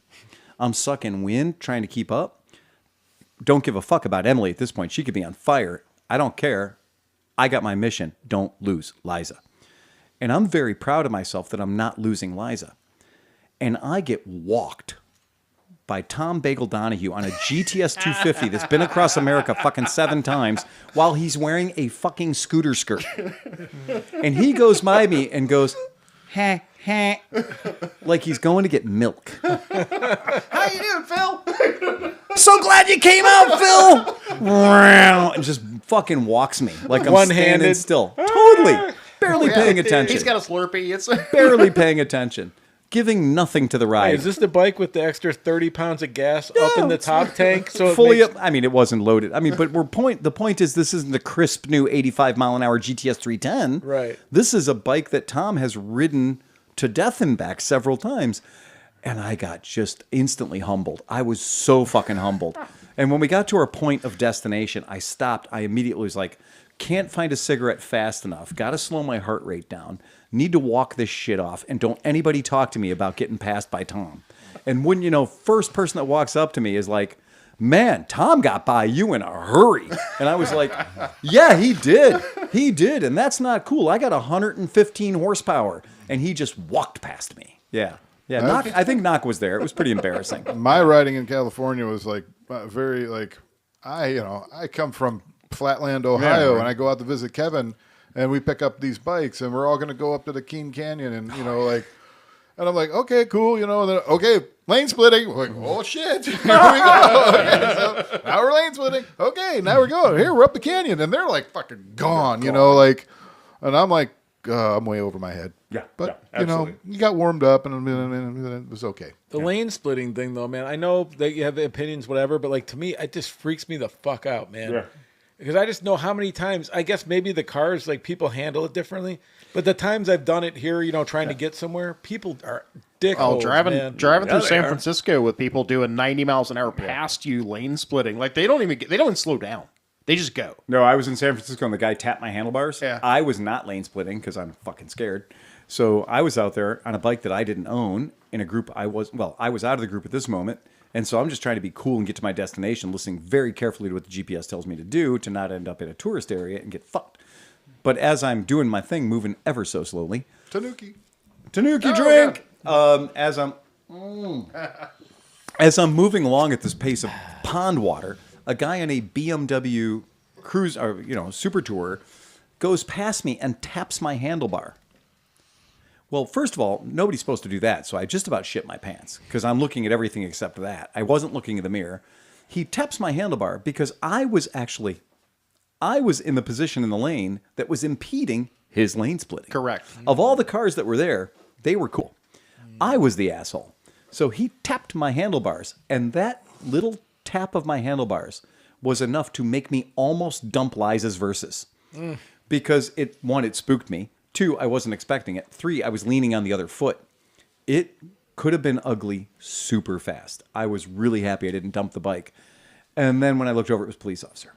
I'm sucking wind, trying to keep up. Don't give a fuck about Emily at this point. She could be on fire. I don't care. I got my mission. Don't lose Liza. And I'm very proud of myself that I'm not losing Liza. And I get walked by Tom Bagel Donahue on a GTS 250 that's been across America fucking 7 times while he's wearing a fucking scooter skirt. And he goes by me and goes, ha, ha, like he's going to get milk. How you doing, Phil? So glad you came out, Phil! And just fucking walks me like I'm One-handed. standing still. Totally. Barely paying attention. He's got a Slurpee. It's Barely paying attention. Giving nothing to the ride. Hey, is this the bike with the extra 30 pounds of gas up in the top tank? So fully up. I mean, it wasn't loaded. I mean, but the point is this isn't the crisp new 85 mile an hour GTS 310. Right. This is a bike that Tom has ridden to death and back several times. And I got just instantly humbled. I was so fucking humbled. And when we got to our point of destination, I stopped. I immediately was like, can't find a cigarette fast enough. Got to slow my heart rate down. Need to walk this shit off. And don't anybody talk to me about getting passed by Tom. And when, first person that walks up to me is like, man, Tom got by you in a hurry. And I was like, yeah, he did. He did. And that's not cool. I got 115 horsepower. And he just walked past me. Yeah. Yeah, Knock, I think Knock was there. It was pretty embarrassing. My riding in California was like very like I come from Flatland, Ohio, and I go out to visit Kevin, and we pick up these bikes, and we're all going to go up to the Keene Canyon, and and I'm like, okay, cool, and then okay, lane splitting. We're like, oh shit, here we go. Okay, so now we're lane splitting. Okay, now we're going. Here we're up the canyon, and they're like fucking gone, and I'm like, I'm way over my head. Yeah, but absolutely. you got warmed up, and it was okay. The lane splitting thing, though, man, I know that you have opinions, whatever, but like to me, it just freaks me the fuck out, man. Yeah. Because I just know how many times, I guess maybe the cars, like people handle it differently, but the times I've done it here, trying to get somewhere, people are dickholes, man. driving through San Francisco with people doing 90 miles an hour past you, lane splitting. Like they don't even slow down. They just go. No, I was in San Francisco and the guy tapped my handlebars. Yeah. I was not lane splitting because I'm fucking scared. So I was out there on a bike that I didn't own in a group. I was out of the group at this moment. And so I'm just trying to be cool and get to my destination, listening very carefully to what the GPS tells me to do to not end up in a tourist area and get fucked. But as I'm doing my thing, moving ever so slowly. Tanuki Drink! As I'm moving along at this pace of pond water, a guy on a BMW cruise, or super tourer, goes past me and taps my handlebar. Well, first of all, nobody's supposed to do that, so I just about shit my pants because I'm looking at everything except that. I wasn't looking in the mirror. He taps my handlebar because I was in the position in the lane that was impeding his lane splitting. Correct. Of all the cars that were there, they were cool. I was the asshole. So he tapped my handlebars, and that little tap of my handlebars was enough to make me almost dump Liza's Versus. Because it spooked me. 2, I wasn't expecting it. 3, I was leaning on the other foot. It could have been ugly super fast. I was really happy I didn't dump the bike. And then when I looked over, it was a police officer.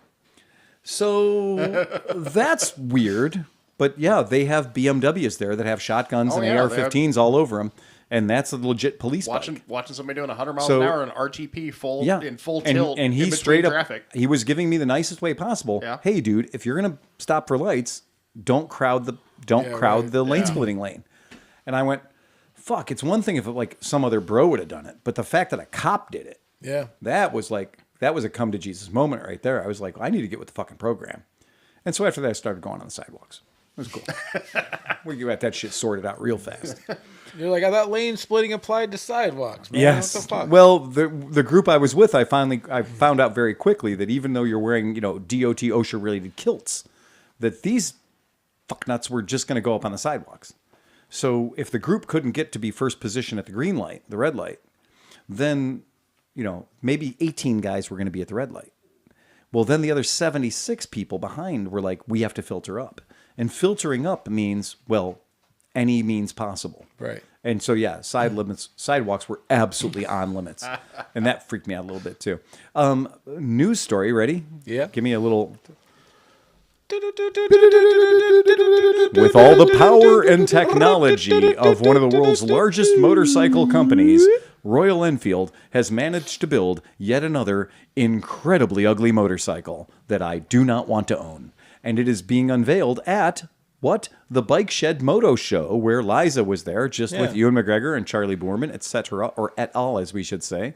So that's weird. But yeah, they have BMWs there that have shotguns and AR-15s all over them. And that's a legit police bike. Watching somebody doing 100 miles an hour on RGP in full tilt and he in straight up, traffic. He was giving me the nicest way possible. Yeah. Hey, dude, if you're gonna stop for lights, don't crowd the lane splitting lane. And I went, fuck. It's one thing if like some other bro would have done it, but the fact that a cop did it, that was a come to Jesus moment right there. I was like, I need to get with the fucking program. And so after that, I started going on the sidewalks. It was cool. We got that shit sorted out real fast. You're like, I thought lane splitting applied to sidewalks, man. Yes. What the fuck? Well, the group I was with, I found out very quickly that even though you're wearing, DOT OSHA related kilts, that these fucknuts were just going to go up on the sidewalks. So if the group couldn't get to be first position at the green light, the red light, then, maybe 18 guys were going to be at the red light. Well, then the other 76 people behind were like, we have to filter up. And filtering up means, well, any means possible. Right. And so, yeah, sidewalks were absolutely on limits. And that freaked me out a little bit, too. News story, ready? Yeah. Give me a little... With all the power and technology of one of the world's largest motorcycle companies, Royal Enfield has managed to build yet another incredibly ugly motorcycle that I do not want to own. And it is being unveiled at... What? The Bike Shed Moto Show, where Liza was there, just with Ewan McGregor and Charlie Boorman, etc., or et al., as we should say.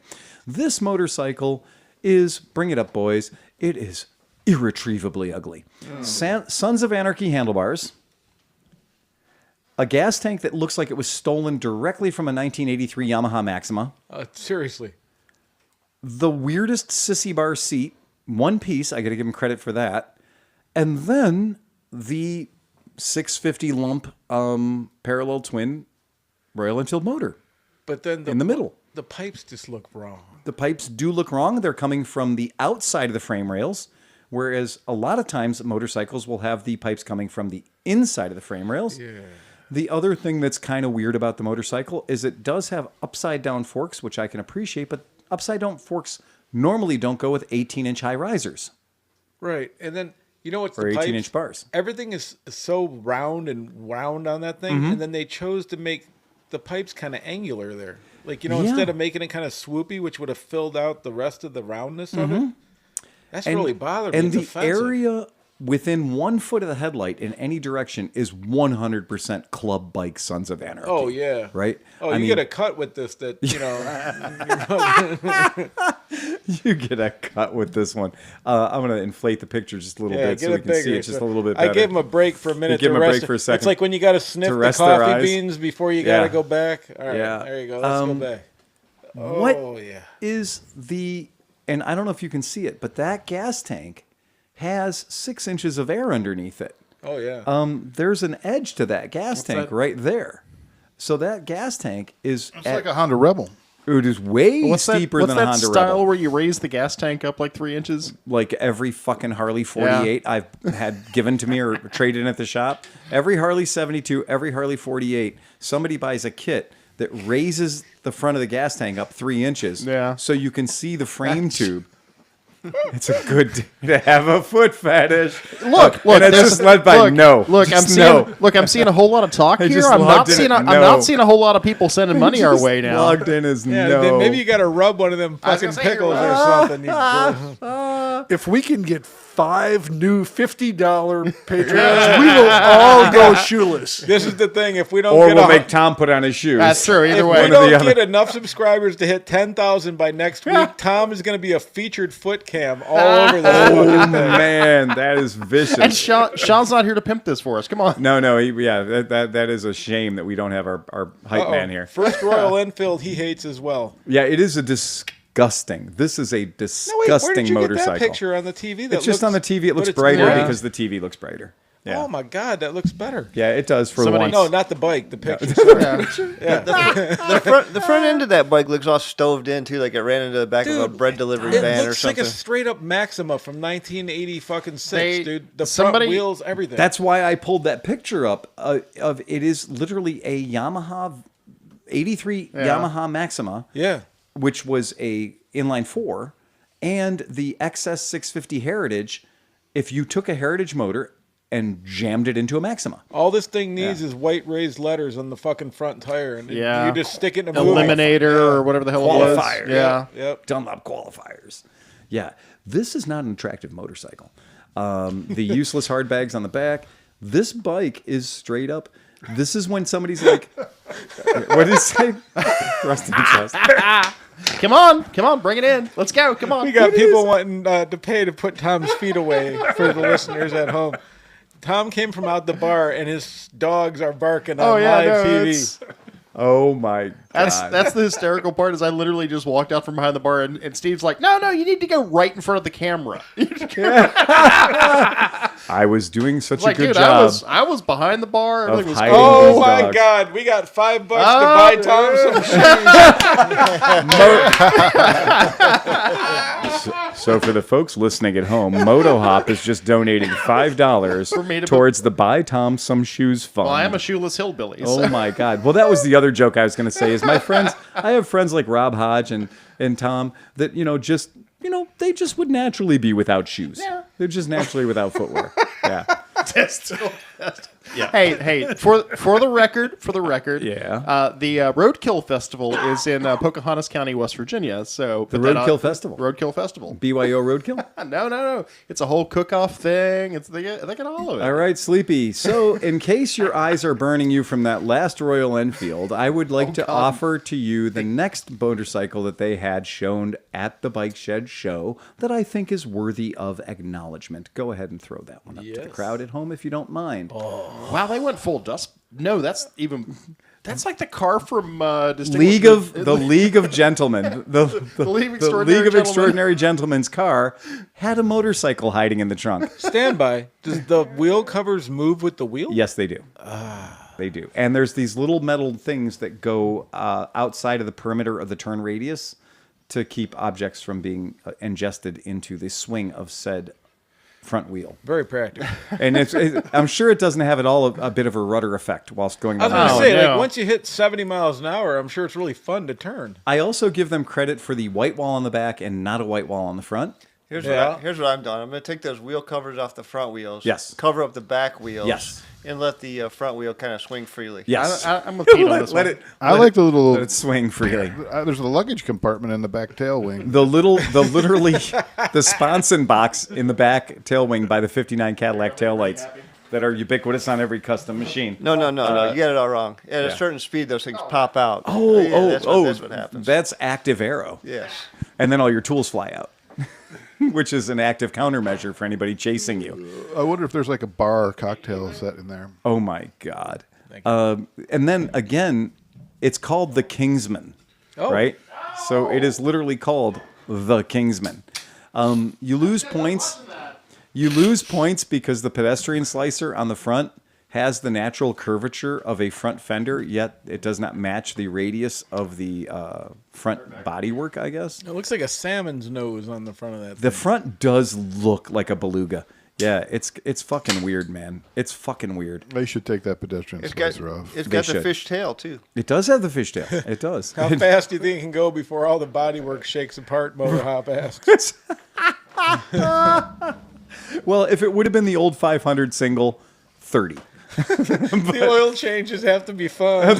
This motorcycle is, bring it up, boys, it is irretrievably ugly. Sons of Anarchy handlebars, a gas tank that looks like it was stolen directly from a 1983 Yamaha Maxima. Seriously. The weirdest sissy bar seat, one piece, I got to give him credit for that. And then the 650 lump parallel twin Royal Enfield motor. But then in the middle. The pipes just look wrong. The pipes do look wrong. They're coming from the outside of the frame rails, whereas a lot of times motorcycles will have the pipes coming from the inside of the frame rails. Yeah. The other thing that's kind of weird about the motorcycle is it does have upside down forks, which I can appreciate, but upside down forks normally don't go with 18-inch high risers. Right. And then you know what's or the 18-inch bars. Everything is so round on that thing, and then they chose to make the pipes kind of angular there. Like, instead of making it kind of swoopy, which would have filled out the rest of the roundness of it. That's really bothered me. And it's the offensive. area within 1 foot of the headlight in any direction is 100% club bike Sons of Anarchy. Oh, yeah. Right? Oh, you get a cut with this that, You get a cut with this one. I'm going to inflate the picture just a little bit so we can see it just a little bit better. I gave him a break for a minute. Give him a break for a second. It's like when you got to sniff the coffee beans before you got to go back. All right, there you go. Let's go back. What is the... And I don't know if you can see it, but that gas tank has 6 inches of air underneath it. Oh, yeah. There's an edge to that gas tank right there. So that gas tank is... It's like a Honda Rebel. It is way steeper than a Honda Rebel. What's that style where you raise the gas tank up like 3 inches? Like every fucking Harley 48 I've had given to me or traded in at the shop. Every Harley 72, every Harley 48, somebody buys a kit that raises the front of the gas tank up 3 inches so you can see the frame tube. It's a good day to have a foot fetish. Look, and it's just led by no. Look, I'm seeing a whole lot of talk here. I'm not seeing a whole lot of people sending money our way now. Logged in as then maybe you got to rub one of them fucking pickles or something. If we can get 5 new $50 Patreons, we will all go shoeless. This is the thing. If we don't or we'll make Tom put on his shoes. That's true. Either way. If we don't get enough subscribers to hit 10,000 by next week, Tom is going to be a featured foot cam all over this fucking thing. Man, that is vicious. And Sean's not here to pimp this for us. Come on. No, that is a shame that we don't have our hype man here. First Royal Enfield he hates as well. Yeah, it is a disgusting. This is a disgusting where did you motorcycle. Get that picture on the TV? It's just on the TV. It looks brighter because the TV looks brighter. Yeah. Oh my God, that looks better. Yeah, it does for Somebody- once. No, not the bike. The picture. The front end of that bike looks all stoved in too, like it ran into the back of a bread delivery It van or looks like something. a straight up Maxima from 1980 fucking six, They- dude. The somebody- front wheels, everything. That's why I pulled that picture up of it is literally a Yamaha 83 Yamaha Maxima, yeah. which was a inline 4, and the XS 650 Heritage. If you took a Heritage motor and jammed it into a Maxima. All this thing needs is white raised letters on the fucking front tire, and Yeah. you just stick it in a movie. Eliminator or whatever the hell it was. Qualifier. Yeah. Yep. Dunlop qualifiers. Yeah, this is not an attractive motorcycle. The useless hard bags on the back. This bike is straight up. This is when somebody's like, what did he say? Rust in chest. Come on, bring it in. Let's go. Come on. We got people wanting to pay to put Tom's feet away for the listeners at home. Tom came from out the bar, and his dogs are barking on live TV. Oh my god. That's the hysterical part. Is I literally just walked out from behind the bar, and Steve's like, "No, you need to go right in front of the camera." I was doing such a Like, good dude, job. I was behind the bar. of Everything was hiding cool. Oh these my dogs. God, we got $5 to Oh, buy Tom some shoes. So for the folks listening at home, MotoHop is just donating $5 me to towards the Buy Tom Some Shoes fund. Well, I am a shoeless hillbilly. Oh my God! Well, that was the other joke I was going to say. Is my friends? I have friends like Rob Hodge and Tom that they just would naturally be without shoes. Yeah. They're just naturally without footwear. Yeah. Hey, for the record, Yeah. the Roadkill Festival is in Pocahontas County, West Virginia. So The put that Roadkill on- Festival? Roadkill Festival. BYO Roadkill. No. It's a whole cook-off thing. They get all of it. All right, Sleepy. So, in case your eyes are burning you from that last Royal Enfield, I would like to offer to you the next motorcycle that they had shown at the Bike Shed show that I think is worthy of acknowledgement. Go ahead and throw that one up to the crowd at home if you don't mind. Wow, they went full dust. No, that's like the car from League of Gentlemen. The League of the Extraordinary League of Gentlemen. Extraordinary Gentlemen's car had a motorcycle hiding in the trunk. Standby. Does the wheel covers move with the wheel? Yes, they do. They do. And there's these little metal things that go outside of the perimeter of the turn radius to keep objects from being ingested into the swing of said front wheel. Very practical. And I'm sure it doesn't have at all a bit of a rudder effect whilst going I was down. going to say, no. like, once you hit 70 miles an hour, I'm sure it's really fun to turn. I also give them credit for the white wall on the back and not a white wall on the front. Here's Yeah. here's what I'm doing. I'm going to take those wheel covers off the front wheels. Yes. Cover up the back wheels. Yes. And let the front wheel kind of swing freely. Yes. I'm with Pete on this one. I like the little. Let it swing freely. There's a luggage compartment in the back tail wing. The sponson box in the back tail wing by the 59 Cadillac taillights that are ubiquitous on every custom machine. No. You got it all wrong. At a certain speed, those things pop out. That's what happens. That's active arrow. Yes. And then all your tools fly out, which is an active countermeasure for anybody chasing you. I wonder if there's like a bar or cocktail set in there. Oh my God. And then again, it's called the Kingsman, right? So it is literally called the Kingsman. You lose points. You lose points because the pedestrian slicer on the front has the natural curvature of a front fender, yet it does not match the radius of the front bodywork, I guess. It looks like a salmon's nose on the front of that The thing. front does look like a beluga. Yeah, it's fucking weird, man. It's fucking weird. They should take that pedestrian It's got, slicer off. it's They got the should. fish tail, too. It does have the fishtail. It does. How fast do you think it can go before all the bodywork shakes apart, Motorhop asks? Well, if it would have been the old 500 single, 30. The oil changes have to be fun.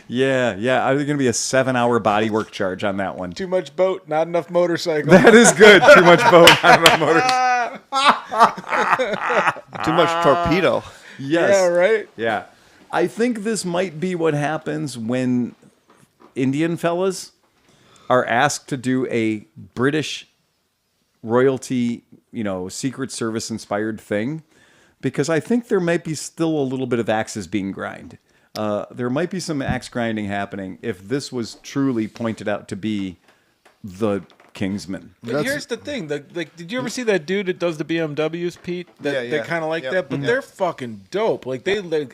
Yeah. Are there going to be a 7-hour bodywork charge on that one? Too much boat, not enough motorcycle. That is good. Too much boat. Not enough motors. Too much torpedo. Yes. Yeah, right? Yeah. I think this might be what happens when Indian fellas are asked to do a British royalty, Secret Service inspired thing, because I think there might be still a little bit of axes being grind. There might be some axe grinding happening if this was truly pointed out to be the Kingsman. But here's the thing: did you ever see that dude that does the BMWs, Pete? That kind of like that, but they're fucking dope. Like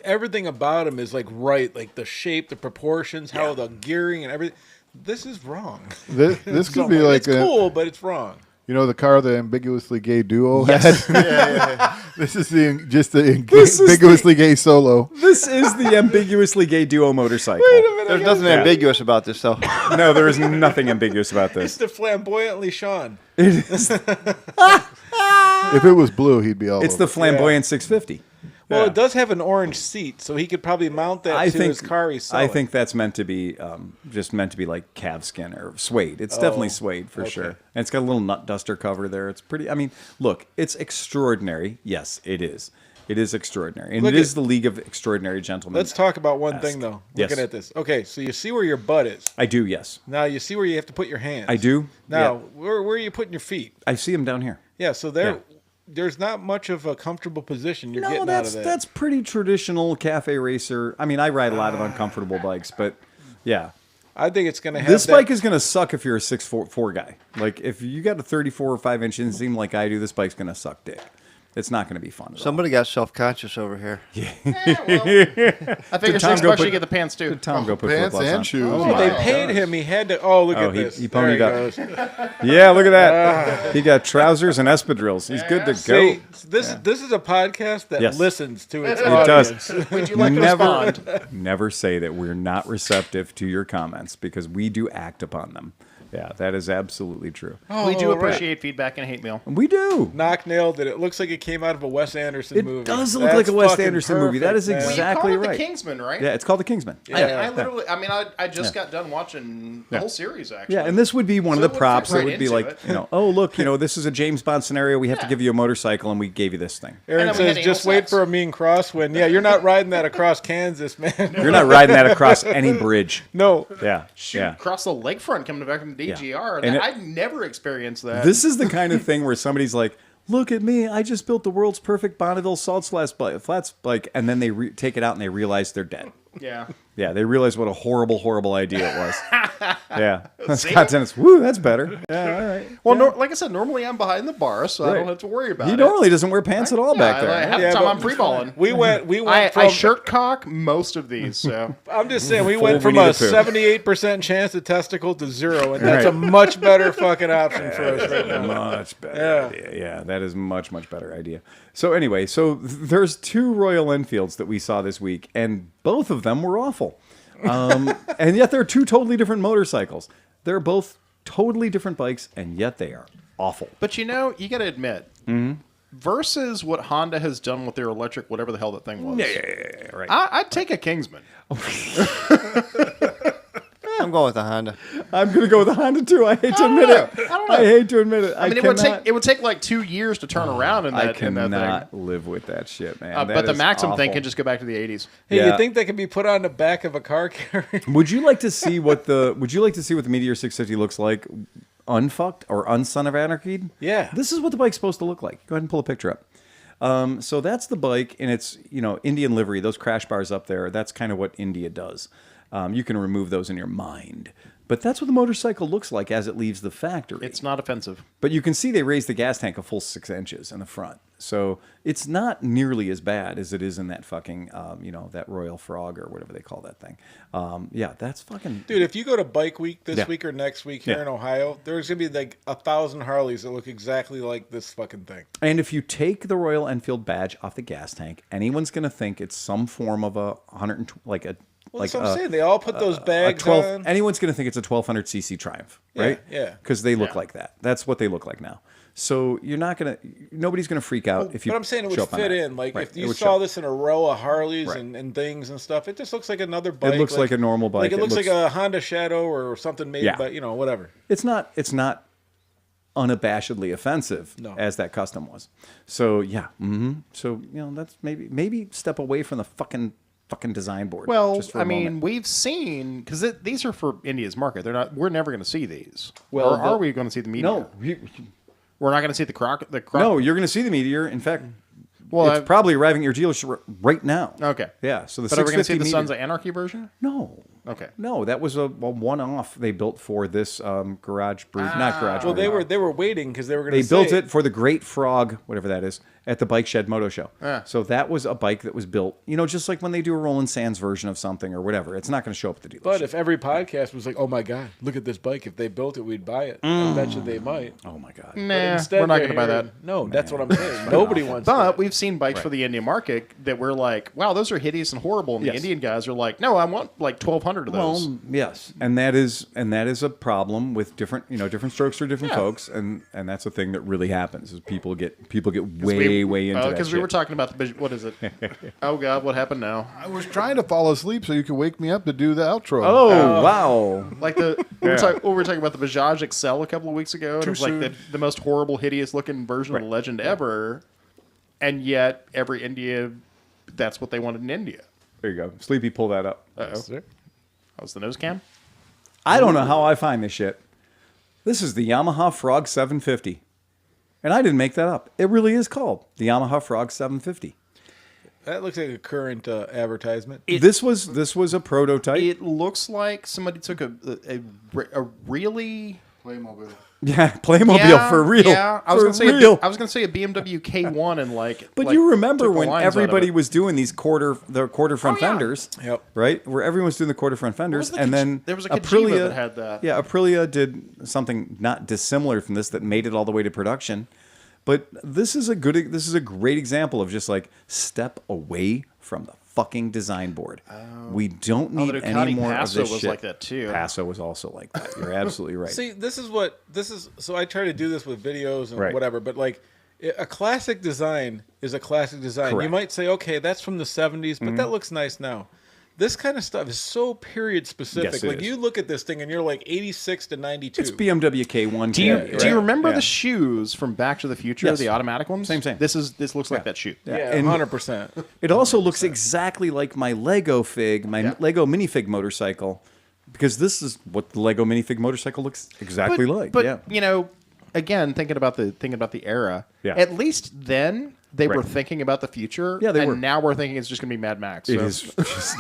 everything about them is like right, like the shape, the proportions, how the gearing and everything. This is wrong. This could be like it's cool, but it's wrong. You know the car the ambiguously gay duo had? This is the ambiguously gay solo. This is the ambiguously gay duo motorcycle. There's nothing ambiguous about this, though. No, there is nothing ambiguous about It's this. the flamboyantly Sean. If it was blue, he'd be all It's over. the flamboyant 650. Well, it does have an orange seat, so he could probably mount that to his car he's selling. I think that's meant to be just meant to be like calfskin or suede. It's definitely suede for sure. And it's got a little nut duster cover there. It's pretty. I mean, look, it's extraordinary. Yes, it is. It is extraordinary, and it is the League of Extraordinary Gentlemen. Let's talk about one thing though. Yes. Looking at this, okay, so you see where your butt is. I do. Yes, Now you see where you have to put your hands. I do. Now, Yeah. where are you putting your feet? I see him down here. Yeah, so there's not much of a comfortable position you're getting out of that. That's pretty traditional cafe racer. I mean, I ride a lot of uncomfortable bikes, but yeah. I think it's going to have This that. bike is going to suck if you're a 6'4" guy. Like, if you got a 34 or 5 inch inseam like I do, this bike's going to suck dick. It's not going to be fun at all. Somebody got self-conscious over here. I figure Tom $6 go you put- get the pants too. Tom go put Pants flip-flops and on. shoes. Oh, they paid him. He had to. Oh, look at he- this. he There ponied up. goes. Yeah, look at that. He got trousers and espadrilles. He's good to go. See, this is a podcast that Yes. listens to its It audience. does. Would you like to respond? Never say that we're not receptive to your comments because we do act upon them. Yeah, that is absolutely true. We do right. appreciate feedback and hate mail. We do. Knock nailed it. It looks like it came out of a Wes Anderson movie. It does look That's like a Wes fucking Anderson movie. That is perfect, man. exactly You call it right. the Kingsman, right? Yeah, it's called The Kingsman. I literally, I just got done watching the whole series, actually. Yeah, and this would be one So of it the would props fit that right would be into like, it. oh, look, this is a James Bond scenario. We have to give you a motorcycle, and we gave you this thing. Aaron And then we says, had just anal wait sex. for a mean crosswind. Yeah, you're not riding that across Kansas, man. You're not riding that across any bridge. No. Yeah, Shoot, yeah. across the lakefront coming back from DGR. And I've never experienced that. This is the kind of thing where somebody's like, look at me, I just built the world's perfect Bonneville salt flats bike, and then they take it out and they realize they're dead. Yeah. Yeah, they realize what a horrible, horrible idea it was. Yeah. Scott Dennis, woo, that's better. Yeah, all right. Well, like I said, normally I'm behind the bar, so I don't have to worry about it. He normally doesn't wear pants at all back there. Half the time but I'm free-balling. We went I from. shirt cock most of these, so. I'm just saying, we Full went from Winnie a the Pooh. 78% chance of testicle to 0, and that's a much better fucking option for us right now. Much better idea. Yeah, that is much, much better idea. So anyway, there's 2 Royal Enfields that we saw this week, and both of them were awful. And yet they're 2 totally different motorcycles. They're both totally different bikes, and yet they are awful. But you got to admit, versus what Honda has done with their electric, whatever the hell that thing was. Yeah, right. I'd take a Kingsman. I'm going with the Honda. I'm going to go with the Honda too. I hate to admit it. I don't know. I hate to admit it. I mean, it would take like 2 years to turn around in I that in that cannot thing. live with that shit, man. But That the is Maxim thing awful. can just go back to the 80s. Hey, Yeah. you think they can be put on the back of a car carrier? Would you like to see what the Meteor 650 looks like unfucked or unson of anarchy? Yeah. This is what the bike's supposed to look like. Go ahead and pull a picture up. So that's the bike, and it's Indian livery. Those crash bars up there. That's kind of what India does. You can remove those in your mind. But that's what the motorcycle looks like as it leaves the factory. It's not offensive. But you can see they raised the gas tank a full 6 inches in the front. So it's not nearly as bad as it is in that fucking, that Royal Frog or whatever they call that thing. Yeah, that's fucking... Dude, if you go to Bike Week this Yeah. week or next week here Yeah. in Ohio, there's going to be like 1,000 Harleys that look exactly like this fucking thing. And if you take the Royal Enfield badge off the gas tank, anyone's going to think it's some form of a 100, like a... Well, like that's what I'm saying. They all put those bags on. Anyone's going to think it's a 1200cc Triumph, right? yeah. Because they look like that. That's what they look like now. So nobody's going to freak out if you. But I'm saying it show would up on fit that. in. Like, Right, if it you would saw show. this in a row of Harleys Right. and things and stuff, it just looks like another bike. It looks like a normal bike. Like it looks like looks- a Honda Shadow or something made Yeah. by, whatever. It's not unabashedly offensive as that custom was. So yeah, so that's maybe step away from the fucking design board. Well, just for a moment. we've seen because these are for India's market. They're not. We're never going to see these. Well, or are we going to see the Meteor? no, We're not going to see the croc. no, you're going to see the Meteor. In fact, Well, it's probably arriving at your dealership right now. Okay. Yeah. So the But are we going to 650 see the Meteor- Sons of Anarchy version? No. Okay. No, that was a one-off they built for this garage brew. Not garage. Well, brew. they were waiting because they were going to. They built it for the Great Frog, whatever that is, at the Bike Shed Moto Show. So that was a bike that was built, just like when they do a Roland Sands version of something or whatever. It's not going to show up at the dealership. But if every podcast was like, "Oh my God, look at this bike! If they built it, we'd buy it." I bet you they might. Oh my God. Nah, Instead, we're not they're going to buy hearing- that. No, that's what I'm saying. Nobody wants But that. we've seen bikes for the Indian market that we're like, wow, those are hideous and horrible. And Yes. the Indian guys are like, no, I want like 1,200 of those. Well, yes, and that is a problem with different strokes for different folks, and that's a thing that really happens is people get way into that. Because we shit. were talking about what is it? Oh God, what happened now? I was trying to fall asleep so you could wake me up to do the outro. Oh wow! Like we were talking about the Bajaj Excel a couple of weeks ago, and it was like the most horrible, hideous looking version of the Legend ever, and yet every India, that's what they wanted in India. There you go. Sleepy, pull that up. Uh-oh. That was the nose cam? I don't know how I find this shit. This is the Yamaha Frog 750. And I didn't make that up. It really is called the Yamaha Frog 750. That looks like a current advertisement. This was a prototype. It looks like somebody took a really Playmobil. Yeah, Playmobil for real. Yeah, I was For gonna say real. I was gonna say a BMW K1 and like. But like, you remember took the when lines out of everybody it. was doing these quarter front yeah. fenders, Yep. right? Where everyone's doing the quarter front fenders, the and Kaj- then there was a Kojima that had that. Yeah, Aprilia did something not dissimilar from this that made it all the way to production. But this is a great example of just like step away from the fucking design board. We don't need the any Ducati more Passo of this was shit. like that, too. Passo was also like that. You're absolutely right. See, this is. So I try to do this with videos and Right. whatever, but like a classic design is a classic design. You Correct. might say, okay, that's from the 70s, but that looks nice now. This kind of stuff is so period specific. Yes, it like is. you look at this thing and you're like 86 to 92. It's BMW K1. Do you right? do you remember Yeah. the shoes from Back to the Future, Yes. the automatic ones? Same. This looks like that shoe. Yeah, And 100%. It also looks exactly like my Lego Fig, my Lego minifig motorcycle, because this is what the Lego minifig motorcycle looks exactly like. But Yeah. Again, thinking about the era. Yeah. At least then they were Right. thinking about the future. Yeah, they and were. now we're thinking it's just going to be Mad Max. It so. is just,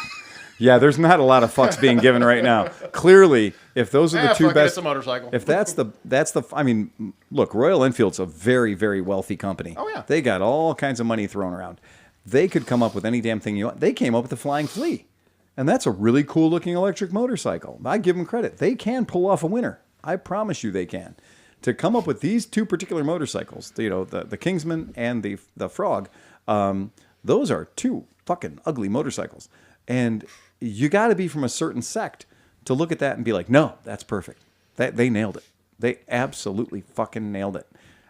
yeah, there's not a lot of fucks being given right now. Clearly, if those are the two fuck it, best, it's a motorcycle. if that's the, I mean, look, Royal Enfield's a very, very wealthy company. Oh, yeah. They got all kinds of money thrown around. They could come up with any damn thing you want. They came up with the Flying Flea, and that's a really cool looking electric motorcycle. I give them credit. They can pull off a winner. I promise you, they can. To come up with these two particular motorcycles, the Kingsman and the Frog, those are two fucking ugly motorcycles. And you got to be from a certain sect to look at that and be like, no, that's perfect. They nailed it. They absolutely fucking nailed it.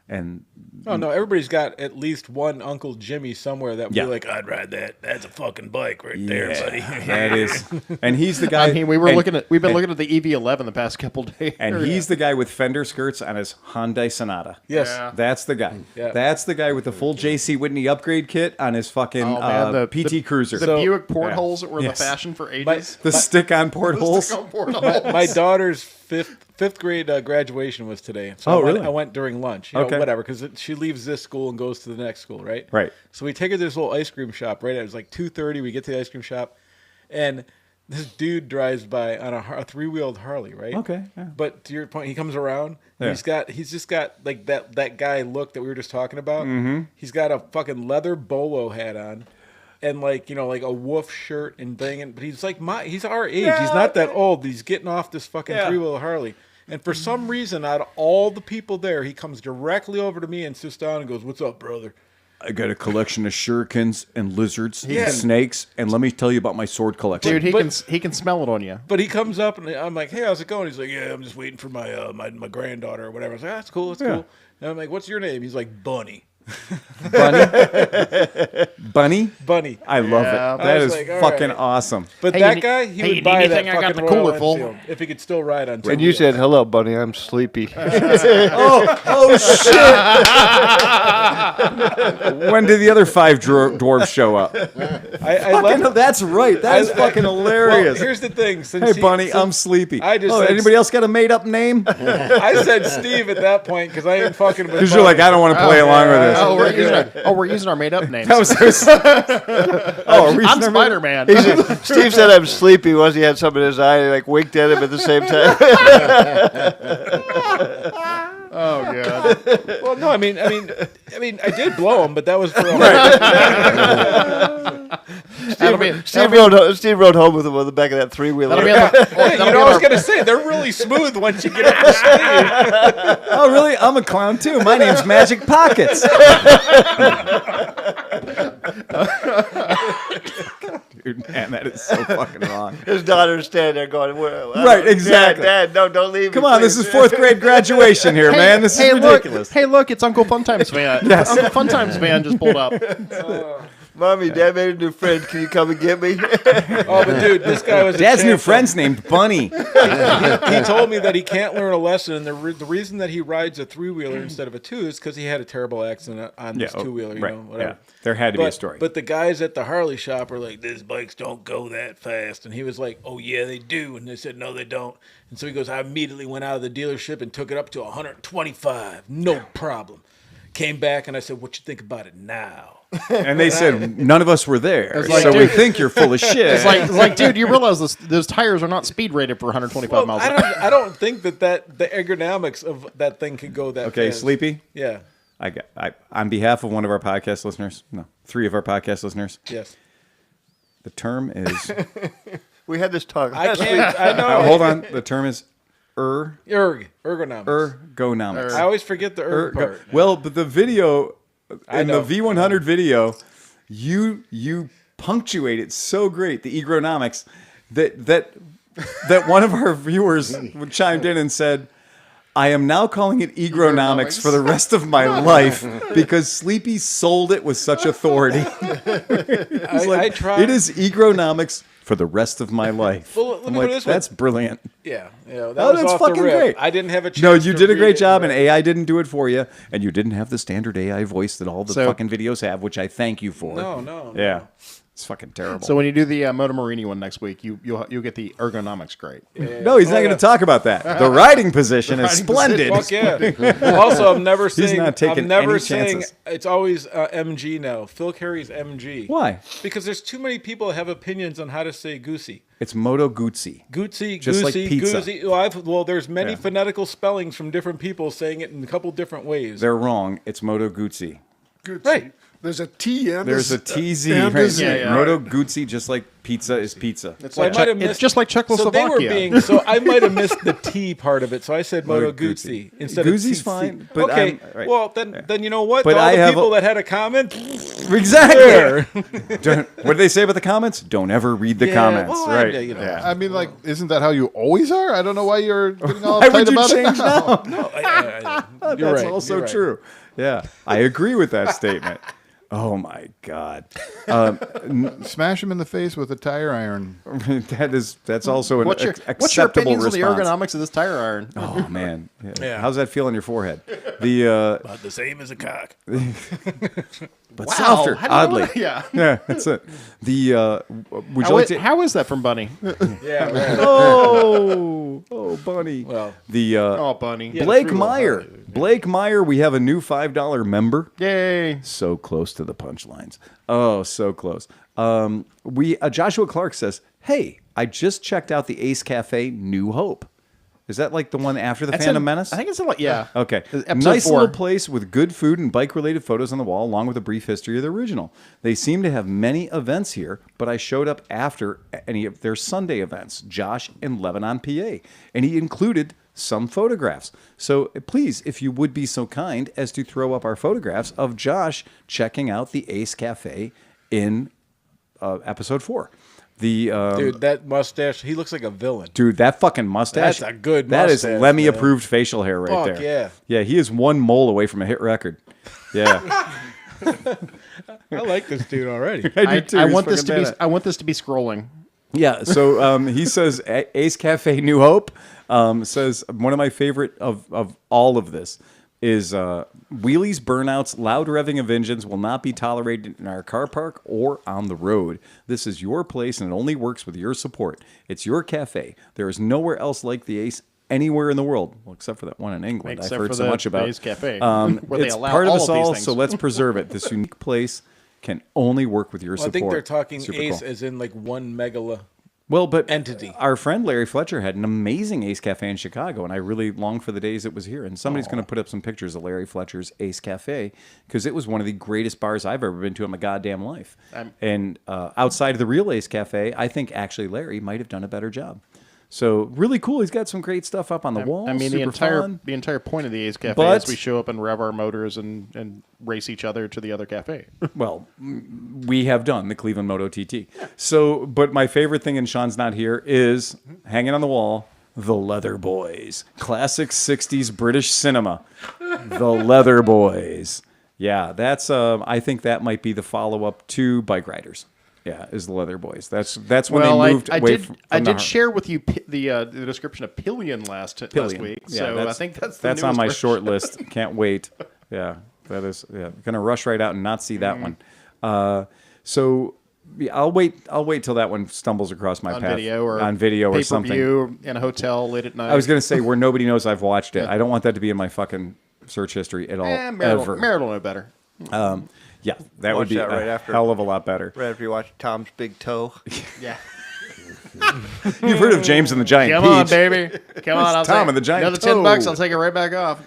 And Oh no, everybody's got at least one Uncle Jimmy somewhere that would Yeah. be like, I'd ride that. That's a fucking bike right there, buddy. that is, and he's the guy. I mean, we've been and- looking at the EV11 the past couple days. And he's the guy with fender skirts on his Hyundai Sonata. Yes. Yeah. That's the guy. Yeah. That's the guy with the full JC Whitney upgrade kit on his fucking Oh, man, PT Cruiser. the So- Buick portholes that were Yes. the fashion for ages. the stick-on portholes. My daughter's fifth grade graduation was today. So Oh, I went, really? I went during lunch. Okay. Whatever, because she leaves this school and goes to the next school, right? Right. So we take her to this little ice cream shop, right? It was like 2:30. We get to the ice cream shop, and this dude drives by on a three-wheeled Harley, right? Okay, yeah. But to your point, he comes around. Yeah. He's just got like that guy look that we were just talking about. Mm-hmm. He's got a fucking leather bolo hat on. And like a wolf shirt and thing, but he's like he's our age. Yeah, he's not that okay. old. He's getting off this fucking Yeah. three-wheel Harley. And for some reason, out of all the people there, he comes directly over to me and sits down and goes, "What's up, brother?" I got a collection of shurikens and lizards Yeah. and snakes, and let me tell you about my sword collection. Dude, But- he can smell it on you. But he comes up and I'm like, "Hey, how's it going?" He's like, "Yeah, I'm just waiting for my my granddaughter or whatever." I was like, "That's cool, that's cool." And I'm like, "What's your name?" He's like, "Bunny." Bunny? Bunny. I love Yeah. it. I That was is like, all fucking right. awesome. But Hey, that you guy, need- he hey, you would need buy that anything? I got fucking the cooler Royal full. Enfield if he could still ride on. And you said, "Hello, Bunny. I'm sleepy." Oh shit! When did the other five dwarves show up? I love. That's right. That is fucking hilarious. Well, here's the thing. Since Hey, Bunny, I'm sleepy. I just said- anybody else got a made-up name? I said Steve at that point because I ain't fucking with. Because you're like, I don't want to play along with Yes. We're using our made up names. Are we I'm Spider Man. Steve said I'm sleepy once he had something in his eye. And he like winked at him at the same time. Oh god. Well, no, I mean, I did blow him, but that was for Steve rode home with him on the back of that three-wheeler. Hey, you know, I was gonna say they're really smooth once you get up the sleeve. Oh, really? I'm a clown too. My name's Magic Pockets. Dude, man, that is so fucking wrong. His daughter's standing there going, Right, exactly. Dad, no, don't leave me. Come on, this is fourth grade graduation here, man. This is ridiculous. Look, it's Uncle Funtime's van. Yes. Uncle Funtime's van just pulled up. Mommy, Dad made a new friend. Can you come and get me? Oh, but dude, this guy was. Dad's new friend's named Bunny. He told me that he can't learn a lesson, and the reason that he rides a three-wheeler instead of a two is because he had a terrible accident on this two-wheeler. Right. You know, whatever. Yeah. There had to be a story. But the guys at the Harley shop are like, "These bikes don't go that fast," and he was like, "Oh yeah, they do," and they said, "No, they don't." And so he goes, "I immediately went out of the dealership and took it up to 125, no problem." Came back and I said, "What you think about it now?" And they said, none of us were there, like, so we dude, think you're full of shit. It's like, dude, you realize those tires are not speed rated for 125 miles. I don't think that the ergonomics of that thing could go that Okay, fast. Sleepy? Yeah. On behalf of one of our podcast listeners, no, 3 of our podcast listeners, Yes. the term is... We had this talk. I can't. I know. hold on. The term is Ergonomics. ergonomics. I always forget the part. Well, but the video, in the know. V100 video, you punctuate it so great, the ergonomics, that one of our viewers chimed in and said, I am now calling it egronomics for the rest of my life because Sleepy sold it with such authority. I tried. It is egronomics for the rest of my life. Well, let me I'm put like, it this way. that's brilliant. Yeah. That Oh, was that's off fucking the rip. great. I didn't have a chance. No, you to did a read great it, job, but- and AI didn't do it for you, and you didn't have the standard AI voice that all the So- fucking videos have, which I thank you for. No. Yeah. It's fucking terrible. So when you do the Moto Morini one next week, you'll get the ergonomics great. no, he's not going to talk about that. The riding position is splendid. Fuck yeah. Also, I'm never saying. not taking I'm never any saying. chances. It's always MG now. Phil carries MG. Why? Because there's too many people that have opinions on how to say Guzzi. It's Moto Guzzi. Guzzi, Just like Guzzi, pizza. Guzzi. Well, there's many Yeah. phonetical spellings from different people saying it in a couple different ways. They're wrong. It's Moto Guzzi. Good. Right. There's a T and There's a TZ. and Right? a Z. Yeah. Moto Guzzi, just like pizza is pizza. It's So I like might have it's missed- just like So they were Czechoslovakia. being. So I might have missed the T part of it. So I said Moto Moto Guzzi Guzzi. instead Guzzi's of TC. fine, but okay. I'm- right. Well, then you know what? But To all I the have people a- that had a comment. Exactly. What did they say about the comments? Don't ever read the comments. well, right. you know. Yeah. I mean, like, isn't that how you always are? I don't know why you're getting all Why uptight would you about change it now. now? You're That's right, also you're right. true. Yeah, I agree with that statement. Oh my God, Smash him in the face with a tire iron. that's also an What's your acceptable opinions response. on the ergonomics of this tire iron? Oh man, Yeah. How's that feel on your forehead? The About the same as a cock. but softer, How do you know oddly. that? Yeah. Yeah, that's it. The would you like to? How is that from Bunny? Yeah. Right. Oh, Bunny. Well. The Oh, Bunny. Yeah. Blake three-wheel Meyer. Harley. Blake Meyer. We have a new $5 member. Yay. So close to the punchlines. Oh, so close. Joshua Clark says, "Hey, I just checked out the Ace Cafe New Hope. Is that like the one after the Phantom Menace? I think it's yeah. Okay. Episode Nice 4. little place with good food and bike-related photos on the wall, along with a brief history of the original. They seem to have many events here, but I showed up after any of their Sunday events, Josh in Lebanon, PA, and he included some photographs. So please, if you would be so kind as to throw up our photographs of Josh checking out the Ace Cafe in episode 4. Dude, that mustache, he looks like a villain. Dude, that fucking mustache. That's a good That is mustache, Lemmy man. approved facial hair right Fuck, there. yeah. Yeah, he is one mole away from a hit record. Yeah. I like this dude already. I do too. I He's want this to fucking be. badass. I want this to be scrolling. Yeah, so he says Ace Cafe New Hope says one of my favorite of all of this is wheelies, burnouts, loud revving of engines will not be tolerated in our car park or on the road. This is your place and it only works with your support. It's your cafe. There is nowhere else like the Ace anywhere in the world, well, except for that one in England Except I've heard for so the much about. Ace Cafe, where they It's allow part of all us of these all, things. so let's preserve it. This unique place can only work with your Well, I support. think they're talking Super Ace cool. as in like one megala. Well, but entity. Our friend Larry Fletcher had an amazing Ace Cafe in Chicago, and I really long for the days it was here. And somebody's going to put up some pictures of Larry Fletcher's Ace Cafe because it was one of the greatest bars I've ever been to in my goddamn life. And outside of the real Ace Cafe, I think actually Larry might have done a better job. So really cool. He's got some great stuff up on the wall. I mean, super fun. the entire point of the Ace Cafe But- is we show up and rev our motors and race each other to the other cafe. Well, we have done the Cleveland Moto TT. So, but my favorite thing, and Sean's not here, is hanging on the wall, the Leather Boys. Classic 60s British cinema. The Leather Boys. Yeah, that's, I think that might be the follow-up to Bike Riders. Yeah, is the Leather Boys. That's when they moved away from I the did heart. share with you the description of Pillion last week. Yeah, So I think that's the on newest my version. short list. Can't wait. Yeah, that is. Yeah, gonna rush right out and not see that one. So yeah, I'll wait till that one stumbles across my on path video or on video or something. pay-per-view in a hotel late at night. I was gonna say where nobody knows I've watched it. I don't want that to be in my fucking search history at all. Ever. Marital know better. Yeah, that would Watch be that right a after. hell of a lot better. Right after you watch Tom's Big Toe. Yeah. You've heard of James and the Giant Come Peach? on, baby. Come on. I'll Tom take and the Giant another Toe. $10. I'll take it right back off.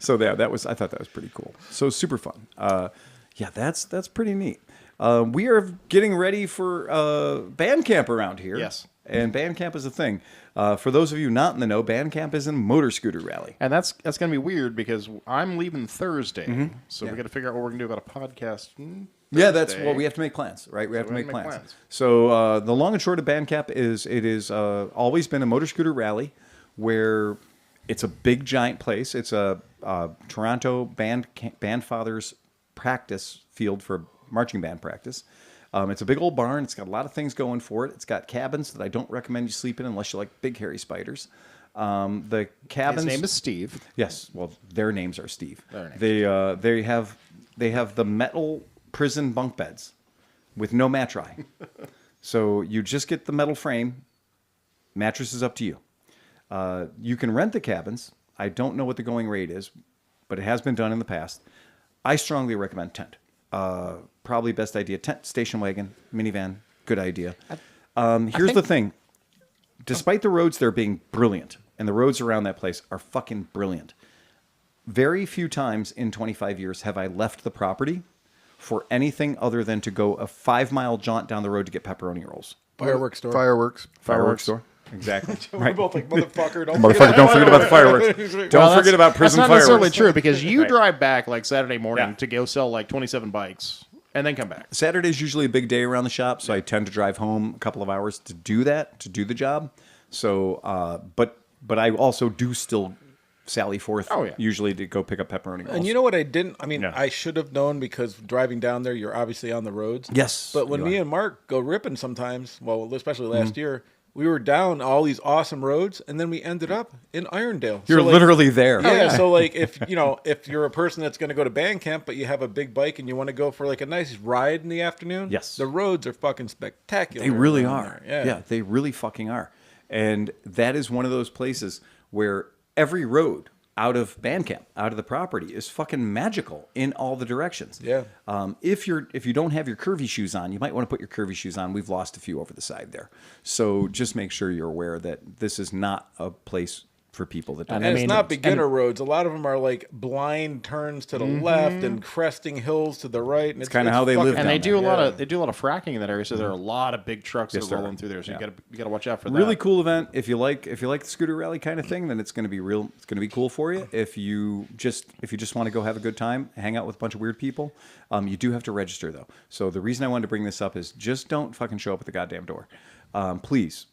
So yeah, I thought that was pretty cool. So super fun. Yeah, that's pretty neat. We are getting ready for band camp around here. Yes. And band camp is a thing. For those of you not in the know, band camp is a motor scooter rally. And that's going to be weird because I'm leaving Thursday. Mm-hmm. So we got to figure out what we're going to do about a podcast. Yeah, that's Thursday. well, we have to make plans, right? We have to we make have to make plans. plans. So the long and short of band camp is it is always been a motor scooter rally where it's a big giant place. It's a Toronto band fathers practice field for marching band practice. It's a big old barn. It's got a lot of things going for it. It's got cabins that I don't recommend you sleep in unless you like big hairy spiders. The cabins. His name is Steve. Yes. Well, their names are Steve. Their names. They have the metal prison bunk beds with no mattress. So you just get the metal frame. Mattress is up to you. You can rent the cabins. I don't know what the going rate is, but it has been done in the past. I strongly recommend tent. Probably best idea. Tent, station wagon, minivan. Good idea. Here's the thing. Despite the roads there being brilliant, and the roads around that place are fucking brilliant, very few times in 25 years have I left the property for anything other than to go a 5-mile jaunt down the road to get pepperoni rolls. Fireworks store. Fireworks store. Exactly. We're both like, motherfucker, don't Motherfucker, don't forget about the fireworks. Don't forget about prison That's not necessarily fireworks. true because you Right. drive back like Saturday morning Yeah. to go sell like 27 bikes and then come back. Saturday's usually a big day around the shop, so I tend to drive home a couple of hours to do that, to do the job. So, but I also do still sally forth usually to go pick up pepperoni rolls. And you know what I didn't? I mean, Yeah. I should have known because driving down there, you're obviously on the roads. Yes, But when you me are. and Mark go ripping sometimes, well, especially last year, we were down all these awesome roads, and then we ended up in Irondale. You're So, like, literally there. Yeah, so like if you're a person that's going to go to band camp, but you have a big bike and you want to go for like a nice ride in the afternoon, Yes. the roads are fucking spectacular. They really around are. there. Yeah, they really fucking are. And that is one of those places where every road out of band camp, out of the property, is fucking magical in all the directions. Yeah. If you don't have your curvy shoes on, you might want to put your curvy shoes on. We've lost a few over the side there. So just make sure you're aware that this is not a place for people that don't And have it's shoes. not beginner roads. A lot of them are like blind turns to the left and cresting hills to the right. And it's kinda how they live fucking- And down they do there. a lot of fracking in that area, so there are a lot of big trucks Yes, that there are are. rolling through there. So Yeah. you got to watch out for that. Really cool event. If you like the scooter rally kind of thing, then it's going to be real. It's going to be cool for you. If you just want to go have a good time, hang out with a bunch of weird people, you do have to register though. So the reason I wanted to bring this up is just don't fucking show up at the goddamn door. Please.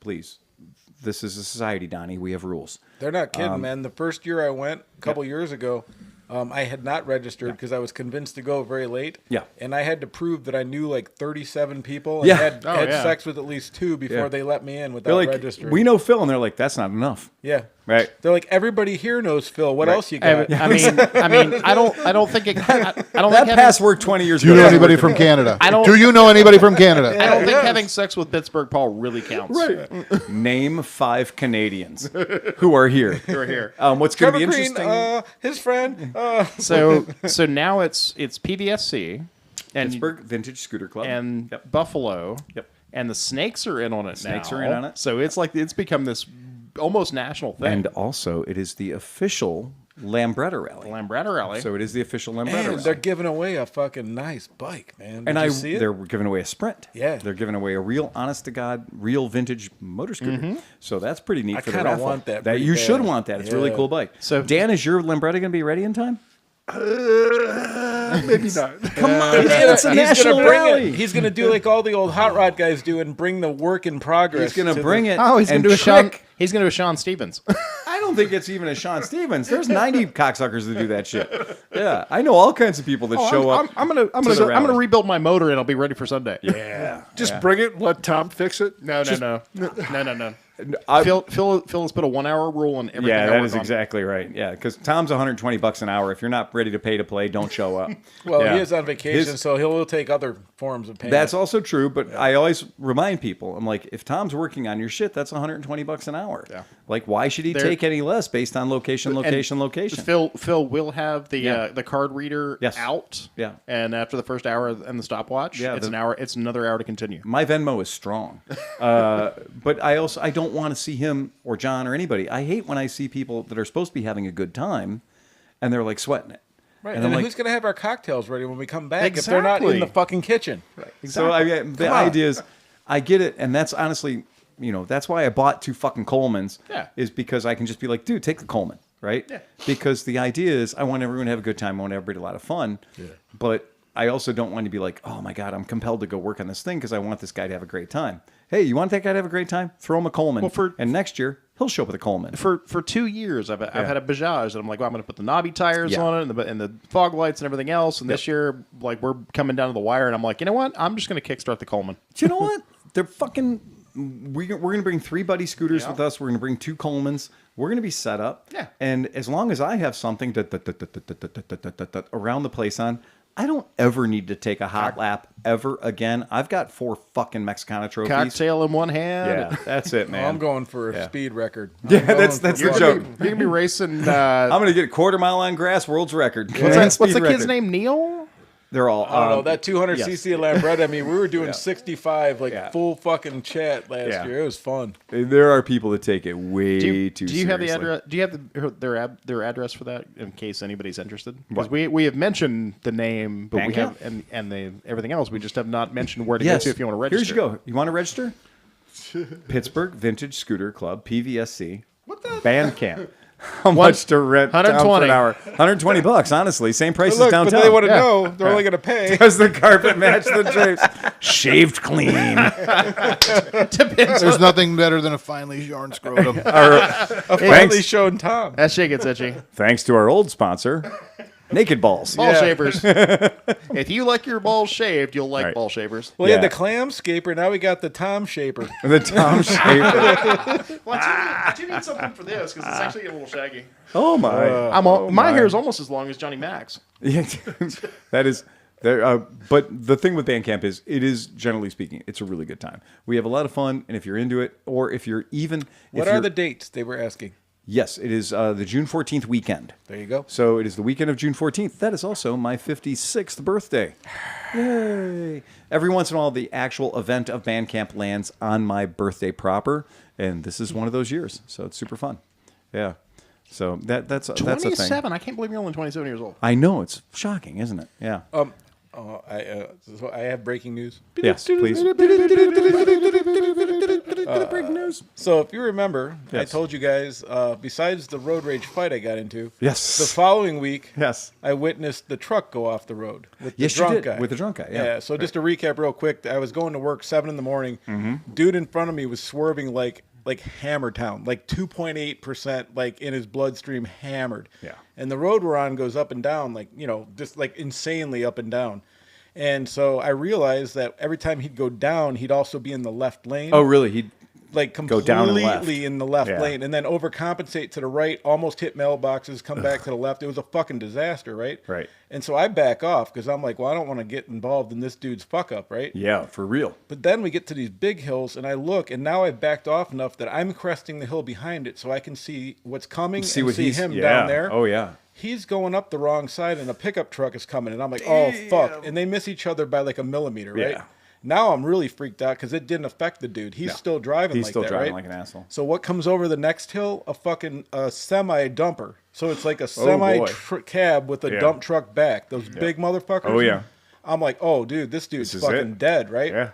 This is a society, Donnie. We have rules. They're not kidding, man. The first year I went, a couple years ago, I had not registered because I was convinced to go very late. Yeah. And I had to prove that I knew like 37 people and Yeah. had sex with at least 2 before Yeah. they let me in They're without like, registering. we know Phil, and they're like, that's not enough. Yeah. Right. They're like, everybody here knows Phil. What else you got? I mean, I don't think it. I don't That think having, pass worked 20 years Do you ago. know anybody from Canada? I don't- Do you know anybody from Canada? I don't think having sex with Pittsburgh Paul really counts. Right. Name 5 Canadians who are here. Who are here? What's going to Trevor be Green, interesting? his friend. So now it's PVSC and Pittsburgh Vintage Scooter Club. and Yep. Buffalo. Yep. And the Snakes are in on it Snakes now. are in on it. So it's like it's become this almost national thing. And also, it is the official Lambretta Rally. Lambretta Rally. So it is the official Lambretta Man, Rally. they're giving away a fucking nice bike, man. Did And you see it? they're giving away a Sprint. Yeah. They're giving away a real, honest to God, real vintage motor scooter. So that's pretty neat I for the kinda raffle. want that pretty you should bad. want that. It's a really Yeah. cool bike. So- Dan, is your Lambretta going to be ready in time? Maybe not. Come on, man, it's a national gonna bring rally. it. He's gonna do like all the old hot rod guys do and bring the work in progress. He's going to to bring the- it. oh, he's going and to do a Sean. trick. He's going to do a Sean Stevens. I don't think it's even a Sean Stevens. There's 90 cocksuckers that do that shit. Yeah, I know all kinds of people that show up. I'm gonna to the rally. rebuild my motor and I'll be ready for Sunday. Yeah, Just bring it. Let Tom fix it. No. I- Phil has put a 1 hour rule on everything. Yeah, I that work is on. exactly right. Yeah, because Tom's $120 an hour. If you're not ready to pay to play, don't show up. Well, Yeah. he is on vacation, His- so he'll take other forms of payment. That's also true, but I always remind people, I'm like, if Tom's working on your shit, that's $120 an hour. Yeah. Like, why should he There- take any less based on location? Phil will have the card reader Yes. out. Yeah. And after the first hour and the stopwatch, Yeah, it's an hour. It's another hour to continue. My Venmo is strong, but I don't want to see him or John or anybody. I hate when I see people that are supposed to be having a good time, and they're like sweating it. right. And And I'm who's gonna have our cocktails ready when we come back if they're not in Exactly. the fucking kitchen? Right. So the idea is, I get it, and that's honestly, that's why I bought 2 fucking Colemans. Yeah. Is because I can just be like, dude, take the Coleman, right? Yeah. Because the idea is, I want everyone to have a good time. I want everybody to have a lot of fun. Yeah. But I also don't want to be like, oh my god, I'm compelled to go work on this thing because I want this guy to have a great time. Hey, you want that guy to have a great time? Throw him a Coleman. And next year he'll show up with a Coleman. For 2 years, I've had a Bajaj, and I'm like, well, I'm going to put the knobby tires Yeah. on it, and the fog lights and everything else. And this year, like, we're coming down to the wire, and I'm like, you know what? I'm just going to kickstart the Coleman. Do you know what? They're fucking. We're going to bring 3 buddy scooters Yeah. with us. We're going to bring 2 Colemans. We're going to be set up. Yeah. And as long as I have something around the place on, I don't ever need to take a hot lap ever again. I've got 4 fucking Mexicana trophies. Cocktail in one hand. Yeah, that's it, man. I'm going for a speed record. Yeah, I'm going that's for- the You're joke. going to be racing. I'm going to get a quarter mile on grass world's record. What's Speed the kid's record. name? Neil? They're all. I don't know, that 200cc Lambretta. I mean, we were doing Yeah. 65 Yeah. full fucking chat last Yeah. year. It was fun. There are people that take it way Do too you have the seriously. address? Do you have their address for that in case anybody's interested? Because we have mentioned the name, but we Bandcamp? have and the everything else. We just have not mentioned where to Yes. go to if you want to register. Here's you go. You want to register? Pittsburgh Vintage Scooter Club, PVSC. What the? Bandcamp. How much to rent? Tom for 120 an hour. $120. Honestly, same price as Look, downtown. but they want to Yeah. know. They're only going to pay. Does the carpet match the drapes? Shaved clean. There's nothing better than a finely yarn scrotum. Finally shown Tom. That shit gets itchy. Thanks to our old sponsor, Naked Balls. Ball shavers. If you like your balls shaved, you'll like Right. ball shavers. We had Yeah. the clam scaper. Now we got the Tom shaper. The Tom Shaper. Well, I do need something for this because it's actually a little shaggy. Oh my. My hair is almost as long as Johnny Mac's. Yeah, that is there. But the thing with Bandcamp is, it is generally speaking, it's a really good time. We have a lot of fun, and if you're into it, or if you're even, What are the dates they were asking? Yes, it is the June 14th weekend. There you go. So it is the weekend of June 14th. That is also my 56th birthday. Yay! Every once in a while, the actual event of Bandcamp lands on my birthday proper, and this is one of those years. So it's super fun. Yeah. So that's a thing. 27. I can't believe you're only 27 years old. I know, it's shocking, isn't it? Yeah. So I have breaking news. Yes, please. Breaking news. So if you remember, I Yes. told you guys, besides the road rage fight I got into, Yes. the following week, Yes. I witnessed the truck go off the road with the Yes, you drunk did. guy. With the drunk guy, yeah. So just to recap real quick, I was going to work 7 in the morning. Dude in front of me was swerving like Hammertown, like 2.8%, like in his bloodstream, hammered. Yeah. And the road we're on goes up and down, like, just like insanely up and down. And so I realized that every time he'd go down, he'd also be in the left lane. Oh, really? like Go down and left. completely in the left Yeah. lane, and then overcompensate to the right, almost hit mailboxes, come back to the left. It was a fucking disaster, right? Right. And so I back off because I'm like, well, I don't want to get involved in this dude's fuck up, right? Yeah, for real. But then we get to these big hills, and I look, and now I've backed off enough that I'm cresting the hill behind it, so I can see what's coming and see him down there. Oh, yeah. He's going up the wrong side, and a pickup truck is coming, and I'm like, oh, fuck. And they miss each other by like a millimeter, right? Yeah. Now I'm really freaked out because it didn't affect the dude. He's still driving He's like still that, driving right? like an asshole. So what comes over the next hill? A fucking semi-dumper. So it's like a boy. cab with a Yeah. dump truck back. Those big motherfuckers. Oh, yeah. I'm like, oh, dude, this dude's This is fucking it. dead, right? Yeah.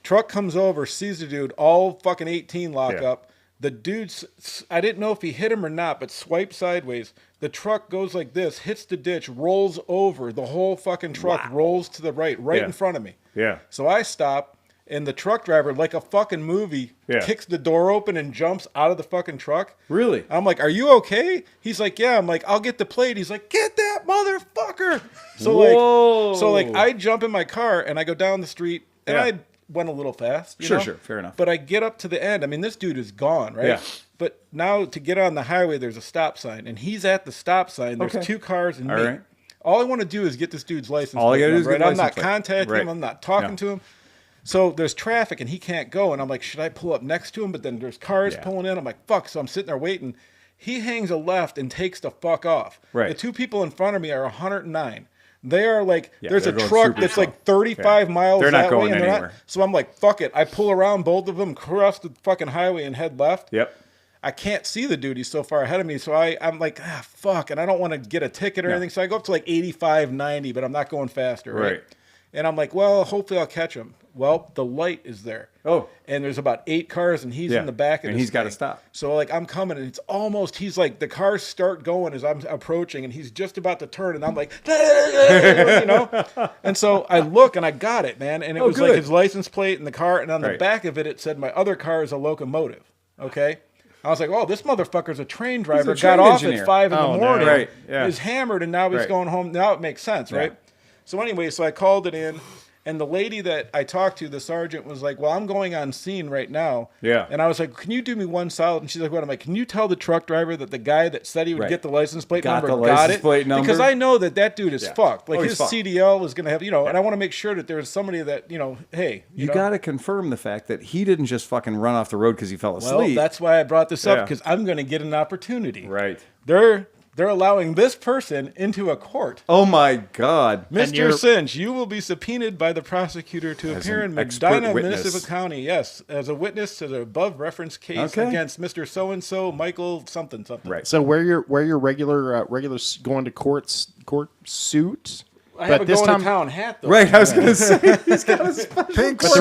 Truck comes over, sees the dude, all fucking 18 lock Yeah. up. The dude's, I didn't know if he hit him or not, but swiped sideways. The truck goes like this, hits the ditch, rolls over. The whole fucking truck rolls to the right Yeah. in front of me. Yeah. So I stop, and the truck driver, like a fucking movie, Yeah. kicks the door open and jumps out of the fucking truck. Really? I'm like, are you okay? He's like, yeah. I'm like, I'll get the plate. He's like, get that motherfucker. So like I jump in my car and I go down the street, and Yeah. I went a little fast. You Sure, know? sure. Fair enough. But I get up to the end. I mean, this dude is gone, right? Yeah. But now to get on the highway, there's a stop sign, and he's at the stop sign. There's Okay. two cars and All me. right. All I want to do is get this dude's license. All I plate gotta do is number, get right? I'm license not plate. contacting Right. him. I'm not talking No. to him. So there's traffic, and he can't go. And I'm like, should I pull up next to him? But then there's cars Yeah. pulling in. I'm like, fuck. So I'm sitting there waiting. He hangs a left and takes the fuck off. Right. The two people in front of me are 109. They are like, Yeah, there's a they're going truck super that's slow. like 35 Yeah. miles They're not that going way, and they're anywhere. not. So I'm like, fuck it. I pull around both of them, cross the fucking highway, and head left. Yep. I can't see the dude. He's so far ahead of me. So I'm like, fuck. And I don't want to get a ticket or anything. So I go up to like 85, 90, but I'm not going faster. Right. And I'm like, well, hopefully I'll catch him. Well, the light is there. Oh. And there's about 8 cars, and he's Yeah. in the back of And this he's gotta thing. stop. So like I'm coming, and it's almost, he's like, the cars start going as I'm approaching, and he's just about to turn, and I'm like, you know? And so I look, and I got it, man. And it was like good. his license plate in the car, and on the Right. back of it, it said my other car is a locomotive. Okay? I was like, oh, this motherfucker's a train driver. train Got off engineer. at 5 in the morning. Right, yeah. Is hammered, and now he's Right. going home. Now it makes sense, right? So anyway, so I called it in, and the lady that I talked to, the sergeant, was like, well, I'm going on scene right now. Yeah. And I was like, can you do me one solid? And she's like, what? I'm like, can you tell the truck driver that the guy that said he would Right. get the license plate Got number the got license it? plate number? Because I know that dude is fucked. Like Oh, he's his fucked. CDL is going to have, you know, and I want to make sure that there's somebody that, you know, hey. You know? got to confirm the fact that he didn't just fucking run off the road because he fell asleep. Well, that's why I brought this up, Yeah. because I'm going to get an opportunity. right. They're allowing this person into a court. Oh my God. Mr. Cinch, you will be subpoenaed by the prosecutor to As appear an in expert Medina witness. Municipal County. Yes, as a witness to the above referenced case Okay. against Mr. So and So, Michael something. Right. So where your regular going to court suit, I have but a this going time to town hat though. Right. I was going to say he's got a special Pink But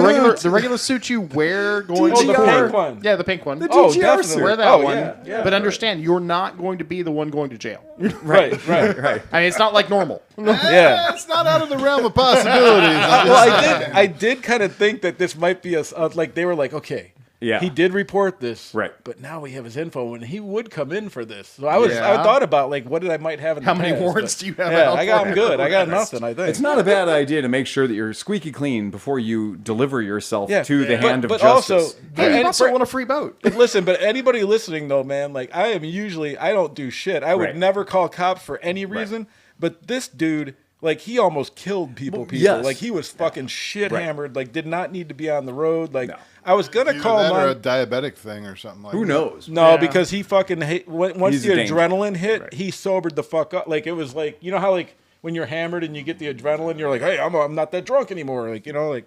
the regular suit you wear going Oh, to the court. pink one. Yeah, the pink one. Oh, GR definitely. suit. Wear that Oh, one. yeah, But understand, you're not going to be the one going to jail. Right. Right. I mean, it's not like normal. Yeah. It's not out of the realm of possibilities. Well, I did kind of think that this might be like they were like, okay. Yeah. He did report this, Right. But now we have his info, and he would come in for this. So I Yeah. thought about like, what did I might have in How the many past, warrants but- do you have Yeah, out I got for them good. I got arrest? nothing. I think It's not a bad idea to make sure that you're squeaky clean before you deliver yourself to the hand of but justice. also, Hey, you and also for- want a free boat. But listen, but anybody listening though, man, like I don't do shit. I would Right. never call cops for any reason. But this dude, like he almost killed people. yes. Like he was fucking shit hammered. Like did not need to be on the road. Like No. I was gonna Either call that or a him. diabetic thing or something like Who that. knows? No, Yeah. because he fucking once He's the a danger. adrenaline hit, Right. he sobered the fuck up. Like it was like you know how like when you're hammered and you get the adrenaline, you're like, hey, I'm not that drunk anymore. Like you know like,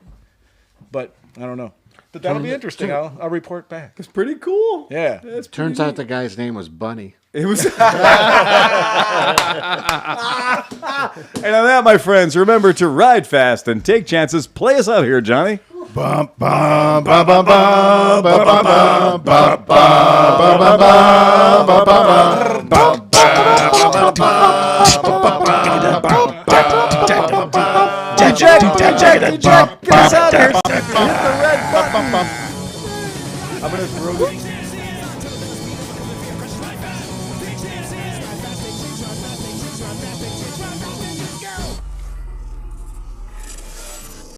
but I don't know. But that'll be interesting. I'll report back. It's pretty cool. Yeah. Turns out the guy's name was Bunny. It was. And on that, my friends, remember to ride fast and take chances. Play us out here, Johnny. Bum, bum, bum, bum, bum, bum, bum, bum, bum, bum, bum, bum, bum, Eject, get us out of here. Hit the red button. I'm going to throw these.